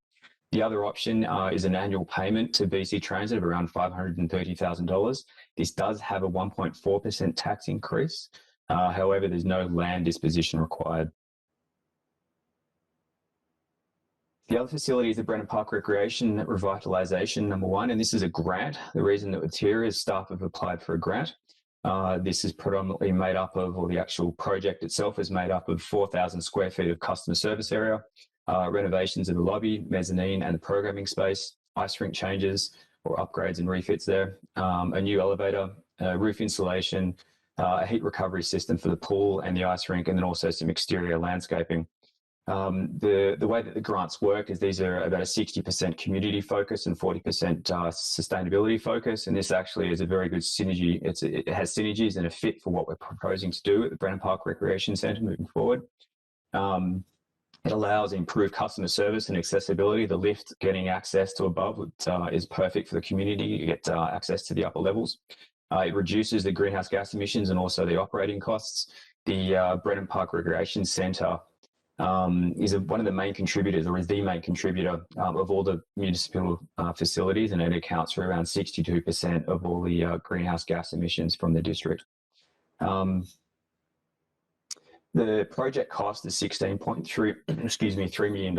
The other option is an annual payment to BC Transit of around $530,000. This does have a 1.4% tax increase. However, there's no land disposition required. The other facility is the Brennan Park Recreation Revitalisation #1, and this is a grant. The reason that it's here is staff have applied for a grant. This is predominantly made up of, or the actual project itself is made up of 4,000 square feet of customer service area, renovations of the lobby, mezzanine and the programming space, ice rink changes or upgrades and refits there, a new elevator, roof insulation, a heat recovery system for the pool and the ice rink, and then also some exterior landscaping. The way that the grants work is these are about a 60% community focus and 40% sustainability focus, and this actually is a very good synergy. It has synergies and a fit for what we're proposing to do at the Brennan Park Recreation Centre moving forward. It allows improved customer service and accessibility. The lift getting access to above is perfect for the community. You get access to the upper levels. It reduces the greenhouse gas emissions and also the operating costs. The Brennan Park Recreation Centre is one of the main contributors, or is the main contributor of all the municipal facilities, and it accounts for around 62% of all the greenhouse gas emissions from the district. The project cost is $3 million.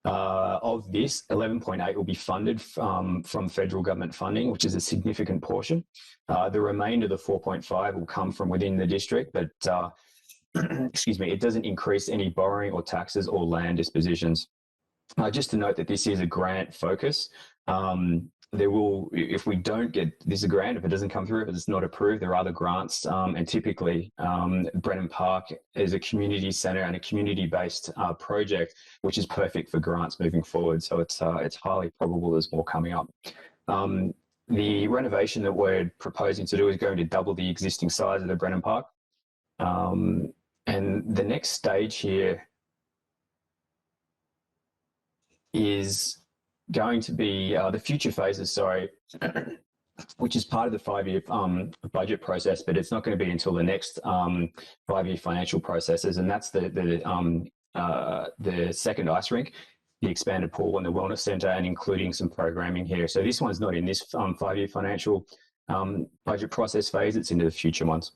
Of this, 11.8 will be funded from federal government funding, which is a significant portion. The remainder, the 4.5, will come from within the district, but it doesn't increase any borrowing or taxes or land dispositions. Just to note that this is a grant focus. There will, if we don't get this grant, if it doesn't come through, if it's not approved, there are other grants. And typically, Brennan Park is a community centre and a community-based project, which is perfect for grants moving forward. So it's highly probable there's more coming up. The renovation that we're proposing to do is going to double the existing size of the Brennan Park. And the next stage here is going to be the future phases, which is part of the 5-year budget process, but it's not going to be until the next 5-year financial processes, and that's the second ice rink, the expanded pool and the wellness centre, and including some programming here. So this one's not in this 5-year financial budget process phase, it's into the future ones.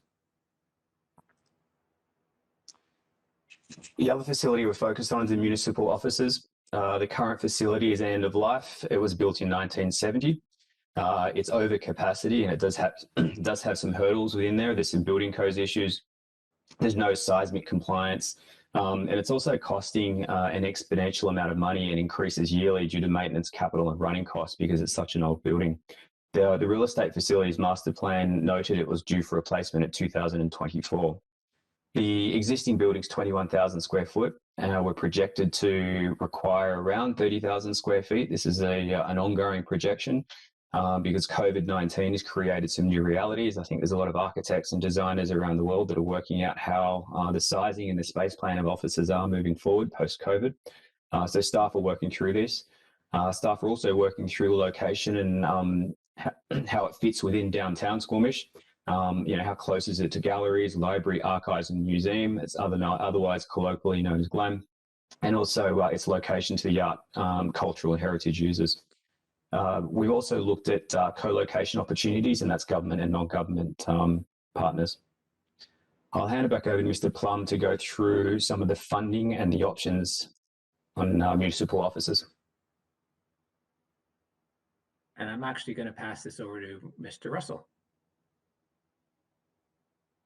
The other facility we're focused on is the municipal offices. The current facility is end of life. It was built in 1970. It's over capacity, and it does have some hurdles within there. There's some building codes issues. There's no seismic compliance. And it's also costing an exponential amount of money and increases yearly due to maintenance, capital and running costs because it's such an old building. The real estate facilities master plan noted it was due for replacement at 2024. The existing building's 21,000 square foot, and we're projected to require around 30,000 square feet. This is an ongoing projection because COVID-19 has created some new realities. I think there's a lot of architects and designers around the world that are working out how the sizing and the space plan of offices are moving forward post-COVID. So staff are working through this. Staff are also working through the location and how it fits within downtown Squamish. How close is it to galleries, library, archives and museum? It's otherwise colloquially known as GLAM. And also its location to the art, cultural and heritage users. We've also looked at co-location opportunities, and that's government and non-government partners. I'll hand it back over to Mr. Plum to go through some of the funding and the options on municipal offices. And I'm actually going to pass this over to Mr. Russell.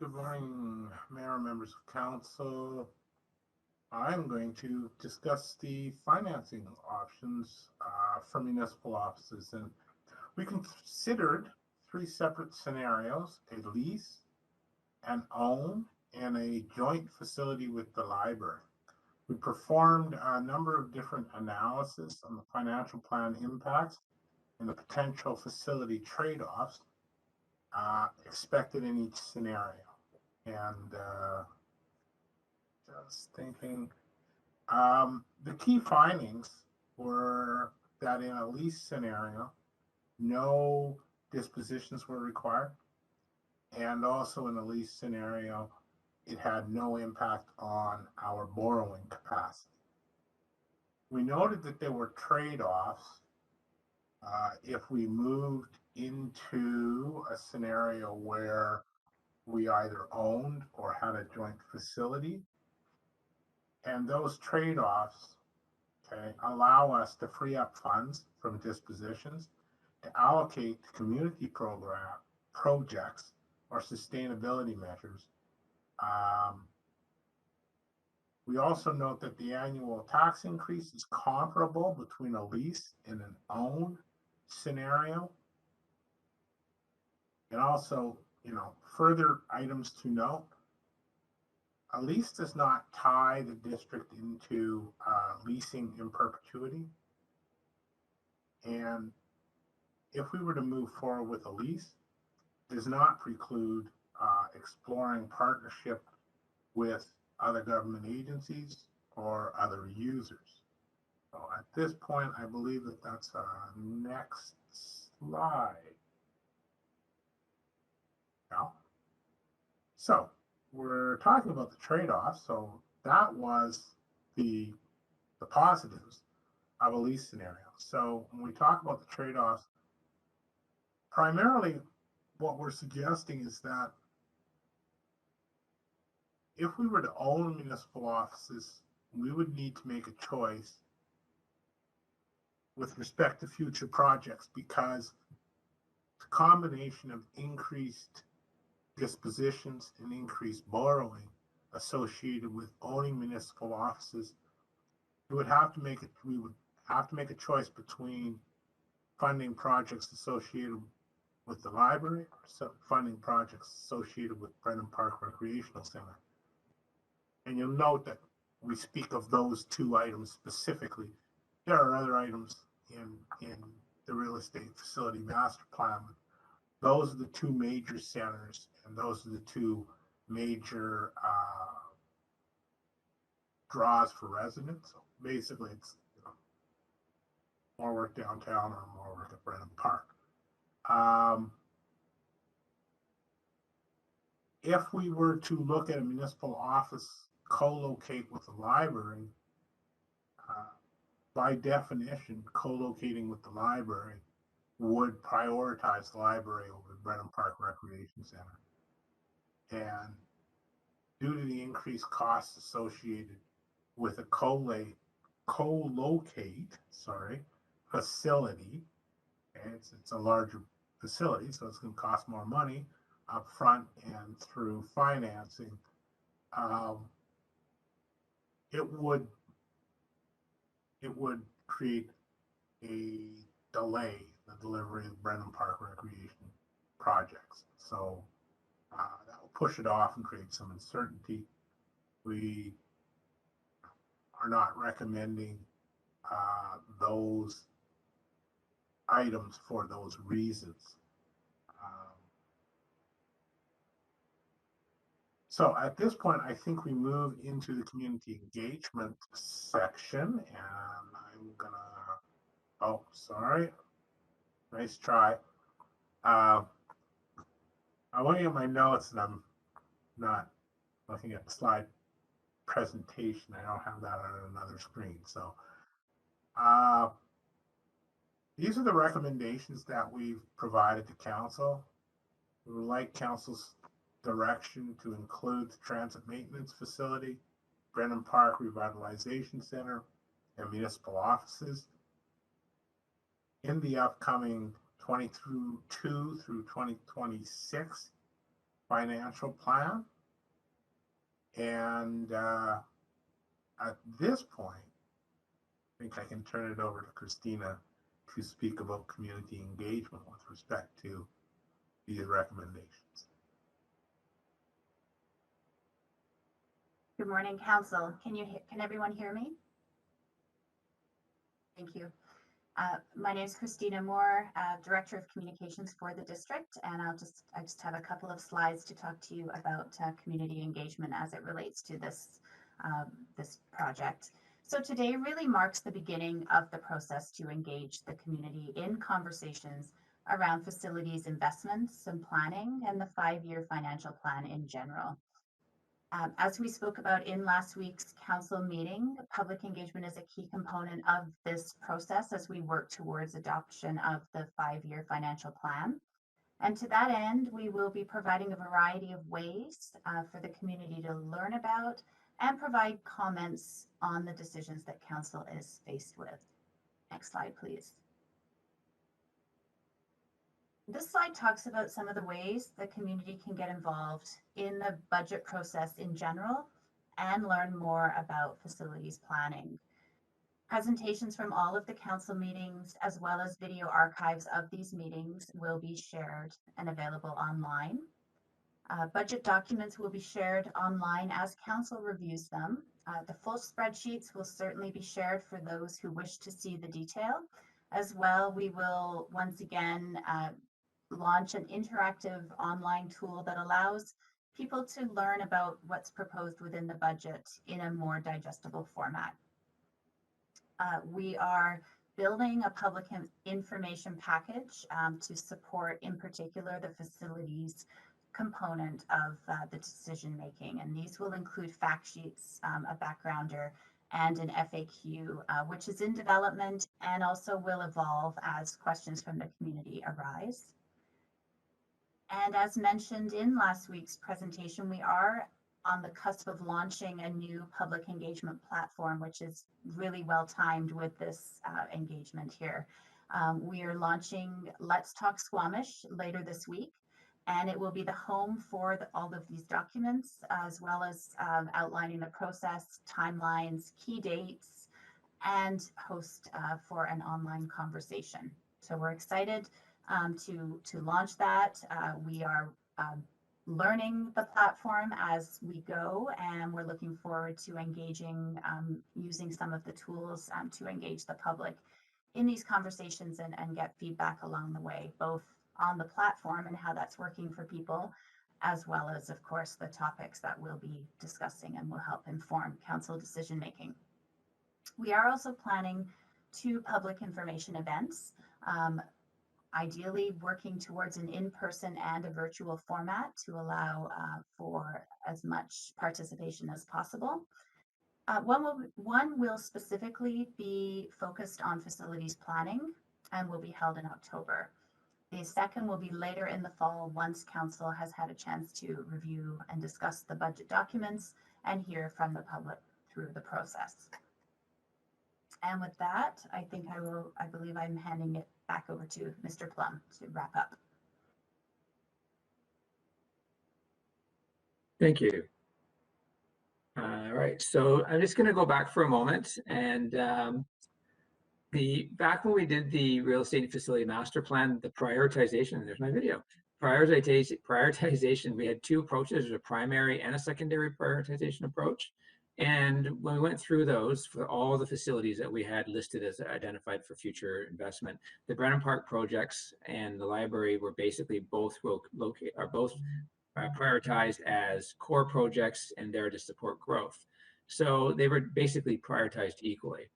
Good morning, Mayor, members of council. I'm going to discuss the financing options for municipal offices. And we considered 3 separate scenarios: a lease, an own, and a joint facility with the library. We performed a number of different analysis on the financial plan impacts and the potential facility trade-offs expected in each scenario. And just thinking, the key findings were that in a lease scenario, no dispositions were required. And also in a lease scenario, it had no impact on our borrowing capacity. We noted that there were trade-offs if we moved into a scenario where we either owned or had a joint facility. And those trade-offs, allow us to free up funds from dispositions to allocate to community projects or sustainability measures. We also note that the annual tax increase is comparable between a lease and an own scenario. And also, further items to note: a lease does not tie the district into leasing in perpetuity. And if we were to move forward with a lease, it does not preclude exploring partnership with other government agencies or other users. So at this point, I believe that that's next slide. Yeah. So we're talking about the trade-offs. So that was the positives of a lease scenario. So when we talk about the trade-offs, primarily what we're suggesting is that if we were to own municipal offices, we would need to make a choice with respect to future projects, because the combination of increased dispositions and increased borrowing associated with owning municipal offices, we would have to make a choice between funding projects associated with the library or funding projects associated with Brennan Park Recreational Center. And you'll note that we speak of those 2 items specifically. There are other items in the real estate facility master plan. Those are the 2 major centers, and those are the 2 major draws for residents. So basically, it's more work downtown or more work at Brennan Park. If we were to look at a municipal office co-locate with the library, by definition, co-locating with the library would prioritize the library over the Brennan Park Recreation Center. And due to the increased costs associated with a co-locate facility, and it's a larger facility, so it's going to cost more money up front and through financing. It would create a delay in the delivery of Brennan Park Recreation projects. So that will push it off and create some uncertainty. We are not recommending those items for those reasons. So at this point, I think we move into the community engagement section, and I'm gonna, oh, sorry, nice try. I'm looking at my notes and I'm not looking at the slide presentation. I don't have that on another screen. So These are the recommendations that we've provided to council. We would like council's direction to include the transit maintenance facility, Brennan Park Revitalization Center, and municipal offices in the upcoming 2022 through 2026 financial plan. And at this point, I think I can turn it over to Christina to speak about community engagement with respect to these recommendations. Good morning, Council. Can everyone hear me? Thank you. My name is Christina Moore, Director of Communications for the district, and I just have a couple of slides to talk to you about community engagement as it relates to this this project. So today really marks the beginning of the process to engage the community in conversations around facilities investments and planning and the 5-year financial plan in general. As we spoke about in last week's council meeting, public engagement is a key component of this process as we work towards adoption of the 5-year financial plan. And to that end, we will be providing a variety of ways for the community to learn about and provide comments on the decisions that council is faced with. Next slide, please. This slide talks about some of the ways the community can get involved in the budget process in general and learn more about facilities planning. Presentations from all of the council meetings, as well as video archives of these meetings, will be shared and available online. Budget documents will be shared online as council reviews them. The full spreadsheets will certainly be shared for those who wish to see the detail. As well, we will once again launch an interactive online tool that allows people to learn about what's proposed within the budget in a more digestible format. We are building a public information package to support, in particular, the facilities component of the decision making, and these will include fact sheets, a backgrounder, and an FAQ, which is in development and also will evolve as questions from the community arise. And as mentioned in last week's presentation, we are on the cusp of launching a new public engagement platform, which is really well timed with this engagement here. We are launching Let's Talk Squamish later this week, and it will be the home for all of these documents, as well as outlining the process, timelines, key dates, and host for an online conversation. So we're excited to launch that. We are learning the platform as we go, and we're looking forward to engaging, using some of the tools to engage the public in these conversations and get feedback along the way, both on the platform and how that's working for people, as well as, of course, the topics that we'll be discussing and will help inform council decision making. We are also planning 2 public information events, ideally working towards an in-person and a virtual format to allow for as much participation as possible. One will specifically be focused on facilities planning and will be held in October. The second will be later in the fall once council has had a chance to review and discuss the budget documents and hear from the public through the process. And with that, I believe I'm handing it back over to Mr. Plum to wrap up. Thank you. All right, so I'm just going to go back for a moment, and back when we did the real estate and facility master plan, the prioritization, there's my video. Prioritization, we had 2 approaches, a primary and a secondary prioritization approach. And when we went through those for all the facilities that we had listed as identified for future investment, the Brennan Park projects and the library were basically both prioritized as core projects and there to support growth. So they were basically prioritized equally.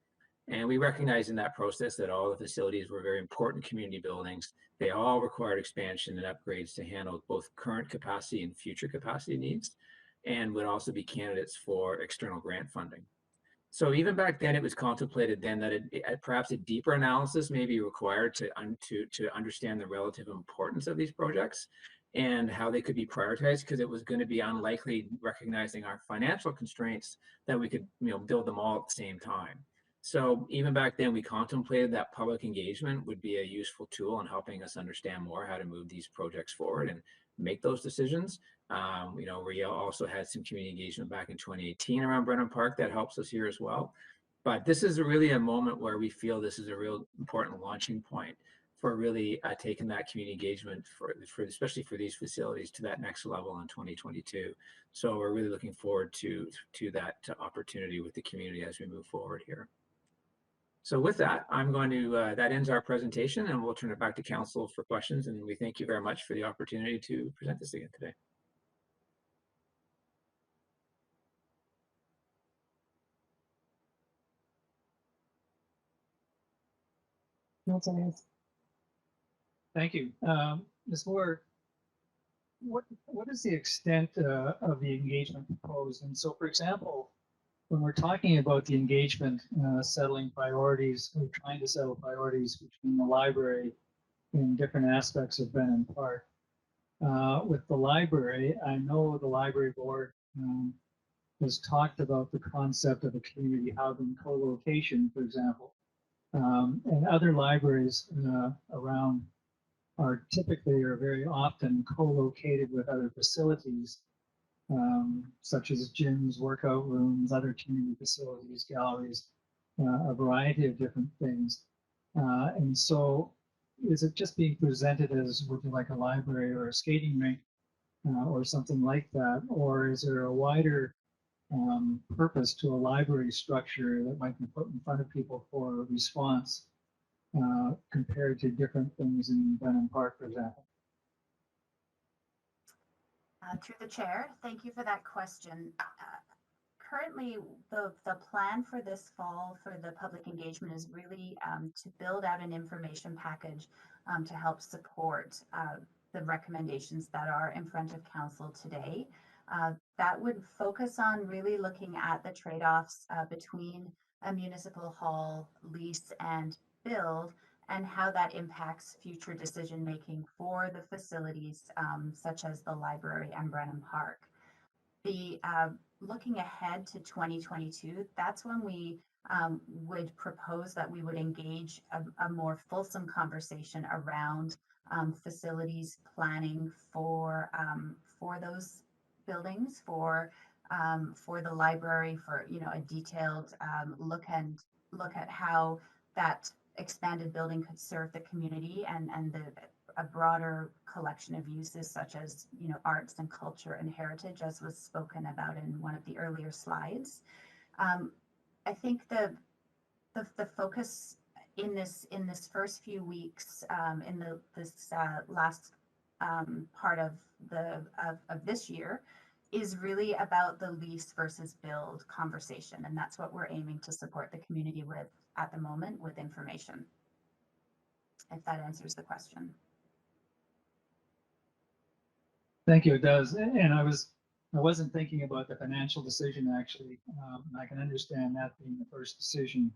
And we recognized in that process that all the facilities were very important community buildings. They all required expansion and upgrades to handle both current capacity and future capacity needs, and would also be candidates for external grant funding. So even back then, it was contemplated then that perhaps a deeper analysis may be required to understand the relative importance of these projects and how they could be prioritized, because it was going to be unlikely, recognizing our financial constraints, that we could build them all at the same time. So even back then, we contemplated that public engagement would be a useful tool in helping us understand more how to move these projects forward and make those decisions. We also had some community engagement back in 2018 around Brennan Park that helps us here as well. But this is really a moment where we feel this is a real important launching point for really taking that community engagement for especially for these facilities to that next level in 2022. So we're really looking forward to that opportunity with the community as we move forward here. So with that, I'm going to, that ends our presentation, and we'll turn it back to council for questions. And we thank you very much for the opportunity to present this again today. Thank you. Ms. Moore, what is the extent of the engagement proposed? And so, for example, when we're talking about the engagement, settling priorities, or trying to settle priorities between the library and different aspects of Brennan Park. With the library, I know the library board has talked about the concept of a community hub and co-location, for example. And other libraries around are typically or very often co-located with other facilities, such as gyms, workout rooms, other community facilities, galleries, a variety of different things. And so is it just being presented as would you like a library or a skating rink or something like that? Or is there a wider purpose to a library structure that might be put in front of people for a response compared to different things in Brennan Park, for example? Through the chair, thank you for that question. Currently, the plan for this fall for the public engagement is really to build out an information package to help support the recommendations that are in front of council today. That would focus on really looking at the trade-offs between a municipal hall lease and build, and how that impacts future decision making for the facilities such as the library and Brennan Park. The looking ahead to 2022, that's when we would propose that we would engage a more fulsome conversation around facilities planning for those buildings, for the library, for a detailed look at how that expanded building could serve the community and a broader collection of uses such as arts and culture and heritage, as was spoken about in one of the earlier slides. I think the focus in this first few weeks in this last part of this year is really about the lease versus build conversation, and that's what we're aiming to support the community with at the moment with information, if that answers the question. Thank you, it does. And I wasn't thinking about the financial decision actually. And I can understand that being the first decision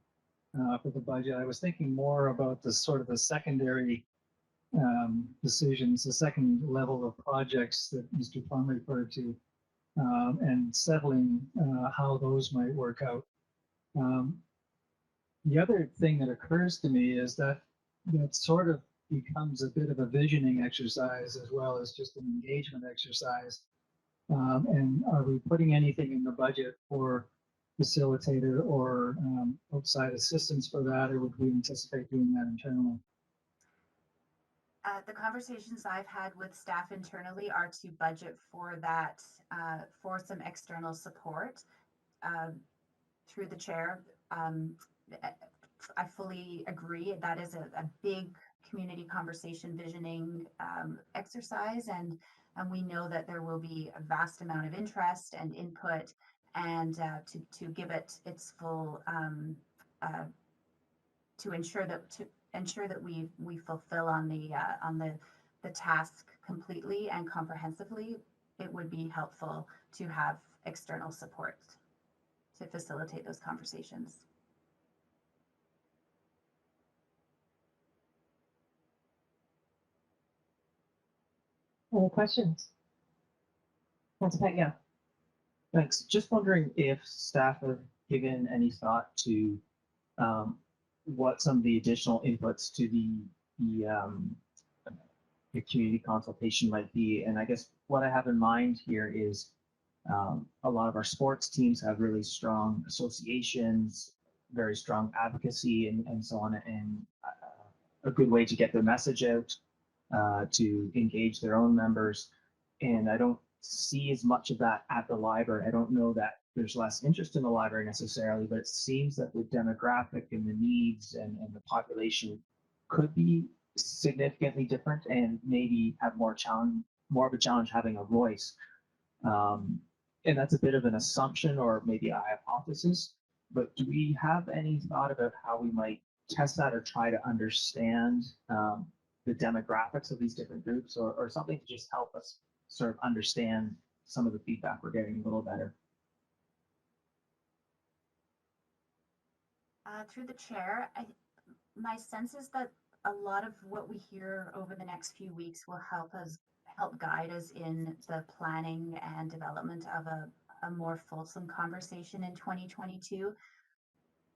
for the budget. I was thinking more about the sort of the secondary decisions, the second level of projects that Mr. Plum referred to, and settling how those might work out. The other thing that occurs to me is that it sort of becomes a bit of a visioning exercise as well as just an engagement exercise. And are we putting anything in the budget for facilitator or outside assistance for that, or would we anticipate doing that internally? The conversations I've had with staff internally are to budget for that, for some external support. Through the chair, I fully agree that is a big community conversation visioning exercise, and we know that there will be a vast amount of interest and input, and to give it its full to ensure that we fulfill on the task completely and comprehensively, it would be helpful to have external support to facilitate those conversations. Any questions? Yeah. Thanks. Just wondering if staff have given any thought to what some of the additional inputs to the community consultation might be. And I guess what I have in mind here is a lot of our sports teams have really strong associations, very strong advocacy, and so on, and a good way to get their message out, to engage their own members. And I don't see as much of that at the library. I don't know that there's less interest in the library necessarily, but it seems that the demographic and the needs and the population could be significantly different and maybe have more of a challenge having a voice. And that's a bit of an assumption or maybe a hypothesis, but do we have any thought about how we might test that or try to understand the demographics of these different groups, or something to just help us sort of understand some of the feedback we're getting a little better? Through the chair, my sense is that a lot of what we hear over the next few weeks will help guide us in the planning and development of a more fulsome conversation in 2022.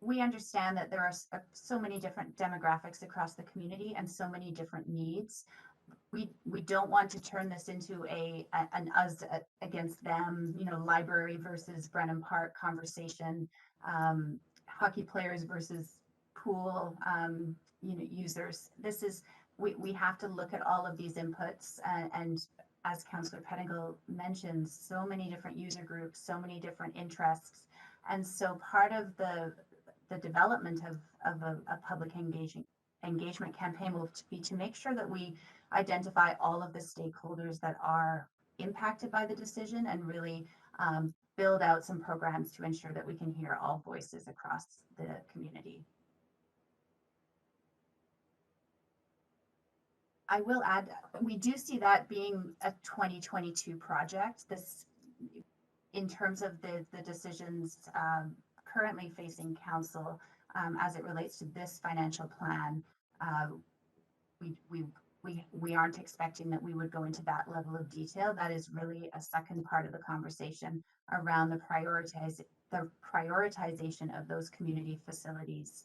We understand that there are so many different demographics across the community and so many different needs. We don't want to turn this into an us against them, library versus Brennan Park conversation, hockey players versus pool, users. We have to look at all of these inputs, and as Councillor Pettingill mentioned, so many different user groups, so many different interests. And so part of the development of a public engagement campaign will be to make sure that we identify all of the stakeholders that are impacted by the decision and really build out some programs to ensure that we can hear all voices across the community. I will add, we do see that being a 2022 project. This, in terms of the decisions currently facing council as it relates to this financial plan, we aren't expecting that we would go into that level of detail. That is really a second part of the conversation around the prioritization of those community facilities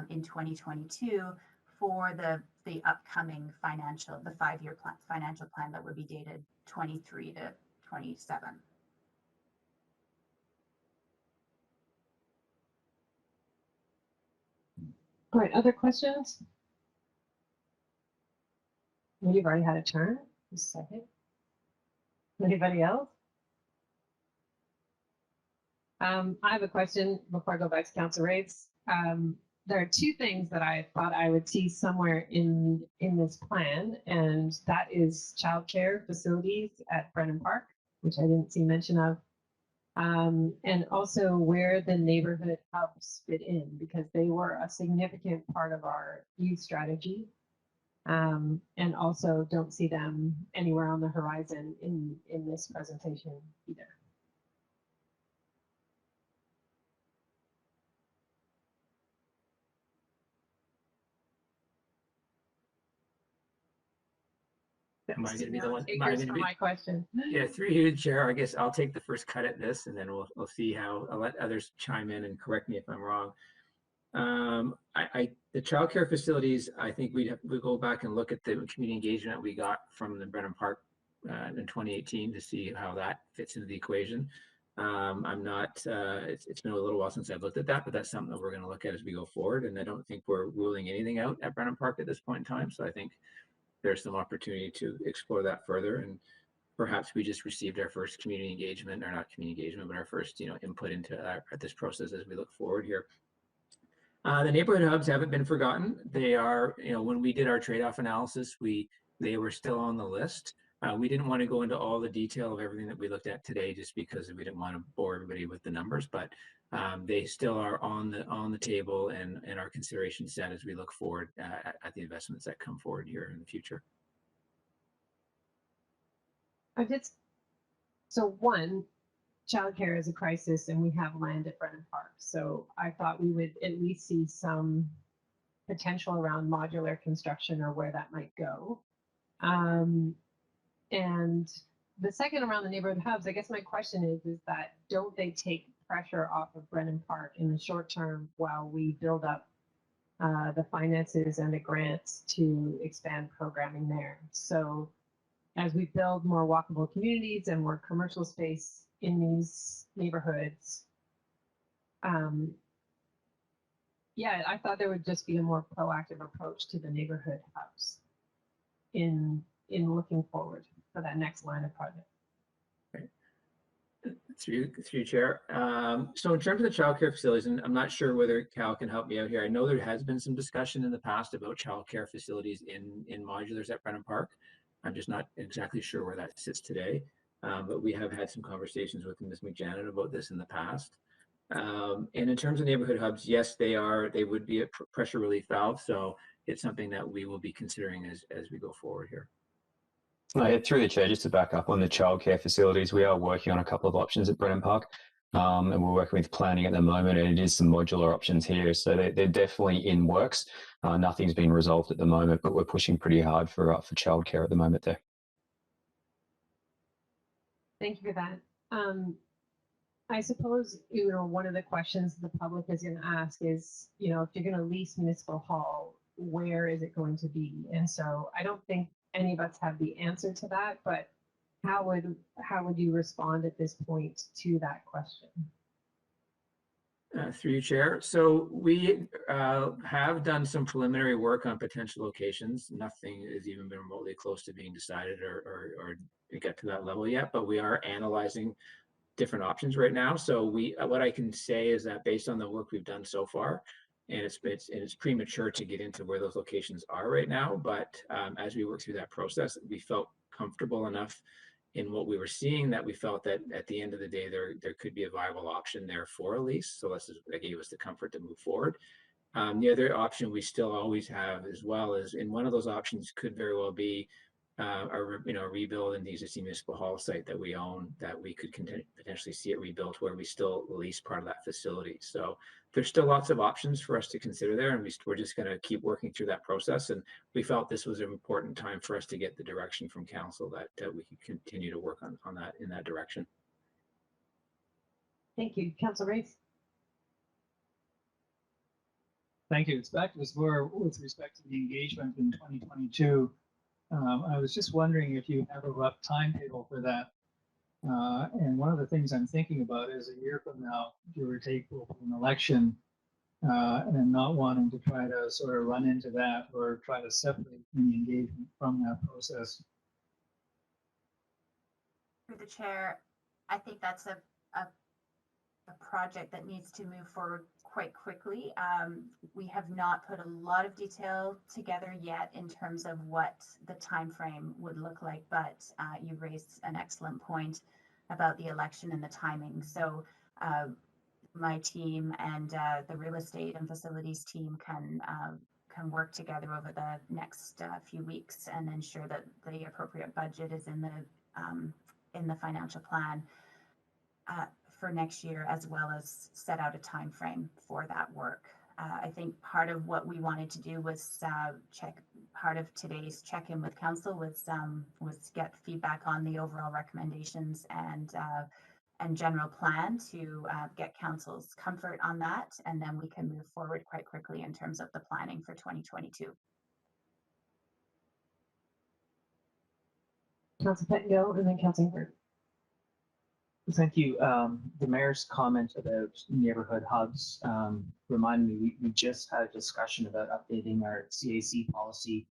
in 2022 for the upcoming the 5-year financial plan that would be dated 23 to 27. All right, other questions? You've already had a turn. Just a second. Anybody else? I have a question before I go back to Council Rates. There are two things that I thought I would see somewhere in this plan, and that is childcare facilities at Brennan Park, which I didn't see mention of, and also where the neighborhood hubs fit in, because they were a significant part of our youth strategy, and also don't see them anywhere on the horizon in this presentation either. Am I going to be the one? My question. Yeah, through you, Chair. I guess I'll take the first cut at this, and then we'll see how. I'll let others chime in and correct me if I'm wrong. The childcare facilities, I think we go back and look at the community engagement we got from the Brennan Park in 2018 to see how that fits into the equation. I'm not. It's been a little while since I've looked at that, but that's something that we're going to look at as we go forward. And I don't think we're ruling anything out at Brennan Park at this point in time. So I think there's some opportunity to explore that further, and perhaps we just received our first community engagement, or not community engagement, but our first input into this process as we look forward here. The neighborhood hubs haven't been forgotten. They are, when we did our trade-off analysis, they were still on the list. We didn't want to go into all the detail of everything that we looked at today, just because we didn't want to bore everybody with the numbers, but they still are on the table and our consideration set as we look forward at the investments that come forward here in the future. So one, childcare is a crisis and we have land at Brennan Park. So I thought we would at least see some potential around modular construction or where that might go. And the second around the neighborhood hubs, I guess my question is that don't they take pressure off of Brennan Park in the short term while we build up the finances and the grants to expand programming there? So as we build more walkable communities and more commercial space in these neighborhoods, yeah, I thought there would just be a more proactive approach to the neighborhood hubs in looking forward for that next line of project. Through you, Chair. So in terms of the childcare facilities, and I'm not sure whether Cal can help me out here. I know there has been some discussion in the past about childcare facilities in modulars at Brennan Park. I'm just not exactly sure where that sits today. But we have had some conversations with Ms. McJanet about this in the past. And in terms of neighborhood hubs, yes, they would be a pressure relief valve. So it's something that we will be considering as we go forward here. Through the chair, just to back up on the childcare facilities, we are working on a couple of options at Brennan Park, and we're working with planning at the moment, and it is some modular options here. So they're definitely in works. Nothing's been resolved at the moment, but we're pushing pretty hard for childcare at the moment there. Thank you for that. I suppose, one of the questions the public is going to ask is, if you're going to lease Municipal Hall, where is it going to be? And so I don't think any of us have the answer to that, but how would you respond at this point to that question? Through you, Chair. So we have done some preliminary work on potential locations. Nothing has even been remotely close to being decided or get to that level yet, but we are analyzing different options right now. So what I can say is that based on the work we've done so far, and it's premature to get into where those locations are right now, but as we work through that process, we felt comfortable enough in what we were seeing that we felt that at the end of the day there could be a viable option there for a lease. So that gave us the comfort to move forward. The other option we still always have as well is, in one of those options could very well be a rebuild in the existing Municipal Hall site that we own, that we could potentially see it rebuilt where we still lease part of that facility. So there's still lots of options for us to consider there, and we're just going to keep working through that process. And we felt this was an important time for us to get the direction from council that we could continue to work on that in that direction. Thank you. Councilor Race. Thank you. It's back to us more with respect to the engagement in 2022. I was just wondering if you have a rough timetable for that. And one of the things I'm thinking about is a year from now, give or take, will be an election, and not wanting to try to sort of run into that or try to separate any engagement from that process. Through the chair, I think that's a project that needs to move forward quite quickly. We have not put a lot of detail together yet in terms of what the time frame would look like, but you raised an excellent point about the election and the timing. So my team and the real estate and facilities team can work together over the next few weeks and ensure that the appropriate budget is in the financial plan for next year, as well as set out a time frame for that work. I think part of what we wanted to do was part of today's check-in with council was get feedback on the overall recommendations and general plan to get council's comfort on that, and then we can move forward quite quickly in terms of the planning for 2022. Councilor Pettengill and then Councilor Bird. Thank you. The mayor's comment about neighborhood hubs reminded me we just had a discussion about updating our CAC policy,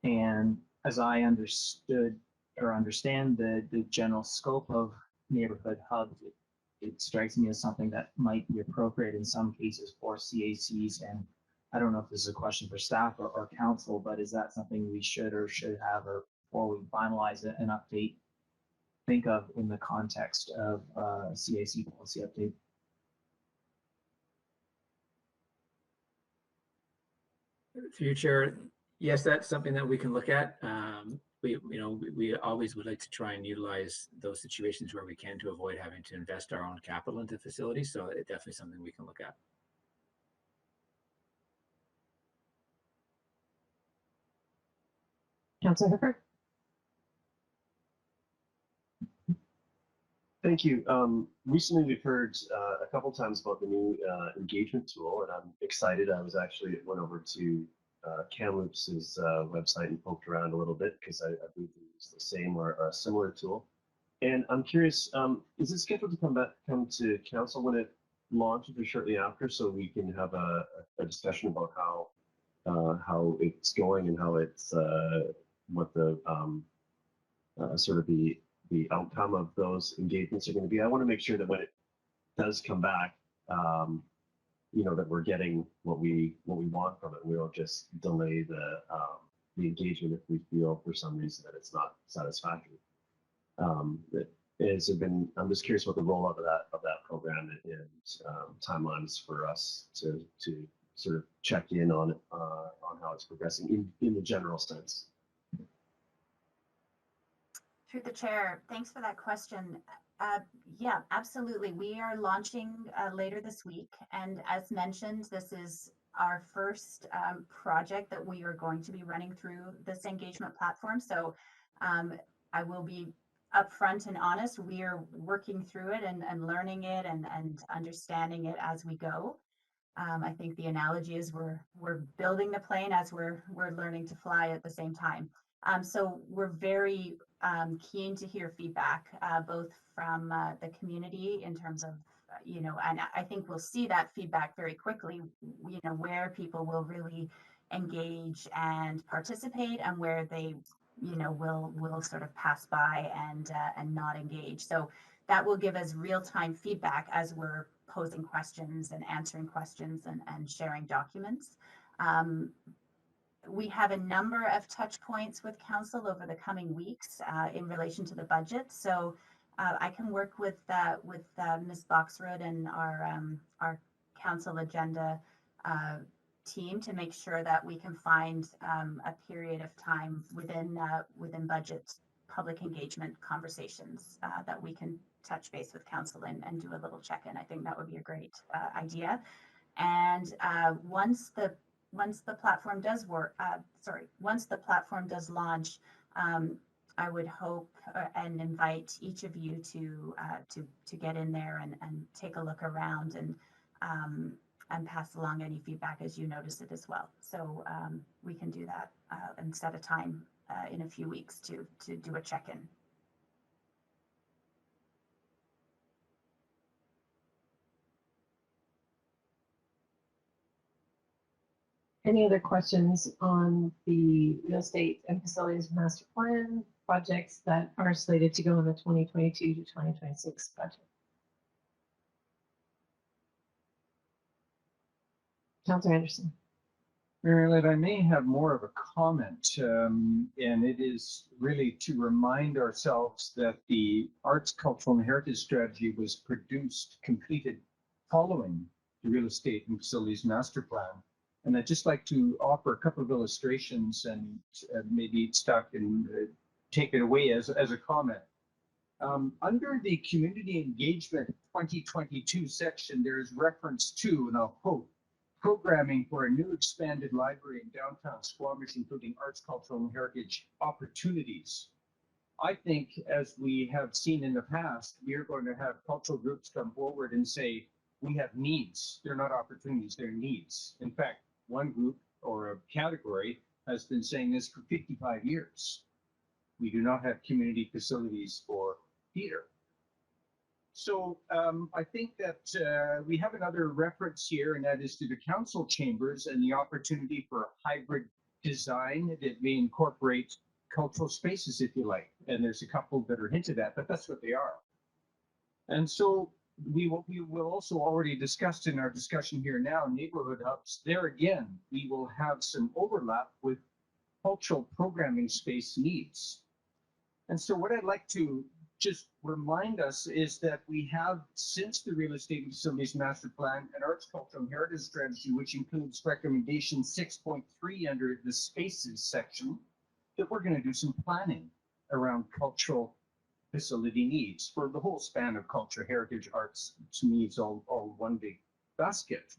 and as I understood or understand the general scope of neighborhood hubs, it strikes me as something that might be appropriate in some cases for CACs. And I don't know if this is a question for staff or council, but is that something we should have, or before we finalize an update, think of in the context of CAC policy update? Through you, Chair, yes, that's something that we can look at. we always would like to try and utilize those situations where we can to avoid having to invest our own capital into facilities. So it's definitely something we can look at. Councilor Hooper. Thank you. Recently, we've heard a couple times about the new engagement tool, and I'm excited. I was actually went over to Kamloops' website and poked around a little bit because I believe it's the same or a similar tool. And I'm curious, is it scheduled to come to council when it launches or shortly after, so we can have a discussion about how it's going and how it's what the sort of the outcome of those engagements are going to be. I want to make sure that when it does come back, that we're getting what we want from it. We don't just delay the engagement if we feel for some reason that it's not satisfactory. I'm just curious about the rollout of that program and timelines for us to sort of check in on how it's progressing in the general sense. Through the chair, thanks for that question. Yeah, absolutely. We are launching later this week. And as mentioned, this is our first project that we are going to be running through this engagement platform. So I will be upfront and honest. We are working through it and learning it and understanding it as we go. I think the analogy is we're building the plane as we're learning to fly at the same time. So we're very keen to hear feedback, both from the community in terms of, and I think we'll see that feedback very quickly, where people will really engage and participate and where they, will sort of pass by and not engage. So that will give us real-time feedback as we're posing questions and answering questions and sharing documents. We have a number of touch points with council over the coming weeks in relation to the budget. So I can work with Ms. Boxrood and our council agenda team to make sure that we can find a period of time within budget public engagement conversations that we can touch base with council and do a little check-in. I think that would be a great idea. And once the platform does launch, I would hope and invite each of you to get in there and take a look around and pass along any feedback as you notice it as well. So we can do that and set a time in a few weeks to do a check-in. Any other questions on the real estate and facilities master plan projects that are slated to go in the 2022 to 2026 budget? Councilor Anderson. Marilyn, I may have more of a comment, and it is really to remind ourselves that the Arts, Cultural and Heritage Strategy was completed following the Real Estate and Facilities Master Plan. And I'd just like to offer a couple of illustrations and maybe Scott can take it away as a comment. Under the Community Engagement 2022 section, there is reference to, and I'll quote, programming for a new expanded library in downtown Squamish, including arts, cultural, and heritage opportunities. I think, as we have seen in the past, we are going to have cultural groups come forward and say, we have needs. They're not opportunities, they're needs. In fact, one group or a category has been saying this for 55 years. We do not have community facilities for theater. So I think that we have another reference here, and that is to the council chambers and the opportunity for a hybrid design that may incorporate cultural spaces, if you like. And there's a couple that are hinted at, but that's what they are. And so we will also already discussed in our discussion here now, neighborhood hubs. There again, we will have some overlap with cultural programming space needs. And so what I'd like to just remind us is that we have, since the Real Estate and Facilities Master Plan, an Arts, Cultural and Heritage Strategy, which includes recommendation 6.3 under the Spaces section. that we're going to do some planning around cultural facility needs for the whole span of culture, heritage, arts needs, all one big basket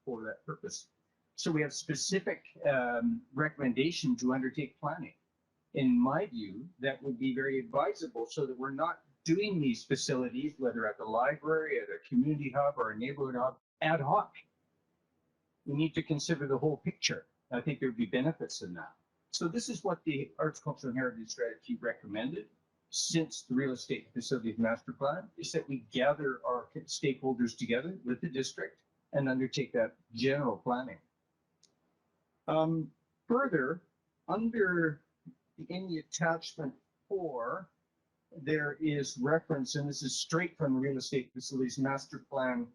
for that purpose. So we have specific recommendation to undertake planning. In my view, that would be very advisable so that we're not doing these facilities, whether at the library, at a community hub or a neighborhood hub, ad hoc. We need to consider the whole picture. I think there would be benefits in that. So this is what the Arts, Culture, and Heritage Strategy recommended since the Real Estate Facilities Master Plan, is that we gather our stakeholders together with the district and undertake that general planning. Further, in the attachment 4, there is reference, and this is straight from the Real Estate Facilities Master Plan.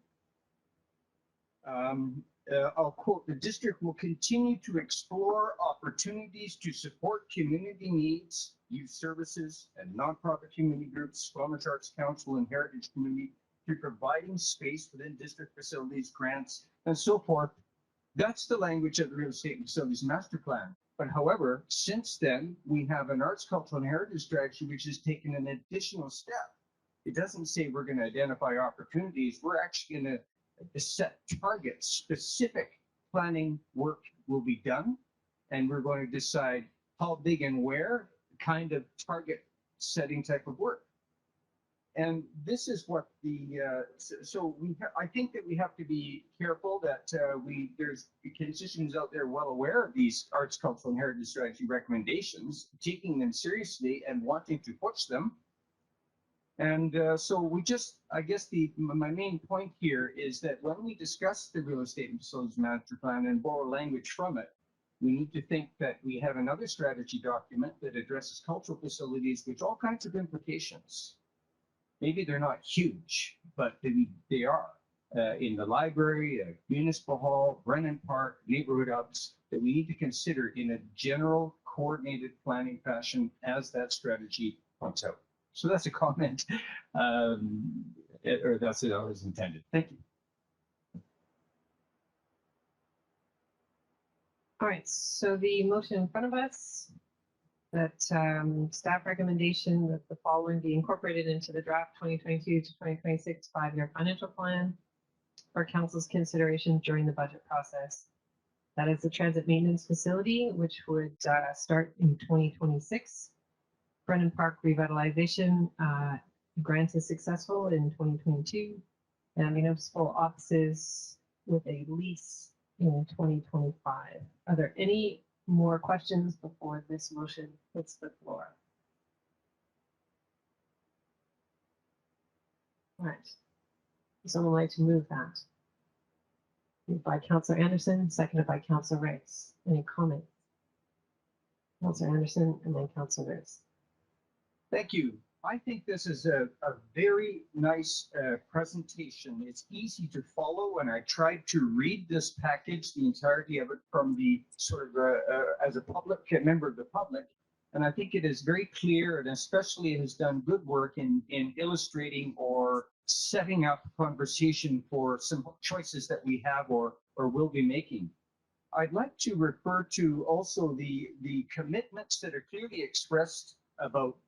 I'll quote, "The district will continue to explore opportunities to support community needs, youth services, and nonprofit community groups, Squamish Arts Council, and heritage community through providing space within district facilities, grants, and so forth." That's the language of the Real Estate and Facilities Master Plan. But however, since then, we have an arts, cultural, and heritage strategy, which has taken an additional step. It doesn't say we're going to identify opportunities. We're actually going to set targets. Specific planning work will be done, and we're going to decide how big and where, kind of target setting type of work. And this is what the I think that we have to be careful that there's constituents out there well aware of these arts, cultural, and heritage strategy recommendations, taking them seriously and wanting to push them. And so we just, I guess my main point here is that when we discuss the Real Estate and Facilities Master Plan and borrow language from it, we need to think that we have another strategy document that addresses cultural facilities, with all kinds of implications. Maybe they're not huge, but they are in the library, municipal hall, Brennan Park, neighborhood hubs, that we need to consider in a general coordinated planning fashion as that strategy points out. So that's a comment, or that's it I was intended. Thank you. All right, so the motion in front of us, that staff recommendation that the following be incorporated into the draft 2022 to 2026 5-year financial plan for council's consideration during the budget process. That is the transit maintenance facility, which would start in 2026. Brennan Park revitalization grant is successful in 2022, and municipal offices with a lease in 2025. Are there any more questions before this motion hits the floor? All right. Would someone like to move that? Moved by Councillor Anderson, seconded by Councillor Rice. Any comments? Councillor Anderson and then Councillor Rice. Thank you. I think this is a very nice presentation. It's easy to follow, and I tried to read this package, the entirety of it, from the sort of as a member of the public, and I think it is very clear, and especially it has done good work in illustrating or setting up conversation for some choices that we have or will be making. I'd like to refer to also the commitments that are clearly expressed about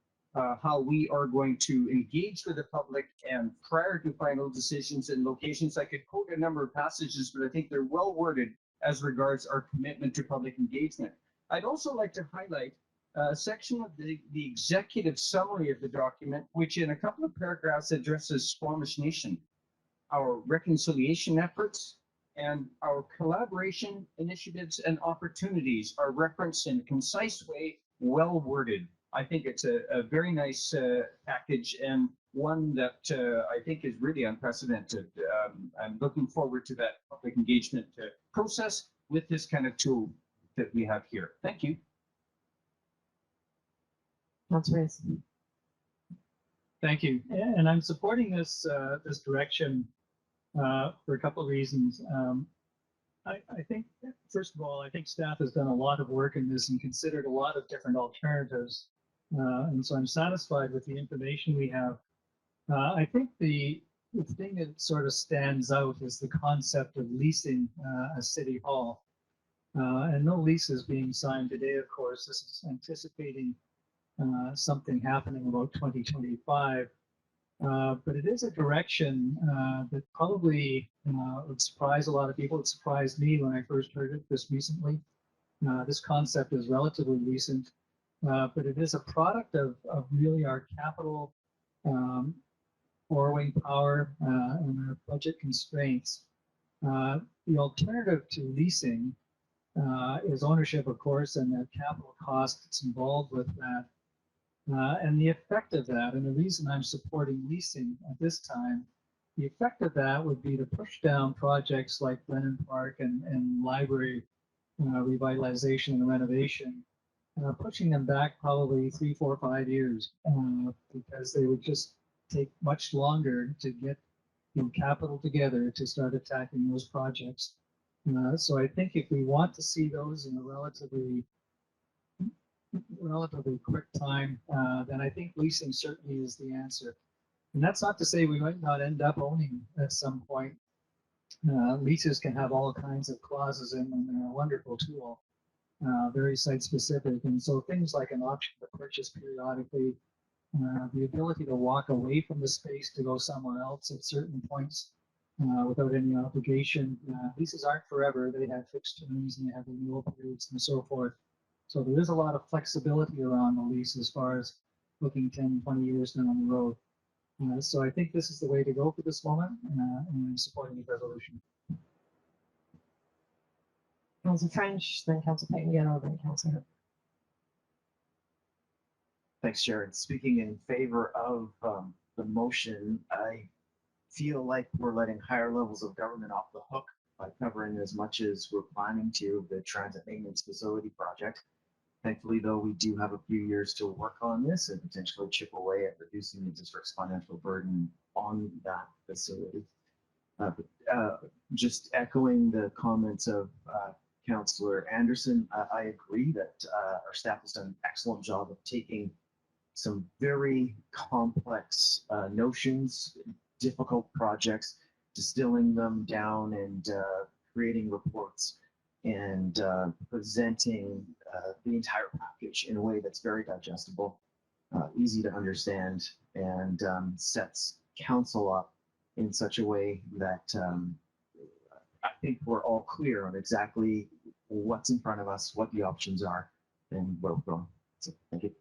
how we are going to engage with the public and prior to final decisions and locations. I could quote a number of passages, but I think they're well worded as regards our commitment to public engagement. I'd also like to highlight a section of the executive summary of the document, which in a couple of paragraphs addresses Squamish Nation, our reconciliation efforts, and our collaboration initiatives and opportunities are referenced in a concise way, well worded. I think it's a very nice package, and one that I think is really unprecedented. I'm looking forward to that public engagement process with this kind of tool that we have here. Thank you. Councillor Rice. Thank you. And I'm supporting this this direction for a couple of reasons. I think, first of all, I think staff has done a lot of work in this and considered a lot of different alternatives. And so I'm satisfied with the information we have. I think the thing that sort of stands out is the concept of leasing a city hall. And no lease is being signed today, of course. This is anticipating something happening about 2025. But it is a direction that probably would surprise a lot of people. It surprised me when I first heard it just recently. This concept is relatively recent, but it is a product of really our capital borrowing power and our budget constraints. The alternative to leasing is ownership, of course, and the capital cost that's involved with that. And the effect of that, and the reason I'm supporting leasing at this time, the effect of that would be to push down projects like Lennon Park and library revitalization and renovation, pushing them back probably 3, 4, 5 years because they would just take much longer to get capital together to start attacking those projects. So I think if we want to see those in a relatively quick time, then I think leasing certainly is the answer. And that's not to say we might not end up owning at some point. Leases can have all kinds of clauses in them. They're a wonderful tool, very site specific. And so things like an option to purchase periodically, the ability to walk away from the space to go somewhere else at certain points without any obligation. Leases aren't forever. They have fixed terms and they have renewal periods and so forth. So there is a lot of flexibility around the lease as far as looking 10, 20 years down the road. So I think this is the way to go for this moment, and I'm supporting the resolution. Councillor French, then Councillor Payton, then Councillor. Thanks, Jared. Speaking in favor of the motion, I feel like we're letting higher levels of government off the hook by covering as much as we're planning to the transit maintenance facility project. Thankfully, though, we do have a few years to work on this and potentially chip away at reducing the district's financial burden on that facility. Just echoing the comments of Councillor Anderson, I agree that our staff has done an excellent job of taking some very complex notions, difficult projects, distilling them down and creating reports and presenting the entire package in a way that's very digestible, easy to understand, and sets council up in such a way that I think we're all clear on exactly what's in front of us, what the options are, and where we're going. So, thank you.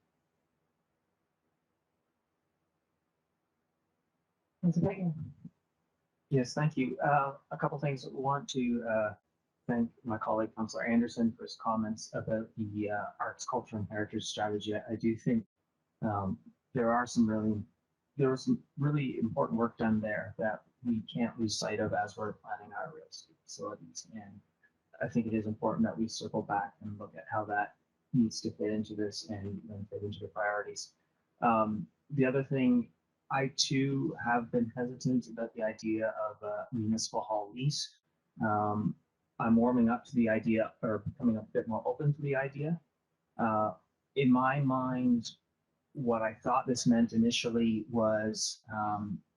Yes, thank you. A couple things. I want to thank my colleague, Councillor Anderson, for his comments about the arts, culture, and heritage strategy. I do think there was some really important work done there that we can't lose sight of as we're planning our real estate facilities. And I think it is important that we circle back and look at how that needs to fit into this and fit into the priorities. The other thing, I too have been hesitant about the idea of a municipal hall lease. I'm warming up to the idea, or becoming a bit more open to the idea. In my mind, what I thought this meant initially was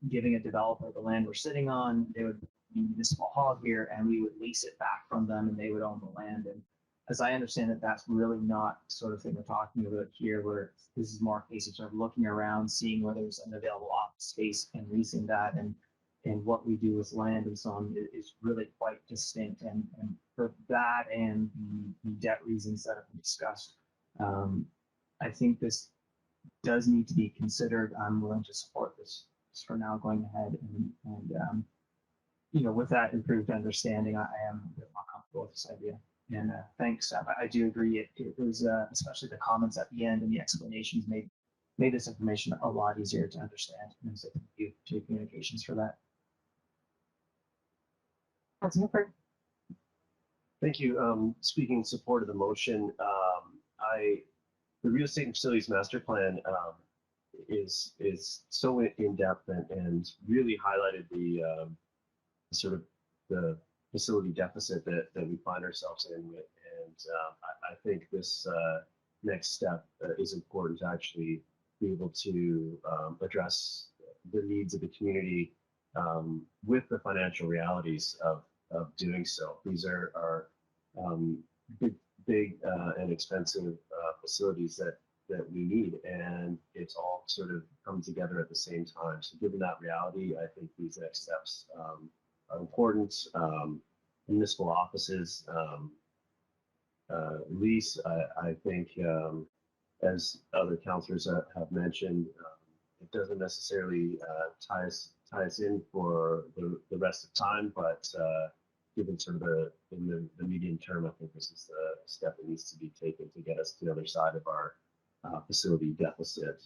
giving a developer the land we're sitting on. They would be municipal hall here, and we would lease it back from them, and they would own the land. And as I understand it, that's really not the sort of thing we're talking about here, where this is more a case of sort of looking around, seeing where there's an available office space and leasing that, and what we do with land and so on is really quite distinct. And for that and the debt reasons that have been discussed, I think this does need to be considered. I'm willing to support this for now going ahead, and with that improved understanding, I am a bit more comfortable with this idea. And thanks. I do agree. It was especially the comments at the end and the explanations made this information a lot easier to understand. And so thank you to communications for that. Thank you. Speaking in support of the motion, the real estate and facilities master plan is so in depth and really highlighted the sort of the facility deficit that we find ourselves in with. And I think this next step is important to actually be able to address the needs of the community with the financial realities of doing so. These are big and expensive facilities that we need, and it's all sort of come together at the same time. So given that reality, I think these next steps are important. Municipal offices, lease, I think, as other councillors have mentioned, it doesn't necessarily tie us in for the rest of time, but given sort of in the medium term, I think this is the step that needs to be taken to get us to the other side of our facility deficit.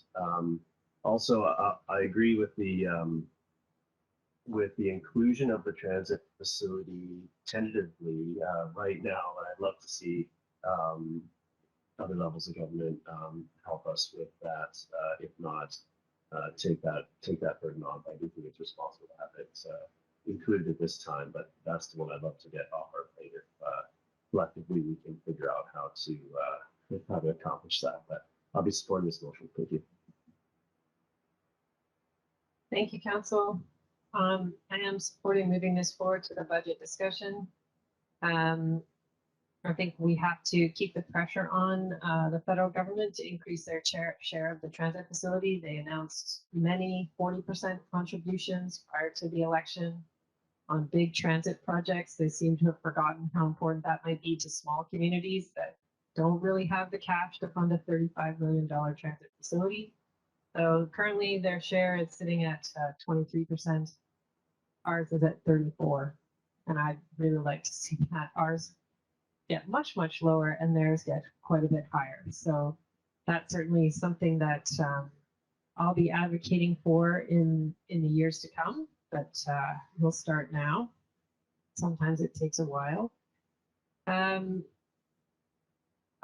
Also, I agree with the inclusion of the transit facility tentatively right now, and I'd love to see other levels of government help us with that. If not, take that burden on. I do think it's responsible to have it included at this time, but that's the one I'd love to get off our plate if collectively we can figure out how to accomplish that. But I'll be supporting this motion. Thank you. Thank you, Council. I am supporting moving this forward to the budget discussion. I think we have to keep the pressure on the federal government to increase their share of the transit facility. They announced many 40% contributions prior to the election on big transit projects. They seem to have forgotten how important that might be to small communities that don't really have the cash to fund a $35 million transit facility. So currently their share is sitting at 23%. Ours is at 34%. And I'd really like to see that ours get much, much lower and theirs get quite a bit higher. So that's certainly something that I'll be advocating for in the years to come, but we'll start now. Sometimes it takes a while.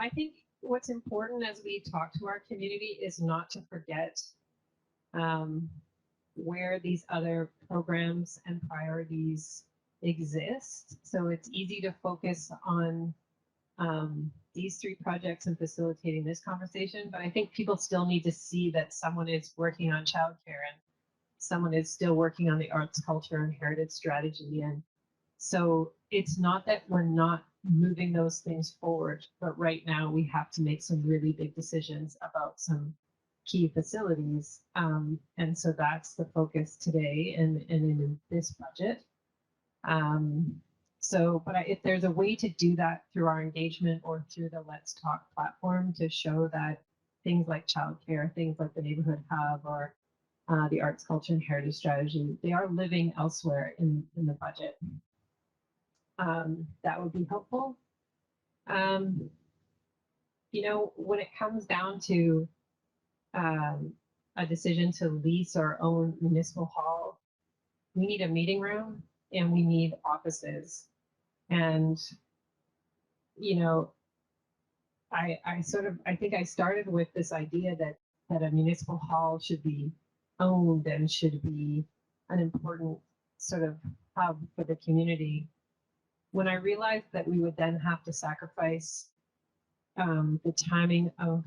I think what's important as we talk to our community is not to forget where these other programs and priorities exist. So it's easy to focus on these three projects and facilitating this conversation, but I think people still need to see that someone is working on childcare and someone is still working on the arts, culture, and heritage strategy. And so it's not that we're not moving those things forward, but right now we have to make some really big decisions about some key facilities. And so that's the focus today and in this budget. But if there's a way to do that through our engagement or through the Let's Talk platform to show that things like childcare, things like the neighborhood hub or the arts, culture, and heritage strategy, they are living elsewhere in the budget. That would be helpful. You know, when it comes down to a decision to lease or own municipal hall, we need a meeting room and we need offices. And, you know, I think I started with this idea that a municipal hall should be owned and should be an important sort of hub for the community. When I realized that we would then have to sacrifice the timing of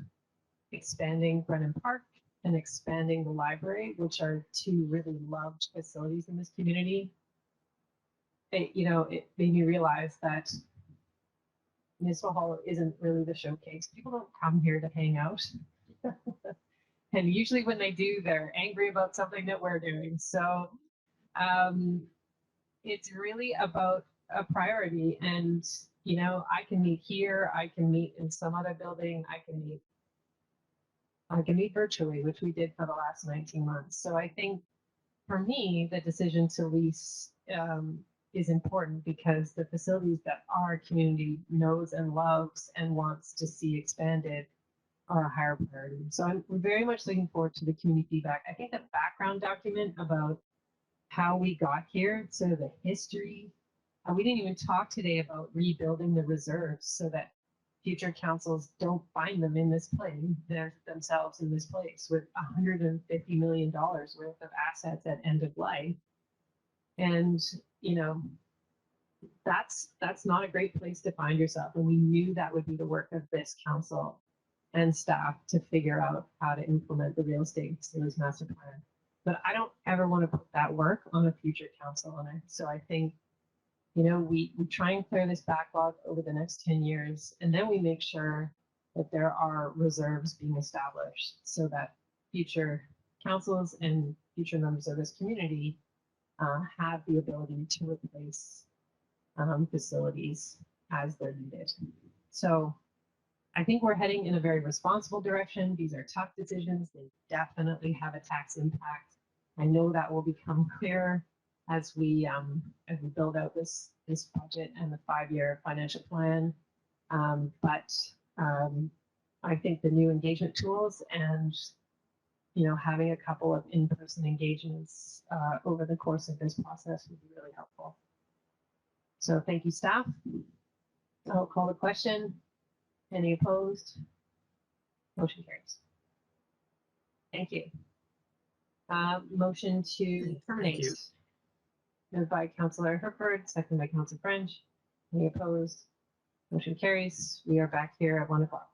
expanding Brennan Park and expanding the library, which are two really loved facilities in this community, it made me realize that municipal hall isn't really the showcase. People don't come here to hang out. And usually when they do, they're angry about something that we're doing. So it's really about a priority. And, you know, I can meet here, I can meet in some other building, I can meet virtually, which we did for the last 19 months. So I think for me, the decision to lease is important because the facilities that our community knows and loves and wants to see expanded are a higher priority. So I'm very much looking forward to the community feedback. I think the background document about how we got here, so the history, we didn't even talk today about rebuilding the reserves so that future councils don't find them in this place, themselves in this place with $150 million worth of assets at end of life. And, you know, that's not a great place to find yourself. And we knew that would be the work of this council and staff to figure out how to implement the real estate facilities master plan. But I don't ever want to put that work on a future council. And so I think we try and clear this backlog over the next 10 years, and then we make sure that there are reserves being established so that future councils and future members of this community have the ability to replace facilities as they're needed. So I think we're heading in a very responsible direction. These are tough decisions. They definitely have a tax impact. I know that will become clearer as we build out this budget and the 5-year financial plan. But I think the new engagement tools and having a couple of in-person engagements over the course of this process would be really helpful. So thank you, staff. I'll call the question. Any opposed? Motion carries. Thank you. Motion to terminate. you. Moved by Councillor Herford, second by Councillor French. Any opposed? Motion carries. We are back here at 1 o'clock.